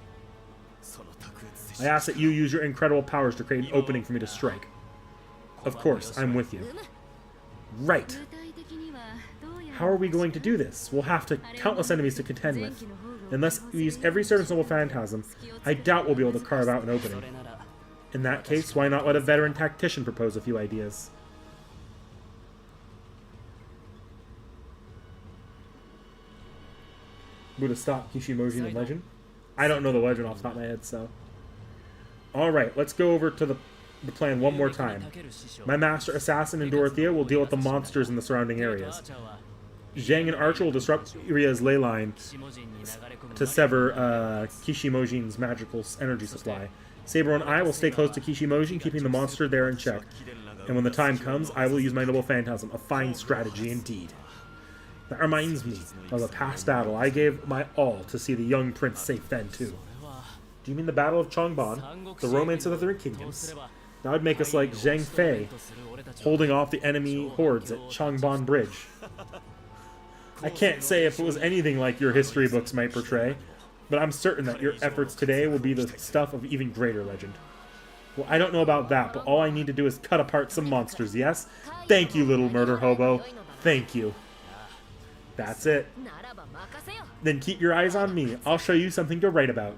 I ask that you use your incredible powers to create an opening for me to strike. Of course, I'm with you. Right. How are we going to do this? We'll have countless enemies to contend with. Unless we use every servant's noble phantasm, I doubt we'll be able to carve out an opening. In that case, why not let a veteran tactician propose a few ideas? Would have stopped T.H.E. Mojin in Legend? I don't know the legend off the top of my head, so... Alright, let's go over to the plan one more time. My master assassin and Dorothea will deal with the monsters in the surrounding areas. Zhang and Archer will disrupt Iria's ley line to sever T.H.E. Mojin's magical energy supply. Saber and I will stay close to T.H.E. Mojin, keeping the monster there in check. And when the time comes, I will use my noble phantasm. A fine strategy indeed. That reminds me of a past battle. I gave my all to see the young prince safe then too. Do you mean the Battle of Changban? The Romance of the Three Kingdoms? That would make us like Zhang Fei, holding off the enemy hordes at Changban Bridge. I can't say if it was anything like your history books might portray, but I'm certain that your efforts today will be the stuff of even greater legend. Well, I don't know about that, but all I need to do is cut apart some monsters, yes? Thank you, little murder hobo. Thank you. That's it. Then keep your eyes on me. I'll show you something to write about.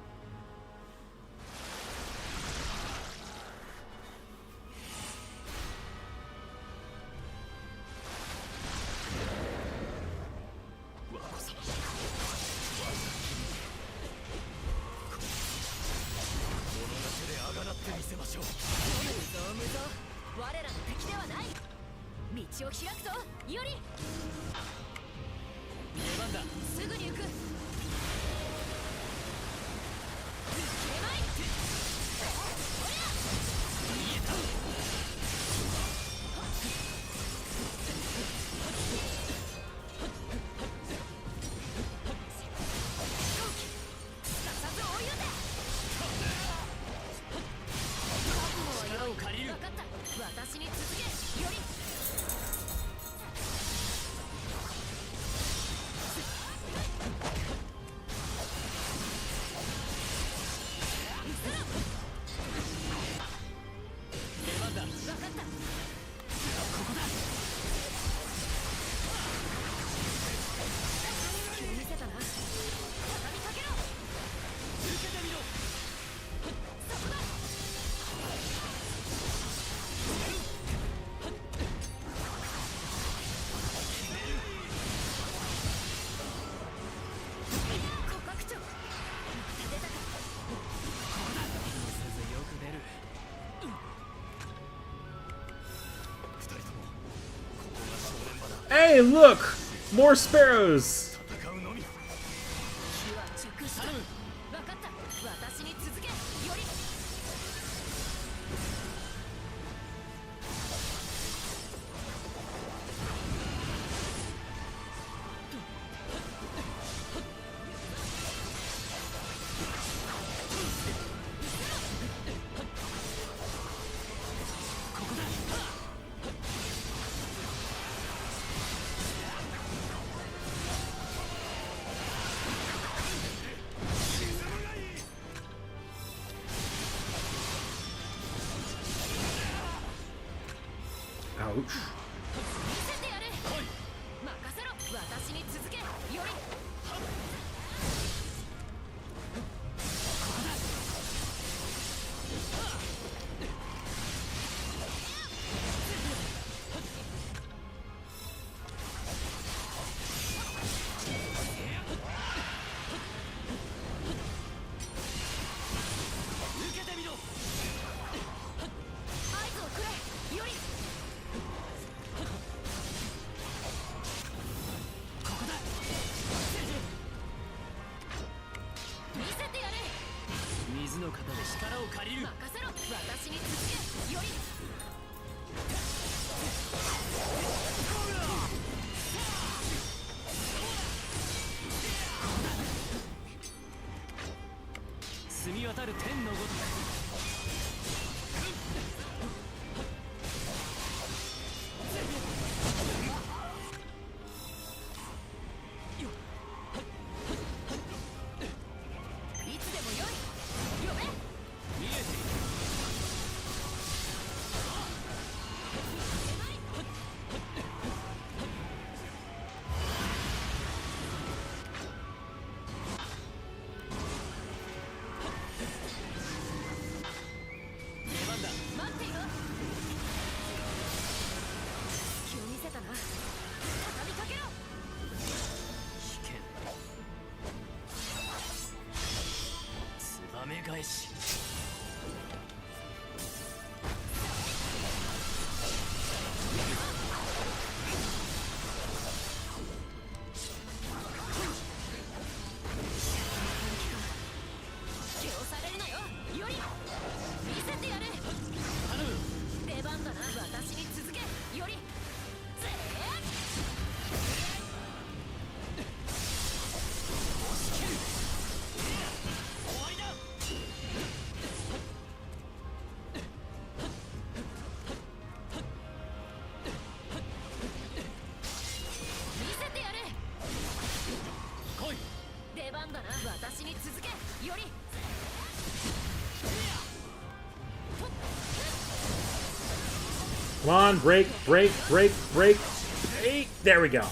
Hey, look! More sparrows! Ouch. Come on, break, break, break, break. Hey, there we go.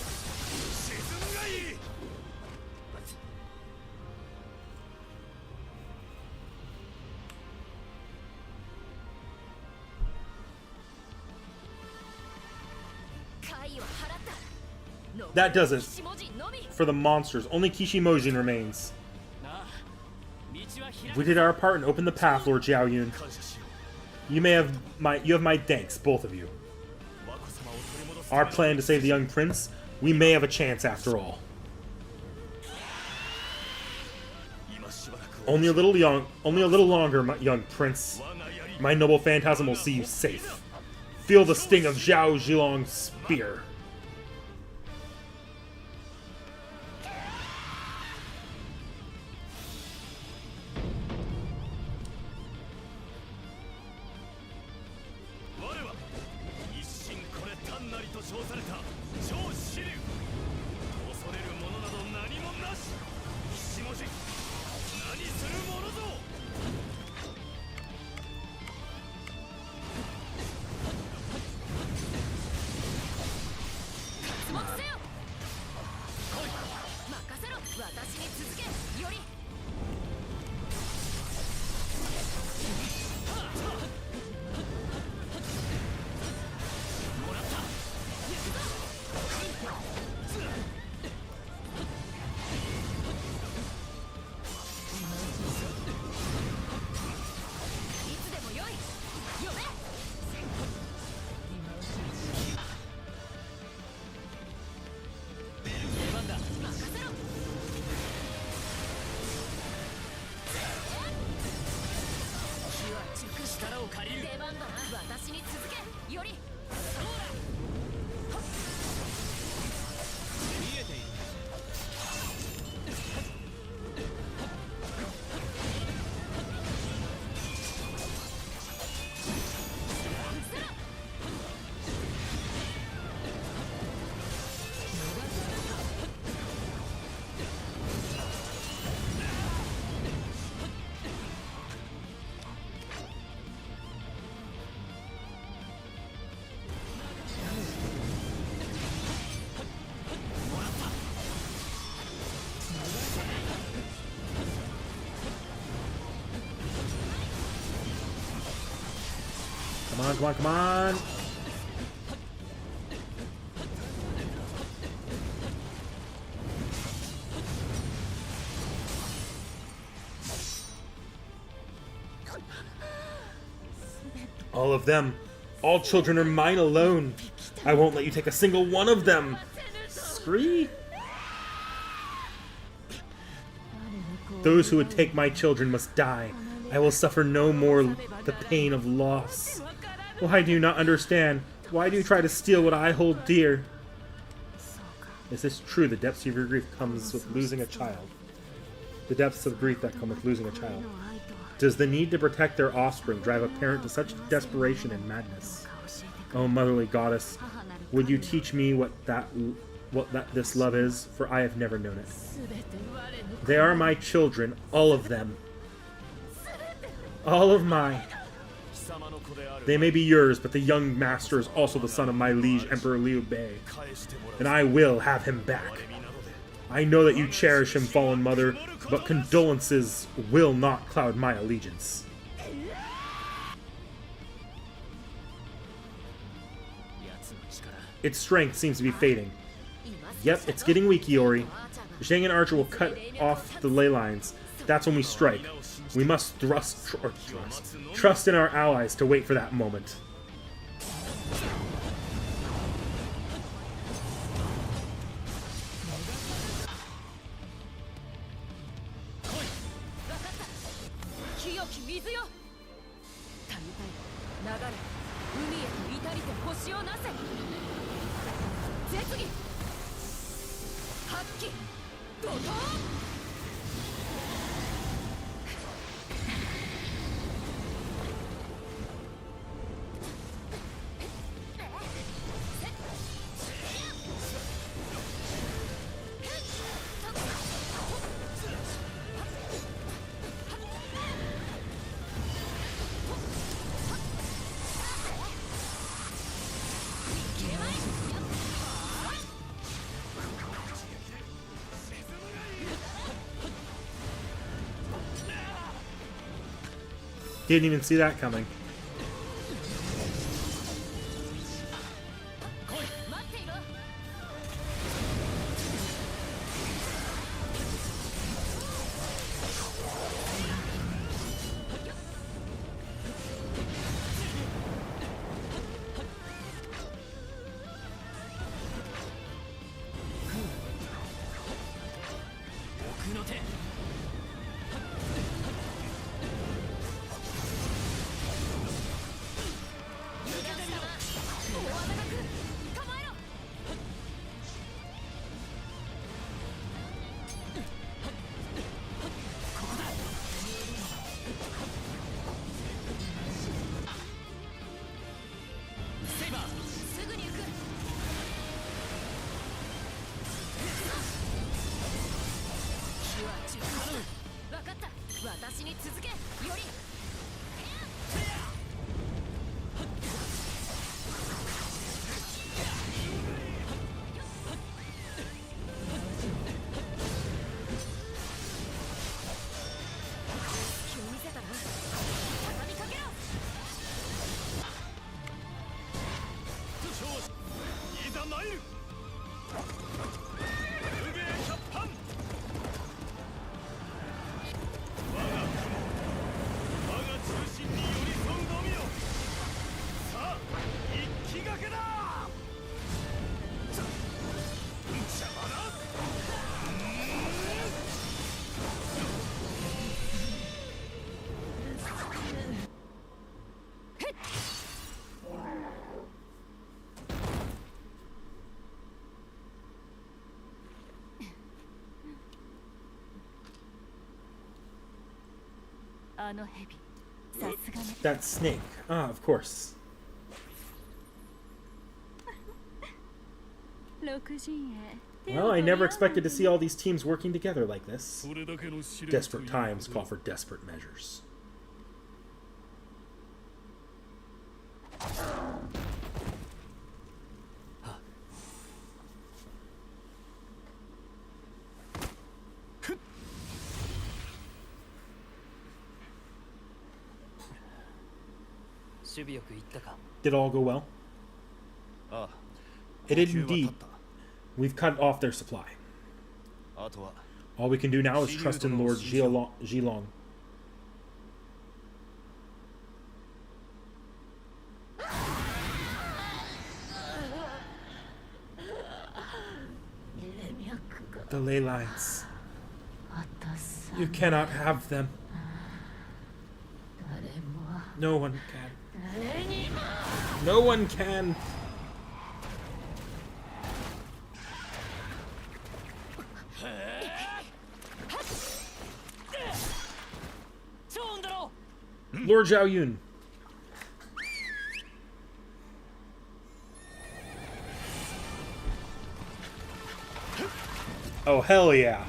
That does it for the monsters. Only Kishimojin remains. We did our part and opened the path, Lord Xiaoyun. You have my thanks, both of you. Our plan to save the young prince, we may have a chance after all. Only a little longer, my young prince. My noble phantasm will see you safe. Feel the sting of Zhao Zhilong's spear. Come on, come on, come on! All of them. All children are mine alone. I won't let you take a single one of them. Scree? Those who would take my children must die. I will suffer no more the pain of loss. Why do you not understand? Why do you try to steal what I hold dear? Is this true? The depths of your grief comes with losing a child. The depths of grief that come with losing a child. Does the need to protect their offspring drive a parent to such desperation and madness? Oh, motherly goddess, would you teach me what this love is? For I have never known it. They are my children, all of them. All of mine. They may be yours, but the young master is also the son of my liege, Emperor Liu Bei. And I will have him back. I know that you cherish him, fallen mother, but condolences will not cloud my allegiance. Its strength seems to be fading. Yep, it's getting weak, Iori. Zhang and Archer will cut off the ley lines. That's when we strike. We must trust in our allies to wait for that moment. Didn't even see that coming. That snake. Ah, of course. Well, I never expected to see all these teams working together like this. Desperate times call for desperate measures. Did all go well? It did indeed. We've cut off their supply. All we can do now is trust in Lord Zhilong. The ley lines. You cannot have them. No one can. No one can. Lord Zhao Yun. Oh, hell yeah.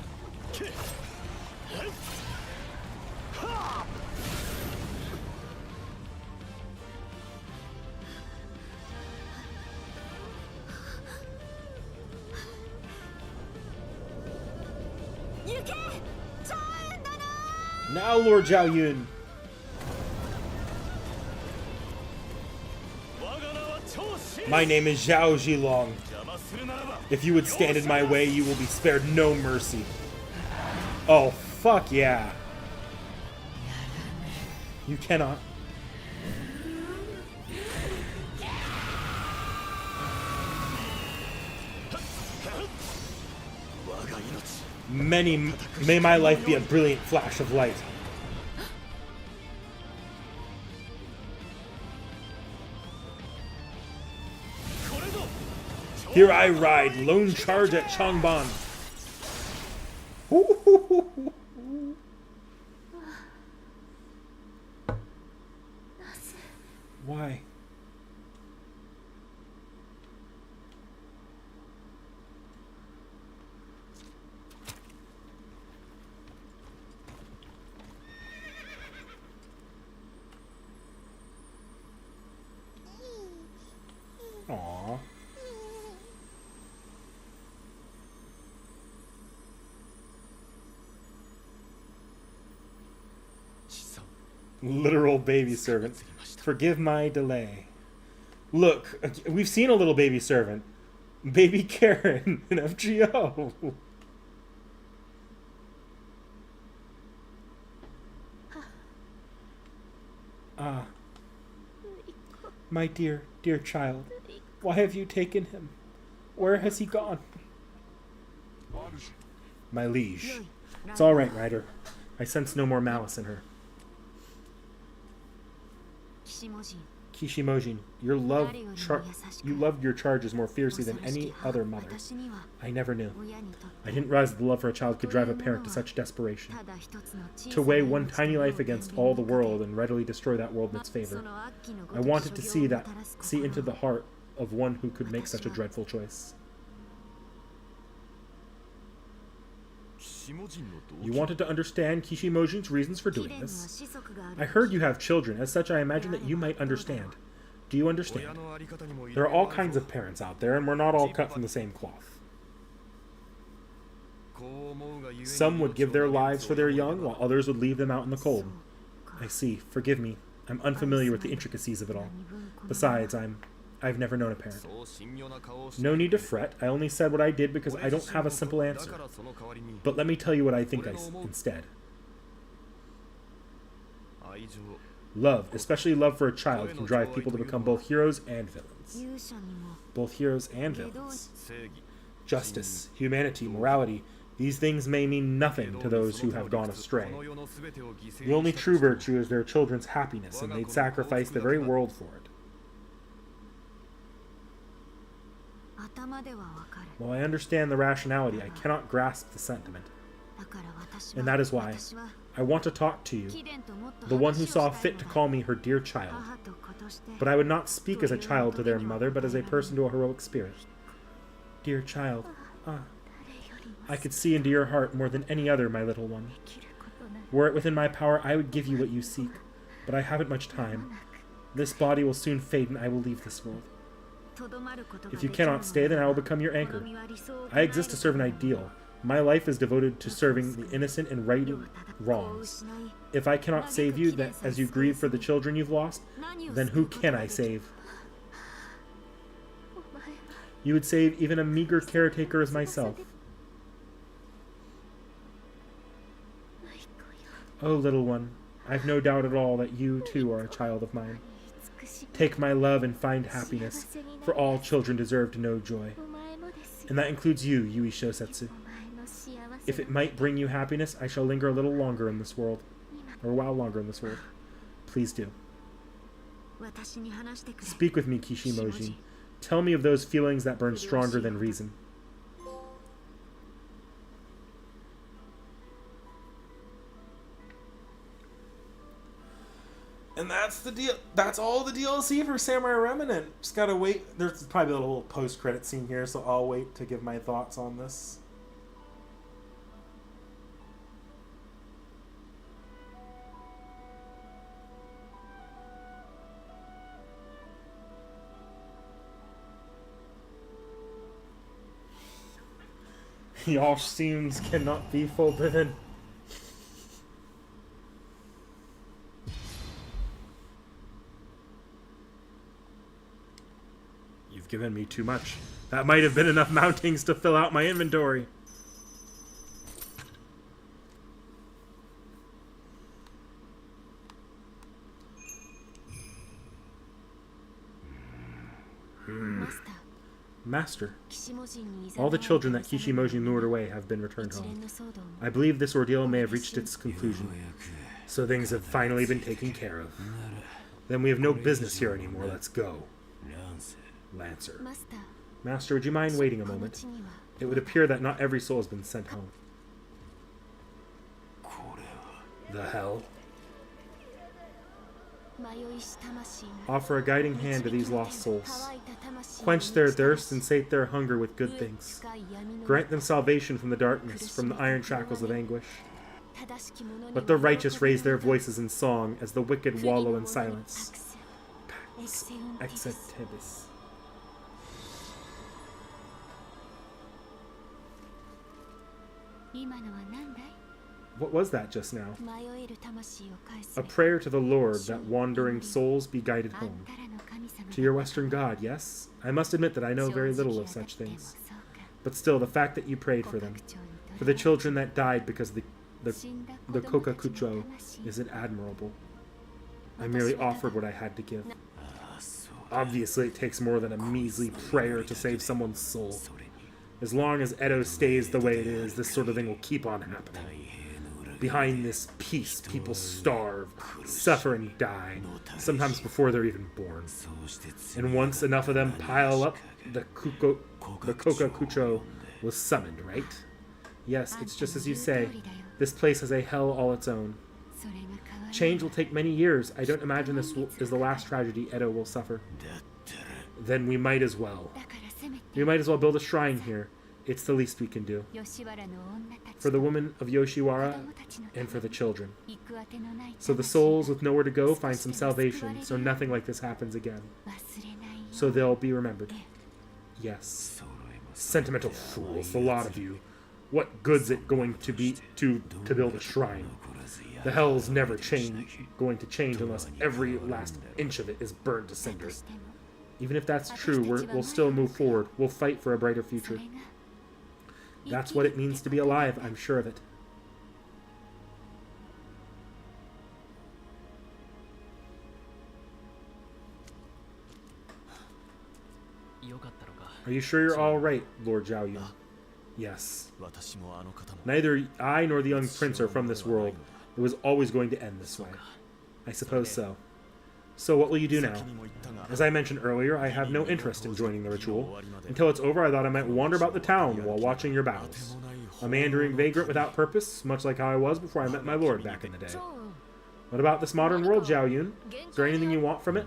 Now, Lord Zhao Yun. My name is Zhao Zhilong. If you would stand in my way, you will be spared no mercy. Oh, fuck yeah. You cannot. May my life be a brilliant flash of light. Here I ride, lone charge at Changban. Why? Aww. Literal baby servant. Forgive my delay. Look, we've seen a little baby servant. Baby Karen in FGO. Ah. My dear, dear child. Why have you taken him? Where has he gone? My liege. It's all right, Ryder. I sense no more malice in her. Kishimojin, you loved your charges more fiercely than any other mother. I never knew. I didn't realize that the love for a child could drive a parent to such desperation. To weigh one tiny life against all the world and readily destroy that world in its favor. I wanted to see into the heart of one who could make such a dreadful choice. You wanted to understand Kishimojin's reasons for doing this. I heard you have children. As such, I imagine that you might understand. Do you understand? There are all kinds of parents out there, and we're not all cut from the same cloth. Some would give their lives for their young, while others would leave them out in the cold. I see. Forgive me. I'm unfamiliar with the intricacies of it all. Besides, I've never known a parent. No need to fret. I only said what I did because I don't have a simple answer. But let me tell you what I think instead. Love, especially love for a child, can drive people to become both heroes and villains. Both heroes and villains. Justice, humanity, morality, these things may mean nothing to those who have gone astray. The only true virtue is their children's happiness, and they'd sacrifice the very world for it. While I understand the rationality, I cannot grasp the sentiment. And that is why I want to talk to you, the one who saw fit to call me her dear child. But I would not speak as a child to their mother, but as a person to a heroic spirit. Dear child, I could see into your heart more than any other, my little one. Were it within my power, I would give you what you seek, but I haven't much time. This body will soon fade, and I will leave this world. If you cannot stay, then I will become your anchor. I exist to serve an ideal. My life is devoted to serving the innocent and righting wrongs. If I cannot save you, that as you grieve for the children you've lost, then who can I save? You would save even a meager caretaker as myself. Oh, little one, I've no doubt at all that you, too, are a child of mine. Take my love and find happiness, for all children deserve to know joy. And that includes you, Yui Shosetsu. If it might bring you happiness, I shall linger a little longer in this world. Or a while longer in this world. Please do. Speak with me, Kishimoji. Tell me of those feelings that burn stronger than reason. And that's the deal. That's all the DLC for Samurai Remnant. Just gotta wait. There's probably a little post-credit scene here, so I'll wait to give my thoughts on this. Y'all seams cannot be forbidden. You've given me too much. That might have been enough mountings to fill out my inventory. Master, all the children that Kishimoji lured away have been returned home. I believe this ordeal may have reached its conclusion. So things have finally been taken care of. Then we have no business here anymore. Let's go. Lancer. Master, would you mind waiting a moment? It would appear that not every soul has been sent home. The hell? Offer a guiding hand to these lost souls. Quench their thirst and sate their hunger with good things. Grant them salvation from the darkness, from the iron shackles of anguish. Let the righteous raise their voices in song as the wicked wallow in silence. Pax exitibus. What was that just now? A prayer to the Lord that wandering souls be guided home. To your Western God, yes? I must admit that I know very little of such things. But still, the fact that you prayed for them, for the children that died because the Kokakucho, is admirable. I merely offered what I had to give. Obviously, it takes more than a measly prayer to save someone's soul. As long as Edo stays the way it is, this sort of thing will keep on happening. Behind this peace, people starve, suffer, and die, sometimes before they're even born. And once enough of them pile up, the Kokakucho was summoned, right? Yes, it's just as you say. This place has a hell all its own. Change will take many years. I don't imagine this is the last tragedy Edo will suffer. Then we might as well. We might as well build a shrine here. It's the least we can do. For the woman of Yoshiwara and for the children. So the souls with nowhere to go find some salvation, so nothing like this happens again. So they'll be remembered. Yes. Sentimental fools, the lot of you. What good's it going to be to build a shrine? The hell's never going to change unless every last inch of it is burned to cinder. Even if that's true, we'll still move forward. We'll fight for a brighter future. That's what it means to be alive, I'm sure of it. Are you sure you're all right, Lord Zhaoyun? Yes. Neither I nor the young prince are from this world. It was always going to end this way. I suppose so. So what will you do now? As I mentioned earlier, I have no interest in joining the ritual. Until it's over, I thought I might wander about the town while watching your battles. A meandering vagrant without purpose, much like how I was before I met my lord back in the day. What about this modern world, Zhao Yun? Is there anything you want from it?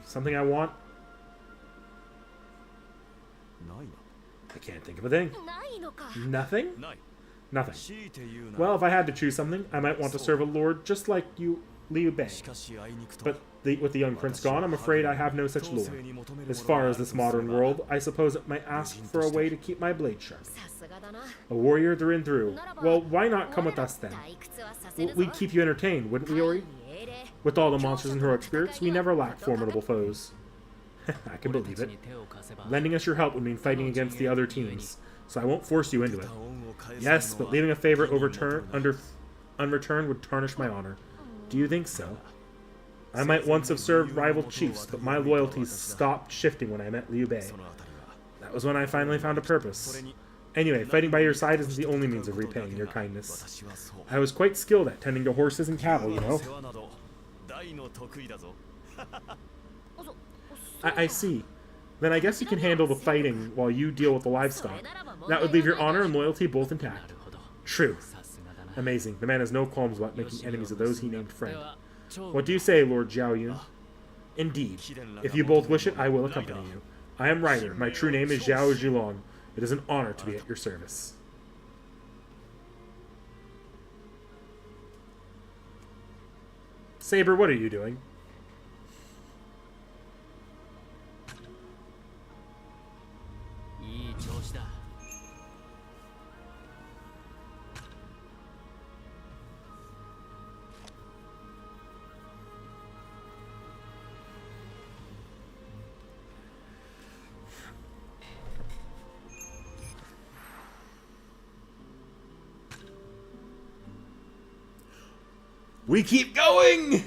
Something I want? I can't think of a thing. Nothing? Nothing. Well, if I had to choose something, I might want to serve a lord just like you, Liu Bei. But with the young prince gone, I'm afraid I have no such lord. As far as this modern world, I suppose it might ask for a way to keep my blade sharp. A warrior through and through. Well, why not come with us then? We'd keep you entertained, wouldn't we, Ori? With all the monsters and heroic spirits, we never lack formidable foes. I can believe it. Lending us your help would mean fighting against the other teams, so I won't force you into it. Yes, but leaving a favor unreturned would tarnish my honor. Do you think so? I might once have served rival chiefs, but my loyalties stopped shifting when I met Liu Bei. That was when I finally found a purpose. Anyway, fighting by your side isn't the only means of repaying your kindness. I was quite skilled at tending to horses and cattle, you know. I see. Then I guess you can handle the fighting while you deal with the livestock. That would leave your honor and loyalty both intact. True. Amazing. The man has no qualms about making enemies of those he named friend. What do you say, Lord Zhao Yun? Indeed. If you both wish it, I will accompany you. I am Ryder. My true name is Zhao Zhilong. It is an honor to be at your service. Saber, what are you doing? We keep going!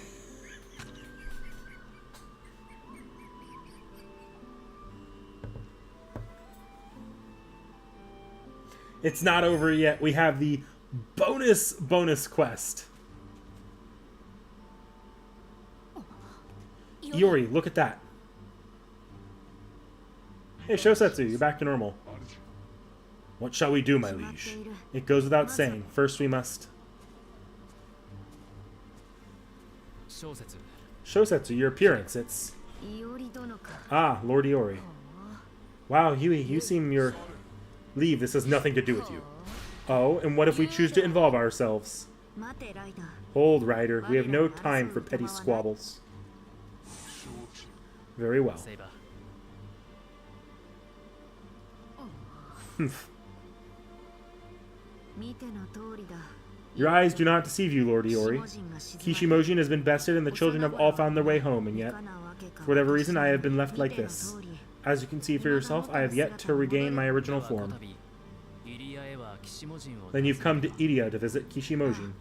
It's not over yet. We have the bonus quest. Iori, look at that. Hey, Shosetsu, you're back to normal. What shall we do, my liege? It goes without saying. First we must... Shosetsu, your appearance, it's... Ah, Lord Iori. Wow, Yui, you seem your... Leave, this has nothing to do with you. Oh, and what if we choose to involve ourselves? Hold, Ryder, we have no time for petty squabbles. Very well. Your eyes do not deceive you, Lord Iori. Kishimojin has been bested and the children have all found their way home, and yet, for whatever reason, I have been left like this. As you can see for yourself, I have yet to regain my original form. Then you've come to Iria to visit Kishimojin.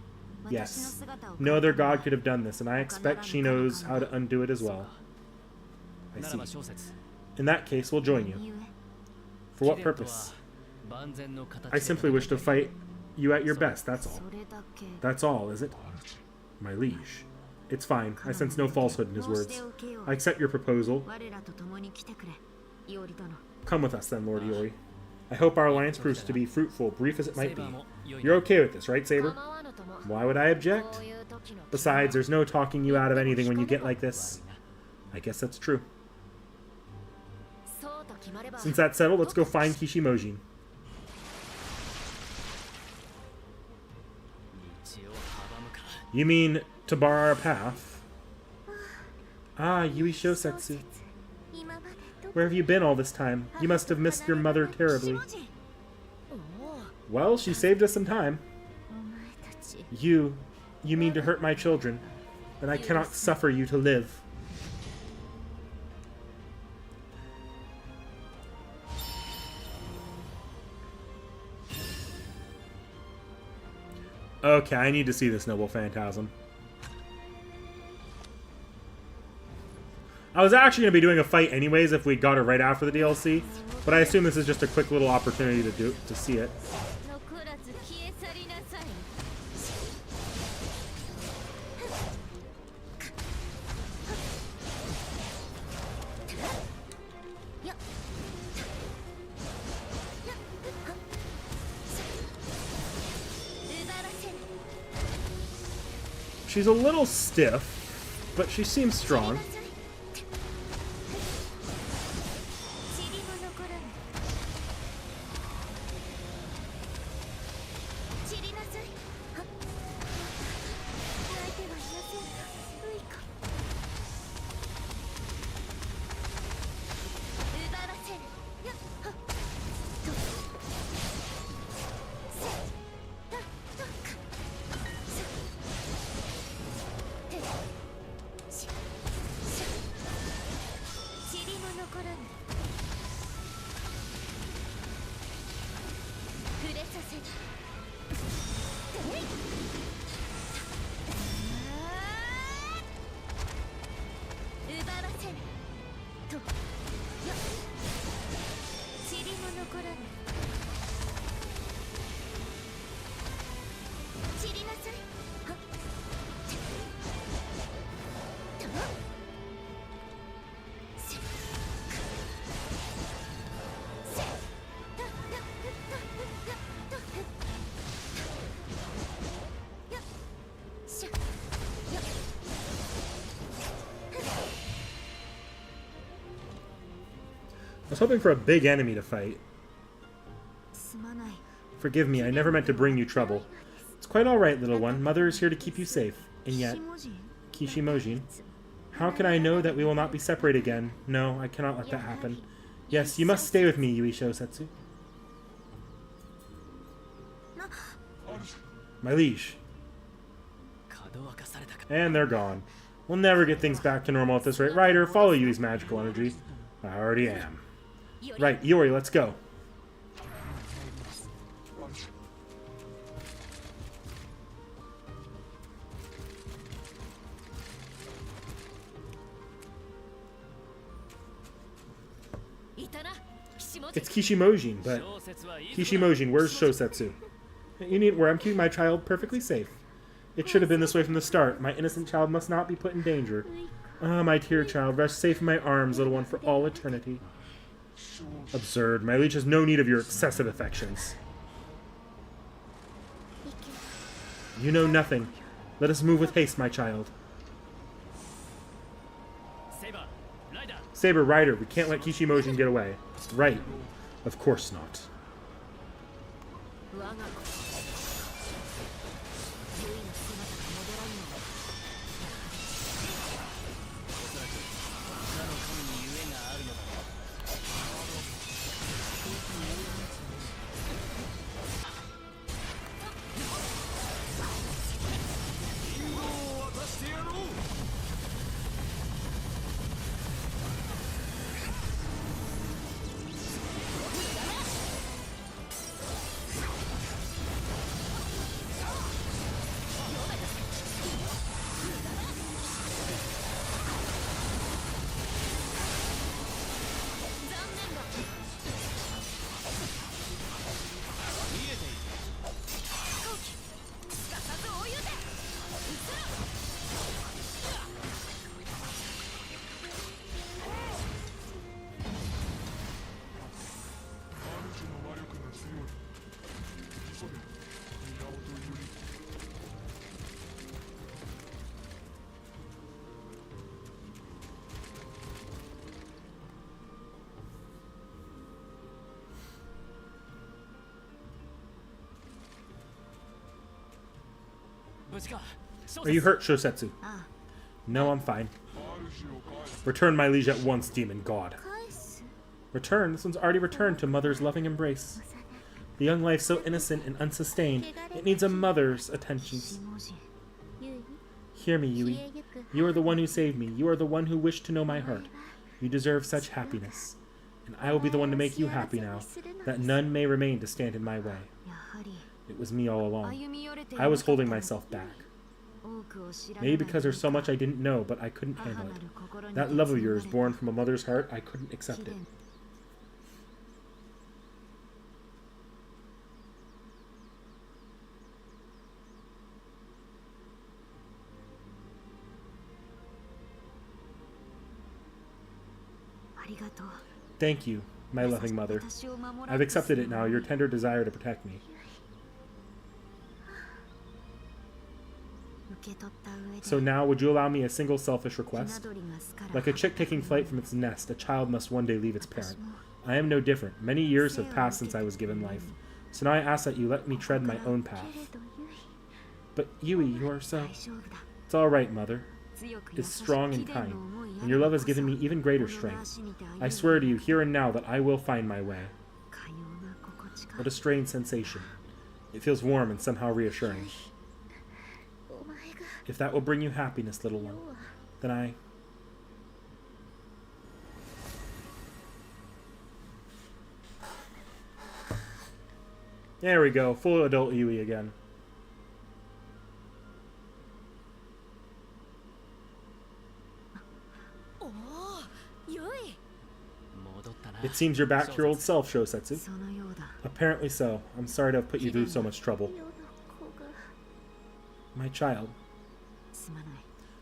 Yes. No other god could have done this, and I expect she knows how to undo it as well. I see. In that case, we'll join you. For what purpose? I simply wish to fight you at your best, that's all. That's all, is it? My liege. It's fine. I sense no falsehood in his words. I accept your proposal. Come with us then, Lord Iori. I hope our alliance proves to be fruitful, brief as it might be. You're okay with this, right, Saber? Why would I object? Besides, there's no talking you out of anything when you get like this. I guess that's true. Since that's settled, let's go find Kishimojin. You mean to bar our path? Ah, Yui Shosetsu. Where have you been all this time? You must have missed your mother terribly. Well, she saved us some time. You mean to hurt my children, and I cannot suffer you to live. Okay, I need to see this noble phantasm. I was actually going to be doing a fight anyways if we got it right after the DLC, but I assume this is just a quick little opportunity to see it. She's a little stiff, but she seems strong. I was hoping for a big enemy to fight. Forgive me, I never meant to bring you trouble. It's quite alright, little one. Mother is here to keep you safe. And yet... Kishimojin? How can I know that we will not be separate again? No, I cannot let that happen. Yes, you must stay with me, Yui Shosetsu. My liege. And they're gone. We'll never get things back to normal at this rate. Ryder, follow Yui's magical energy. I already am. Right, Yuri, let's go. It's Kishimojin, but... Kishimojin, where's Shosetsu? You need where I'm keeping my child perfectly safe. It should have been this way from the start. My innocent child must not be put in danger. Ah, my dear child, rest safe in my arms, little one, for all eternity. Absurd. My liege has no need of your excessive affections. You know nothing. Let us move with haste, my child. Saber, Ryder, we can't let Kishimojin get away. Right. Of course not. Are you hurt, Shosetsu? No, I'm fine. Return, my liege, at once, demon god. Return? This one's already returned to mother's loving embrace. The young life so innocent and unsustained, it needs a mother's attention. Hear me, Yui. You are the one who saved me. You are the one who wished to know my heart. You deserve such happiness. And I will be the one to make you happy now, that none may remain to stand in my way. It was me all along. I was holding myself back. Maybe because there's so much I didn't know, but I couldn't handle it. That love of yours, born from a mother's heart, I couldn't accept it. Thank you, my loving mother. I've accepted it now, your tender desire to protect me. So now, would you allow me a single selfish request? Like a chick taking flight from its nest, a child must one day leave its parent. I am no different. Many years have passed since I was given life. So now I ask that you let me tread my own path. But Yui, you are so... It's all right, Mother. Is strong and kind, and your love has given me even greater strength. I swear to you, here and now, that I will find my way. What a strange sensation. It feels warm and somehow reassuring. If that will bring you happiness, little one, then I... There we go, full adult Yui again. It seems you're back to your old self, Shosetsu. Apparently so. I'm sorry to have put you through so much trouble. My child.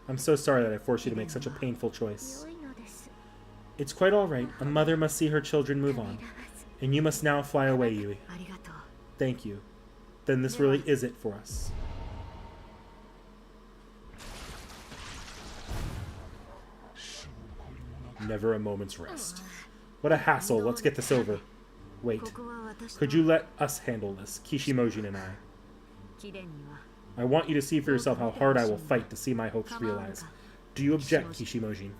I'm so sorry that I forced you to make such a painful choice. It's quite all right. A mother must see her children move on. And you must now fly away, Yui. Thank you. Then this really is it for us. Never a moment's rest. What a hassle. Let's get this over. Wait. Could you let us handle this, Kishimojin and I? I want you to see for yourself how hard I will fight to see my hopes realized. Do you object, Kishimojin?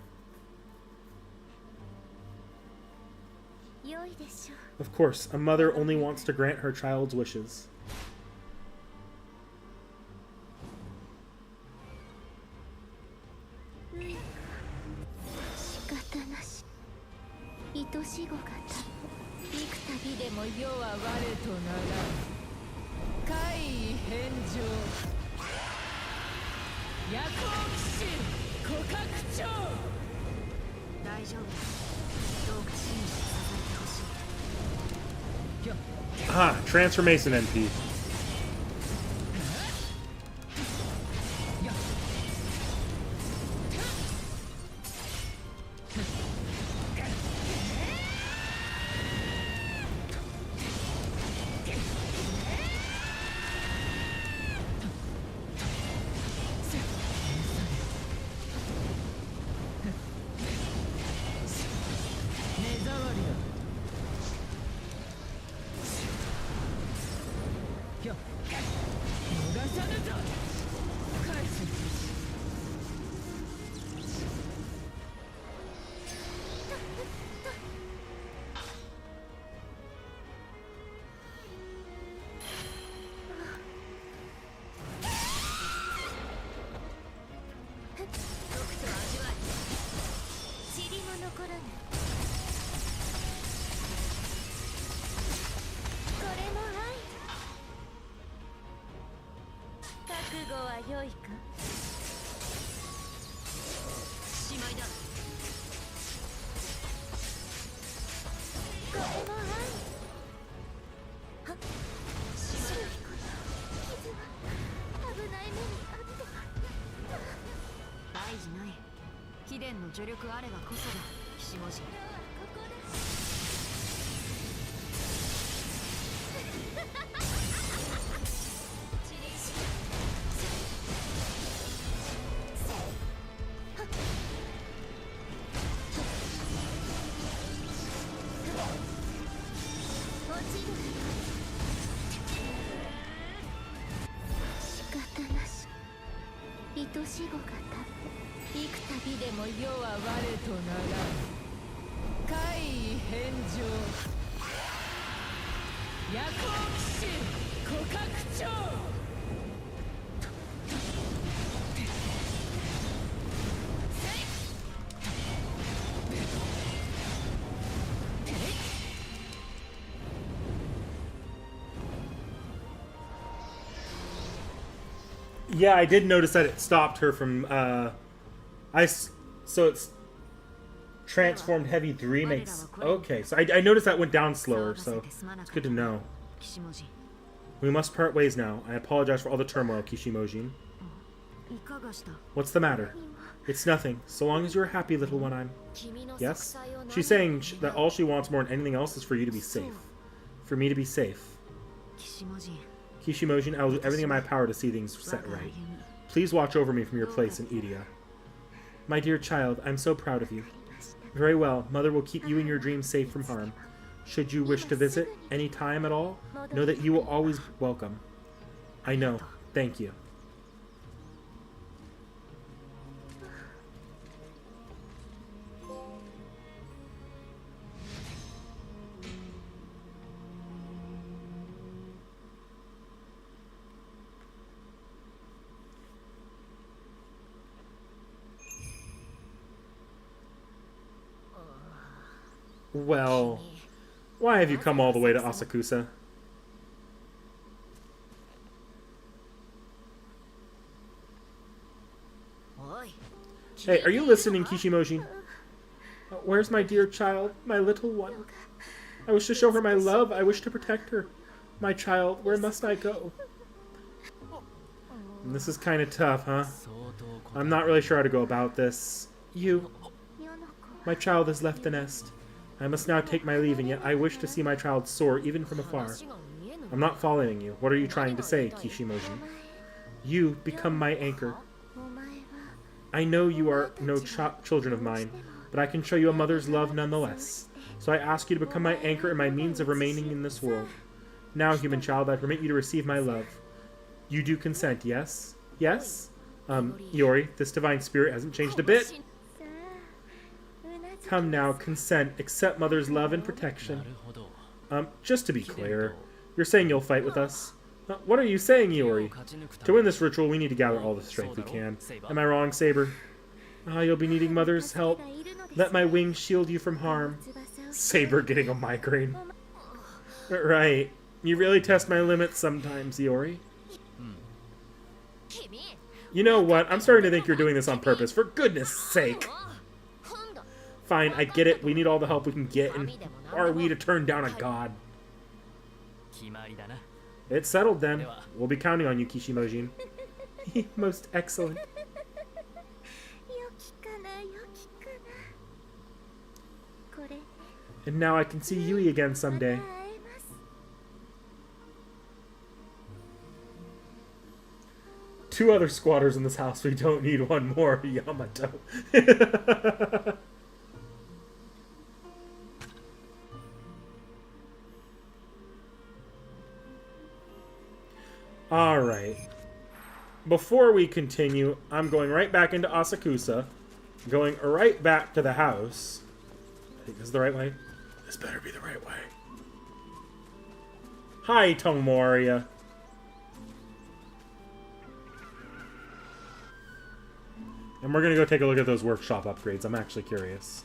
Of course, a mother only wants to grant her child's wishes. Ah, Transformation NP. Yeah, I did notice that it stopped her from, so it's transformed heavy 3 makes, okay, so I noticed that went down slower, so it's good to know. We must part ways now. I apologize for all the turmoil, Kishimojin. What's the matter? It's nothing. So long as you're happy, little one, I'm... Yes? She's saying that all she wants more than anything else is for you to be safe. For me to be safe. Kishimojin, I will do everything in my power to see things set right. Please watch over me from your place in Idia. My dear child, I'm so proud of you. Very well. Mother will keep you and your dreams safe from harm. Should you wish to visit any time at all, know that you will always be welcome. I know. Thank you. Well, why have you come all the way to Asakusa? Hey, are you listening, Kishimoji? Where's my dear child, my little one? I wish to show her my love. I wish to protect her. My child, where must I go? And this is kind of tough, huh? I'm not really sure how to go about this. My child has left the nest. I must now take my leave, and yet I wish to see my child soar, even from afar. I'm not following you. What are you trying to say, Kishimoji? You become my anchor. I know you are no children of mine, but I can show you a mother's love nonetheless. So I ask you to become my anchor and my means of remaining in this world. Now, human child, I permit you to receive my love. You do consent, yes? Yes? Iori, this divine spirit hasn't changed a bit. Come now, consent, accept mother's love and protection. Just to be clear, you're saying you'll fight with us? What are you saying, Iori? To win this ritual, we need to gather all the strength we can. Am I wrong, Saber? You'll be needing mother's help. Let my wings shield you from harm. Saber getting a migraine. Right. You really test my limits sometimes, Iori. You know what? I'm starting to think you're doing this on purpose. For goodness sake. Fine, I get it. We need all the help we can get, and are we to turn down a god? It's settled then. We'll be counting on you, Kishimoji. Most excellent. And now I can see Yui again someday. Two other squatters in this house. We don't need one more, Yamato. Alright. Before we continue, I'm going right back into Asakusa. Going right back to the house. I think this is the right way. This better be the right way. Hi, Tomoria. And we're going to go take a look at those workshop upgrades. I'm actually curious.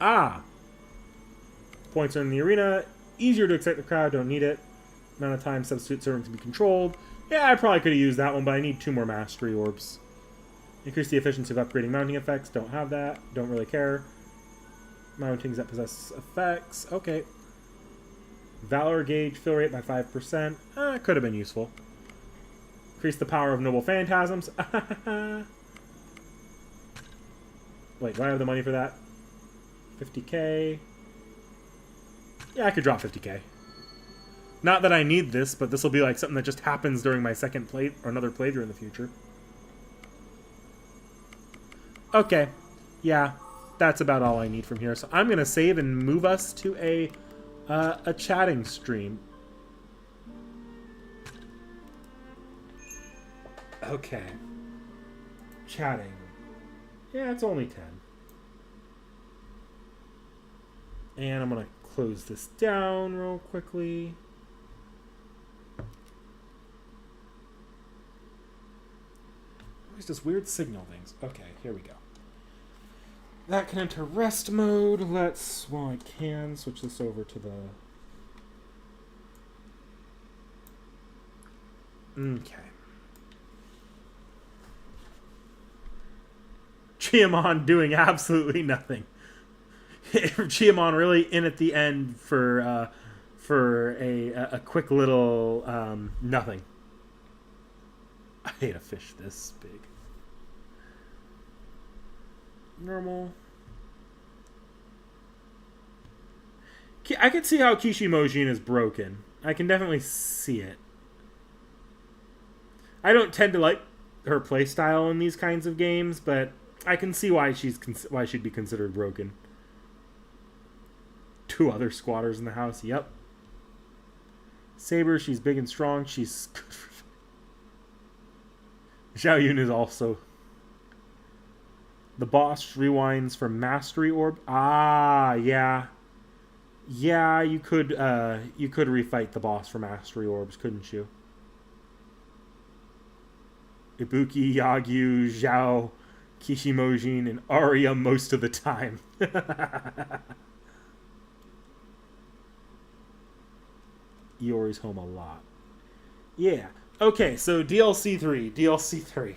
Ah! Points are in the arena. Easier to excite the crowd. Don't need it. Amount of time substitute serving to be controlled. Yeah, I probably could have used that one, but I need 2 more mastery orbs. Increase the efficiency of upgrading mounting effects. Don't have that. Don't really care. Mountings that possess effects. Okay. Valor gauge fill rate by 5%. Could have been useful. Increase the power of noble phantasms. Wait, do I have the money for that? 50k. Yeah, I could drop 50k. Not that I need this, but this will be like something that just happens during my second play or another playthrough in the future. Okay. Yeah, that's about all I need from here. So I'm going to save and move us to a chatting stream. Okay. Chatting. Yeah, it's only 10. And I'm going to close this down real quickly. There's just weird signal things. Okay, here we go. That can enter rest mode. Let's, while I can, switch this over to the... Okay. Chiamon doing absolutely nothing. Chiamon really in at the end for a quick little nothing. I hate a fish this big. Normal. I can see how Kishimojin is broken. I can definitely see it. I don't tend to like her playstyle in these kinds of games, but I can see why she'd be considered broken. 2 other squatters in the house. Yep. Saber, she's big and strong. She's good for... Xiao Yun is also... The boss rewinds from Mastery Orb. Ah, yeah. Yeah, you could refight the boss for Mastery Orbs, couldn't you? Ibuki, Yagyu, Zhao, Kishimojin, and Arya most of the time. Iori's home a lot. Yeah. Okay, so DLC 3. DLC 3.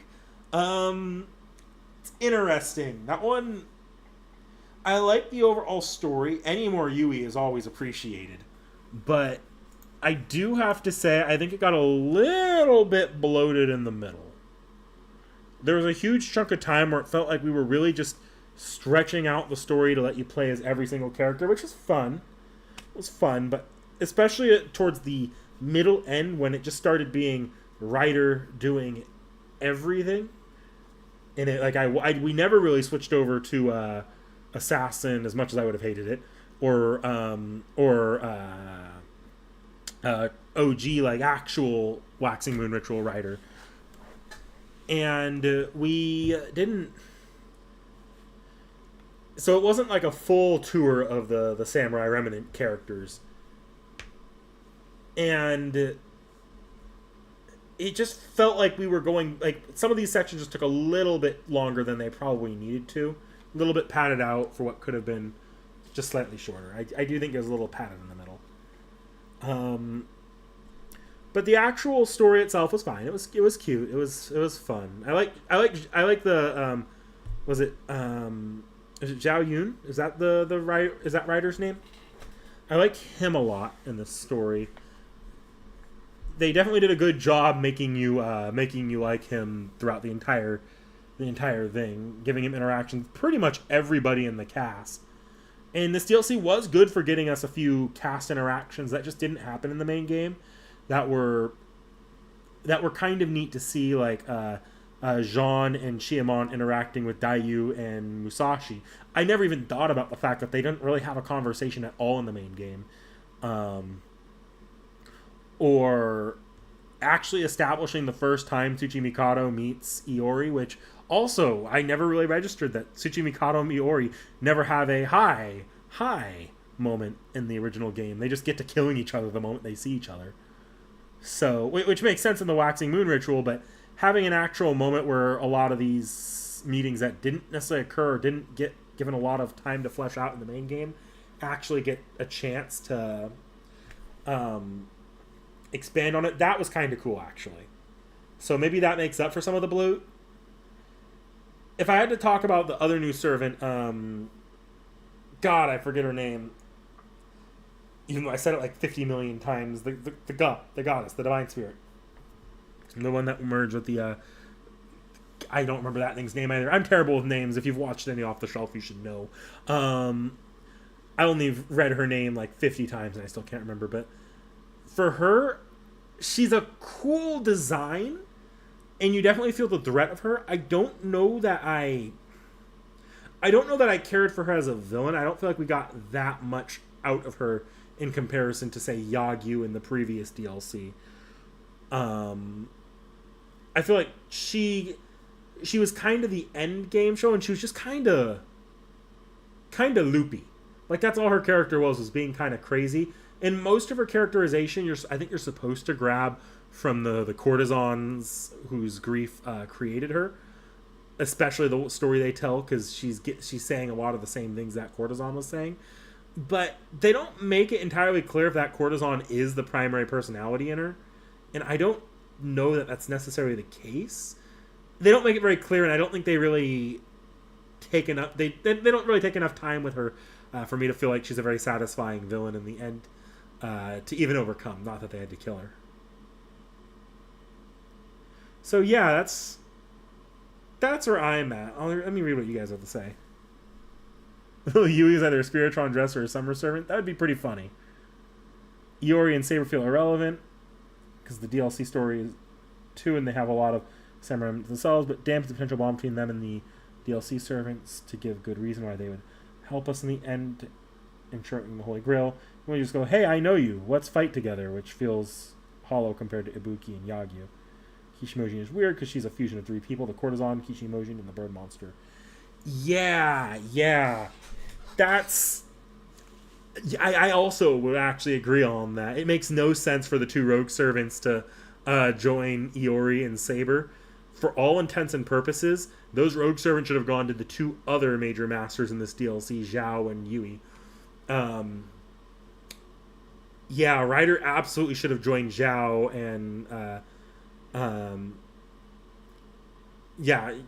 It's interesting. That one... I like the overall story. Any more Yui is always appreciated. But I do have to say, I think it got a little bit bloated in the middle. There was a huge chunk of time where it felt like we were really just stretching out the story to let you play as every single character, which was fun. It was fun, but especially towards the middle end when it just started being Ryder doing everything. And it, like we never really switched over to Assassin as much as I would have hated it, or OG, like actual Waxing Moon Ritual Ryder. And we didn't... So it wasn't like a full tour of the Samurai Remnant characters. And it just felt like we were going... Like, some of these sections just took a little bit longer than they probably needed to. A little bit padded out for what could have been just slightly shorter. I do think it was a little padded in the middle. But the actual story itself was fine. It was cute. It was fun. I like the is it Zhao Yun? Is that the writer's name? I like him a lot in this story. They definitely did a good job making you like him throughout the entire thing, giving him interactions with pretty much everybody in the cast. And this DLC was good for getting us a few cast interactions that just didn't happen in the main game. That were kind of neat to see, like Jean and Shiamon interacting with Dayu and Musashi. I never even thought about the fact that they didn't really have a conversation at all in the main game. Or actually establishing the first time Tsuchi Mikado meets Iori, which also I never really registered that Tsuchi Mikado and Iori never have a hi moment in the original game. They just get to killing each other the moment they see each other. So, which makes sense in the Waxing Moon Ritual, but having an actual moment where a lot of these meetings that didn't necessarily occur or didn't get given a lot of time to flesh out in the main game actually get a chance to expand on it, that was kind of cool, actually. So maybe that makes up for some of the bloat. If I had to talk about the other new servant, God, I forget her name. Even though I said it like 50 million times, the goddess, the divine spirit. The one that merged with the, I don't remember that thing's name either. I'm terrible with names. If you've watched any Off the Shelf, you should know. I only read her name like 50 times and I still can't remember. But for her, she's a cool design. And you definitely feel the threat of her. I don't know that I cared for her as a villain. I don't feel like we got that much out of her in comparison to, say, Yagyu in the previous DLC. I feel like she was kind of the end game show, and she was just kind of loopy. Like, that's all her character was being kind of crazy. And most of her characterization, I think you're supposed to grab from the courtesans whose grief created her, especially the story they tell, because she's saying a lot of the same things that courtesan was saying. But they don't make it entirely clear if that courtesan is the primary personality in her. And I don't know that that's necessarily the case. They don't make it very clear, and I don't think they really take enough... They don't really take enough time with her for me to feel like she's a very satisfying villain in the end to even overcome. Not that they had to kill her. So yeah, that's where I'm at. Let me read what you guys have to say. Yui is either a Spiritron dresser or a summer servant. That would be pretty funny. Iori and Saber feel irrelevant because the DLC story 2, and they have a lot of samurai themselves, but dampens the potential bond between them and the DLC servants to give good reason why they would help us in the end, ensuring the Holy Grail. And we just go, hey, I know you. Let's fight together, which feels hollow compared to Ibuki and Yagyu. Kishimojin is weird because she's a fusion of 3 people, the courtesan, Kishimojin, and the bird monster. Yeah. That's... I also would actually agree on that. It makes no sense for the 2 rogue servants to join Iori and Saber. For all intents and purposes, those rogue servants should have gone to the 2 other major masters in this DLC, Zhao and Yui. Ryder absolutely should have joined Zhao and...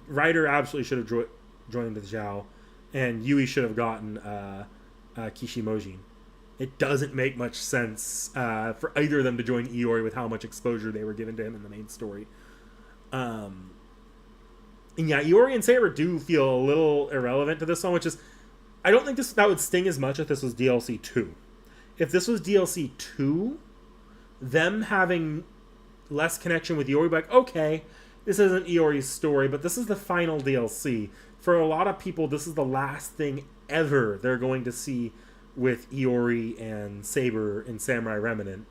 Ryder absolutely should have joined with Zhao, and Yui should have gotten Kishimojin. It doesn't make much sense for either of them to join Iori with how much exposure they were given to him in the main story. And Iori and Saber do feel a little irrelevant to this one, which is, I don't think that would sting as much if this was DLC 2. If this was DLC 2, them having less connection with Iori, like, okay, this isn't Iori's story, but this is the final DLC. For a lot of people, this is the last thing ever they're going to see with Iori and Saber in Samurai Remnant.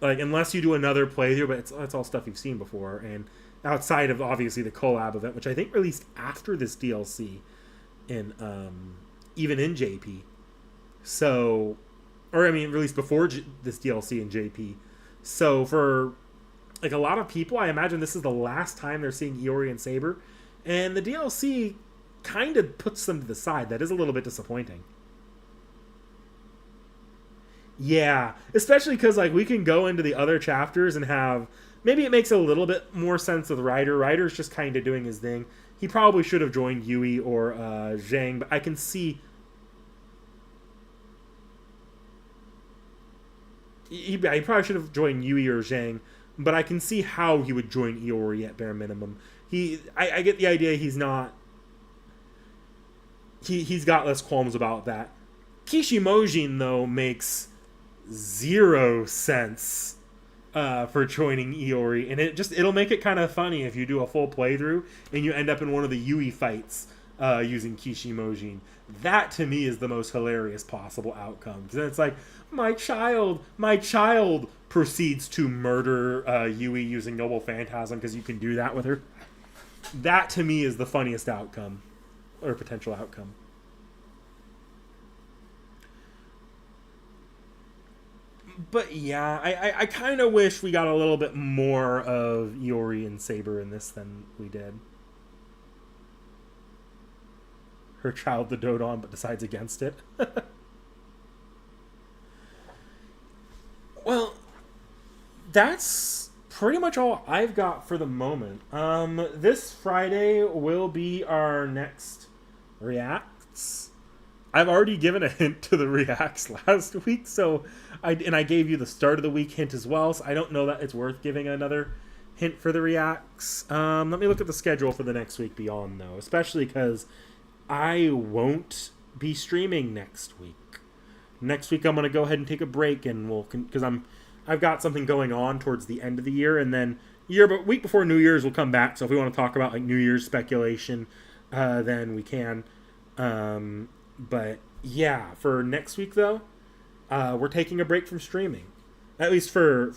Like, unless you do another playthrough, but it's all stuff you've seen before, and outside of, obviously, the collab event, which I think released after this DLC, even in JP. So, released before this DLC in JP. So, for, like, a lot of people, I imagine this is the last time they're seeing Iori and Saber, and the DLC kind of puts them to the side. That is a little bit disappointing. Yeah, especially because, like, we can go into the other chapters and have... Maybe it makes a little bit more sense with Ryder. Ryder's just kind of doing his thing. He probably should have joined Yui or Zhang, but I can see... He probably should have joined Yui or Zhang, but I can see how he would join Iori at bare minimum. I get the idea he's not... He's got less qualms about that. Kishimojin, though, makes 0 sense for joining Iori, and it'll make it kind of funny if you do a full playthrough and you end up in one of the Yui fights using Kishimojin. That, to me, is the most hilarious possible outcome. Because then it's like, my child proceeds to murder Yui using Noble Phantasm because you can do that with her. That, to me, is the funniest outcome, or potential outcome. But yeah, I kind of wish we got a little bit more of Iori and Saber in this than we did. Her child to dote on, but decides against it. Well, that's pretty much all I've got for the moment. This Friday will be our next reacts. I've already given a hint to the reacts last week, so I gave you the start of the week hint as well, so I don't know that it's worth giving another hint for the reacts. Let me look at the schedule for the next week beyond, though, especially because I won't be streaming next week. Next week I'm going to go ahead and take a break, and because I've got something going on towards the end of the year, and then week before New Year's we'll come back. So if we want to talk about like New Year's speculation, then we can. But yeah, for next week though, we're taking a break from streaming, at least for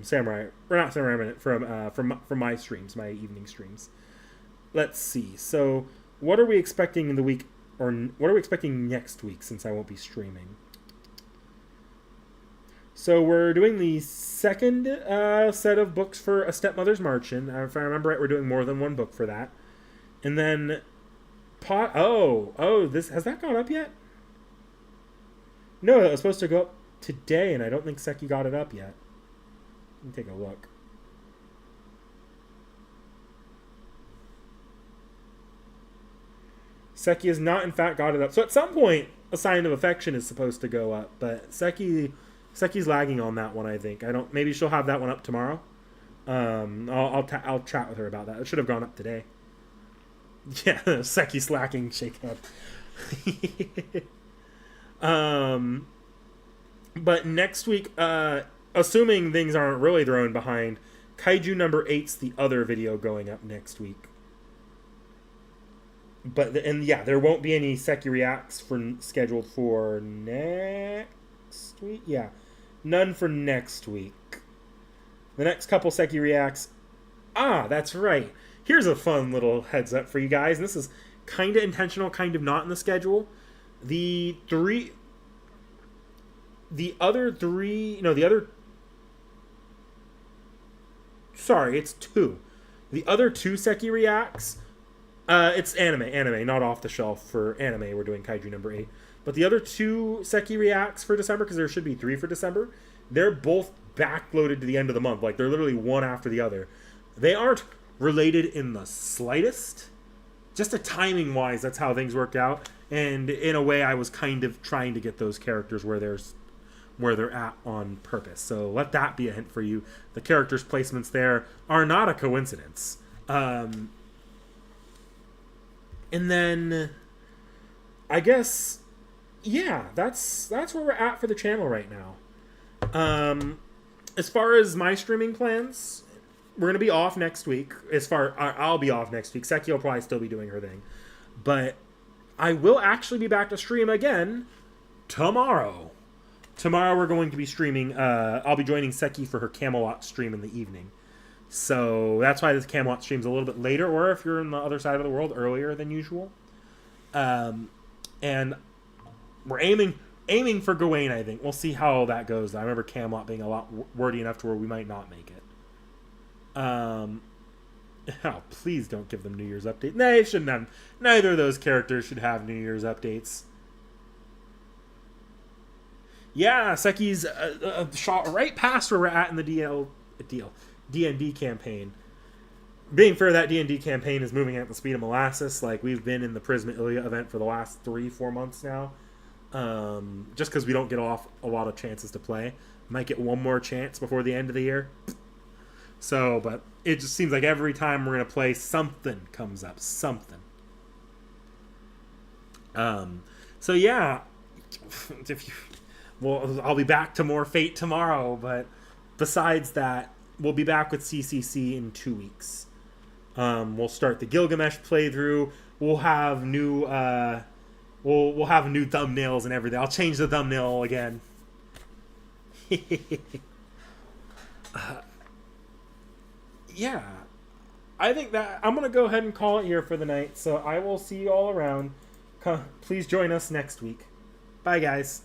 Samurai, or not Samurai Minute, from my streams, my evening streams. Let's see. So what are we expecting in the week, or what are we expecting next week since I won't be streaming? So we're doing the second set of books for A Stepmother's Marchen. If I remember right, we're doing more than one book for that. And then this has that gone up yet? No, it was supposed to go up today, and I don't think Seki got it up yet. Let me take a look. Seki has not, in fact, got it up. So at some point, A Sign of Affection is supposed to go up, but Seki's lagging on that one, I think. Maybe she'll have that one up tomorrow. I'll chat with her about that. It should have gone up today. Yeah, Seki slacking, shake head. But next week, assuming things aren't really thrown behind, Kaiju number 8's the other video going up next week. But there won't be any Seki Reacts scheduled for next week. Yeah, none for next week. The next couple Seki Reacts. That's right. Here's a fun little heads up for you guys. And this is kind of intentional, kind of not in the schedule. The other two. Sorry, it's two. The other two Seki Reacts. It's anime, not off the shelf for anime. We're doing Kaiju number 8. But the other two Seki Reacts for December, because there should be 3 for December, they're both backloaded to the end of the month. Like, they're literally one after the other. They aren't related in the slightest. Just a timing-wise, that's how things worked out. And in a way, I was kind of trying to get those characters where they're at on purpose. So let that be a hint for you. The characters' placements there are not a coincidence. And then, I guess, yeah, that's where we're at for the channel right now. As far as my streaming plans, we're gonna be off next week. I'll be off next week. Seki will probably still be doing her thing, but I will actually be back to stream again tomorrow. Tomorrow we're going to be streaming. I'll be joining Seki for her Camelot stream in the evening. So that's why this Camelot stream's a little bit later, or if you're on the other side of the world, earlier than usual. And we're aiming for Gawain, I think. We'll see how that goes. I remember Camelot being a lot wordy enough to where we might not make it. Please don't give them New Year's updates. No, it shouldn't have. Neither of those characters should have New Year's updates. Yeah, Seki's shot right past where we're at in the D&D campaign. Being fair, that D&D campaign is moving at the speed of molasses. Like, we've been in the Prisma Ilya event for the last 3-4 months now. Just because we don't get off a lot of chances to play. Might get one more chance before the end of the year. So, but it just seems like every time we're going to play, something comes up. Something. So, yeah. I'll be back to more Fate tomorrow, but besides that, we'll be back with CCC in 2 weeks. We'll start the Gilgamesh playthrough. We'll have new we'll have new thumbnails and everything. I'll change the thumbnail again. Yeah. I think that I'm going to go ahead and call it here for the night. So I will see you all around. Please join us next week. Bye, guys.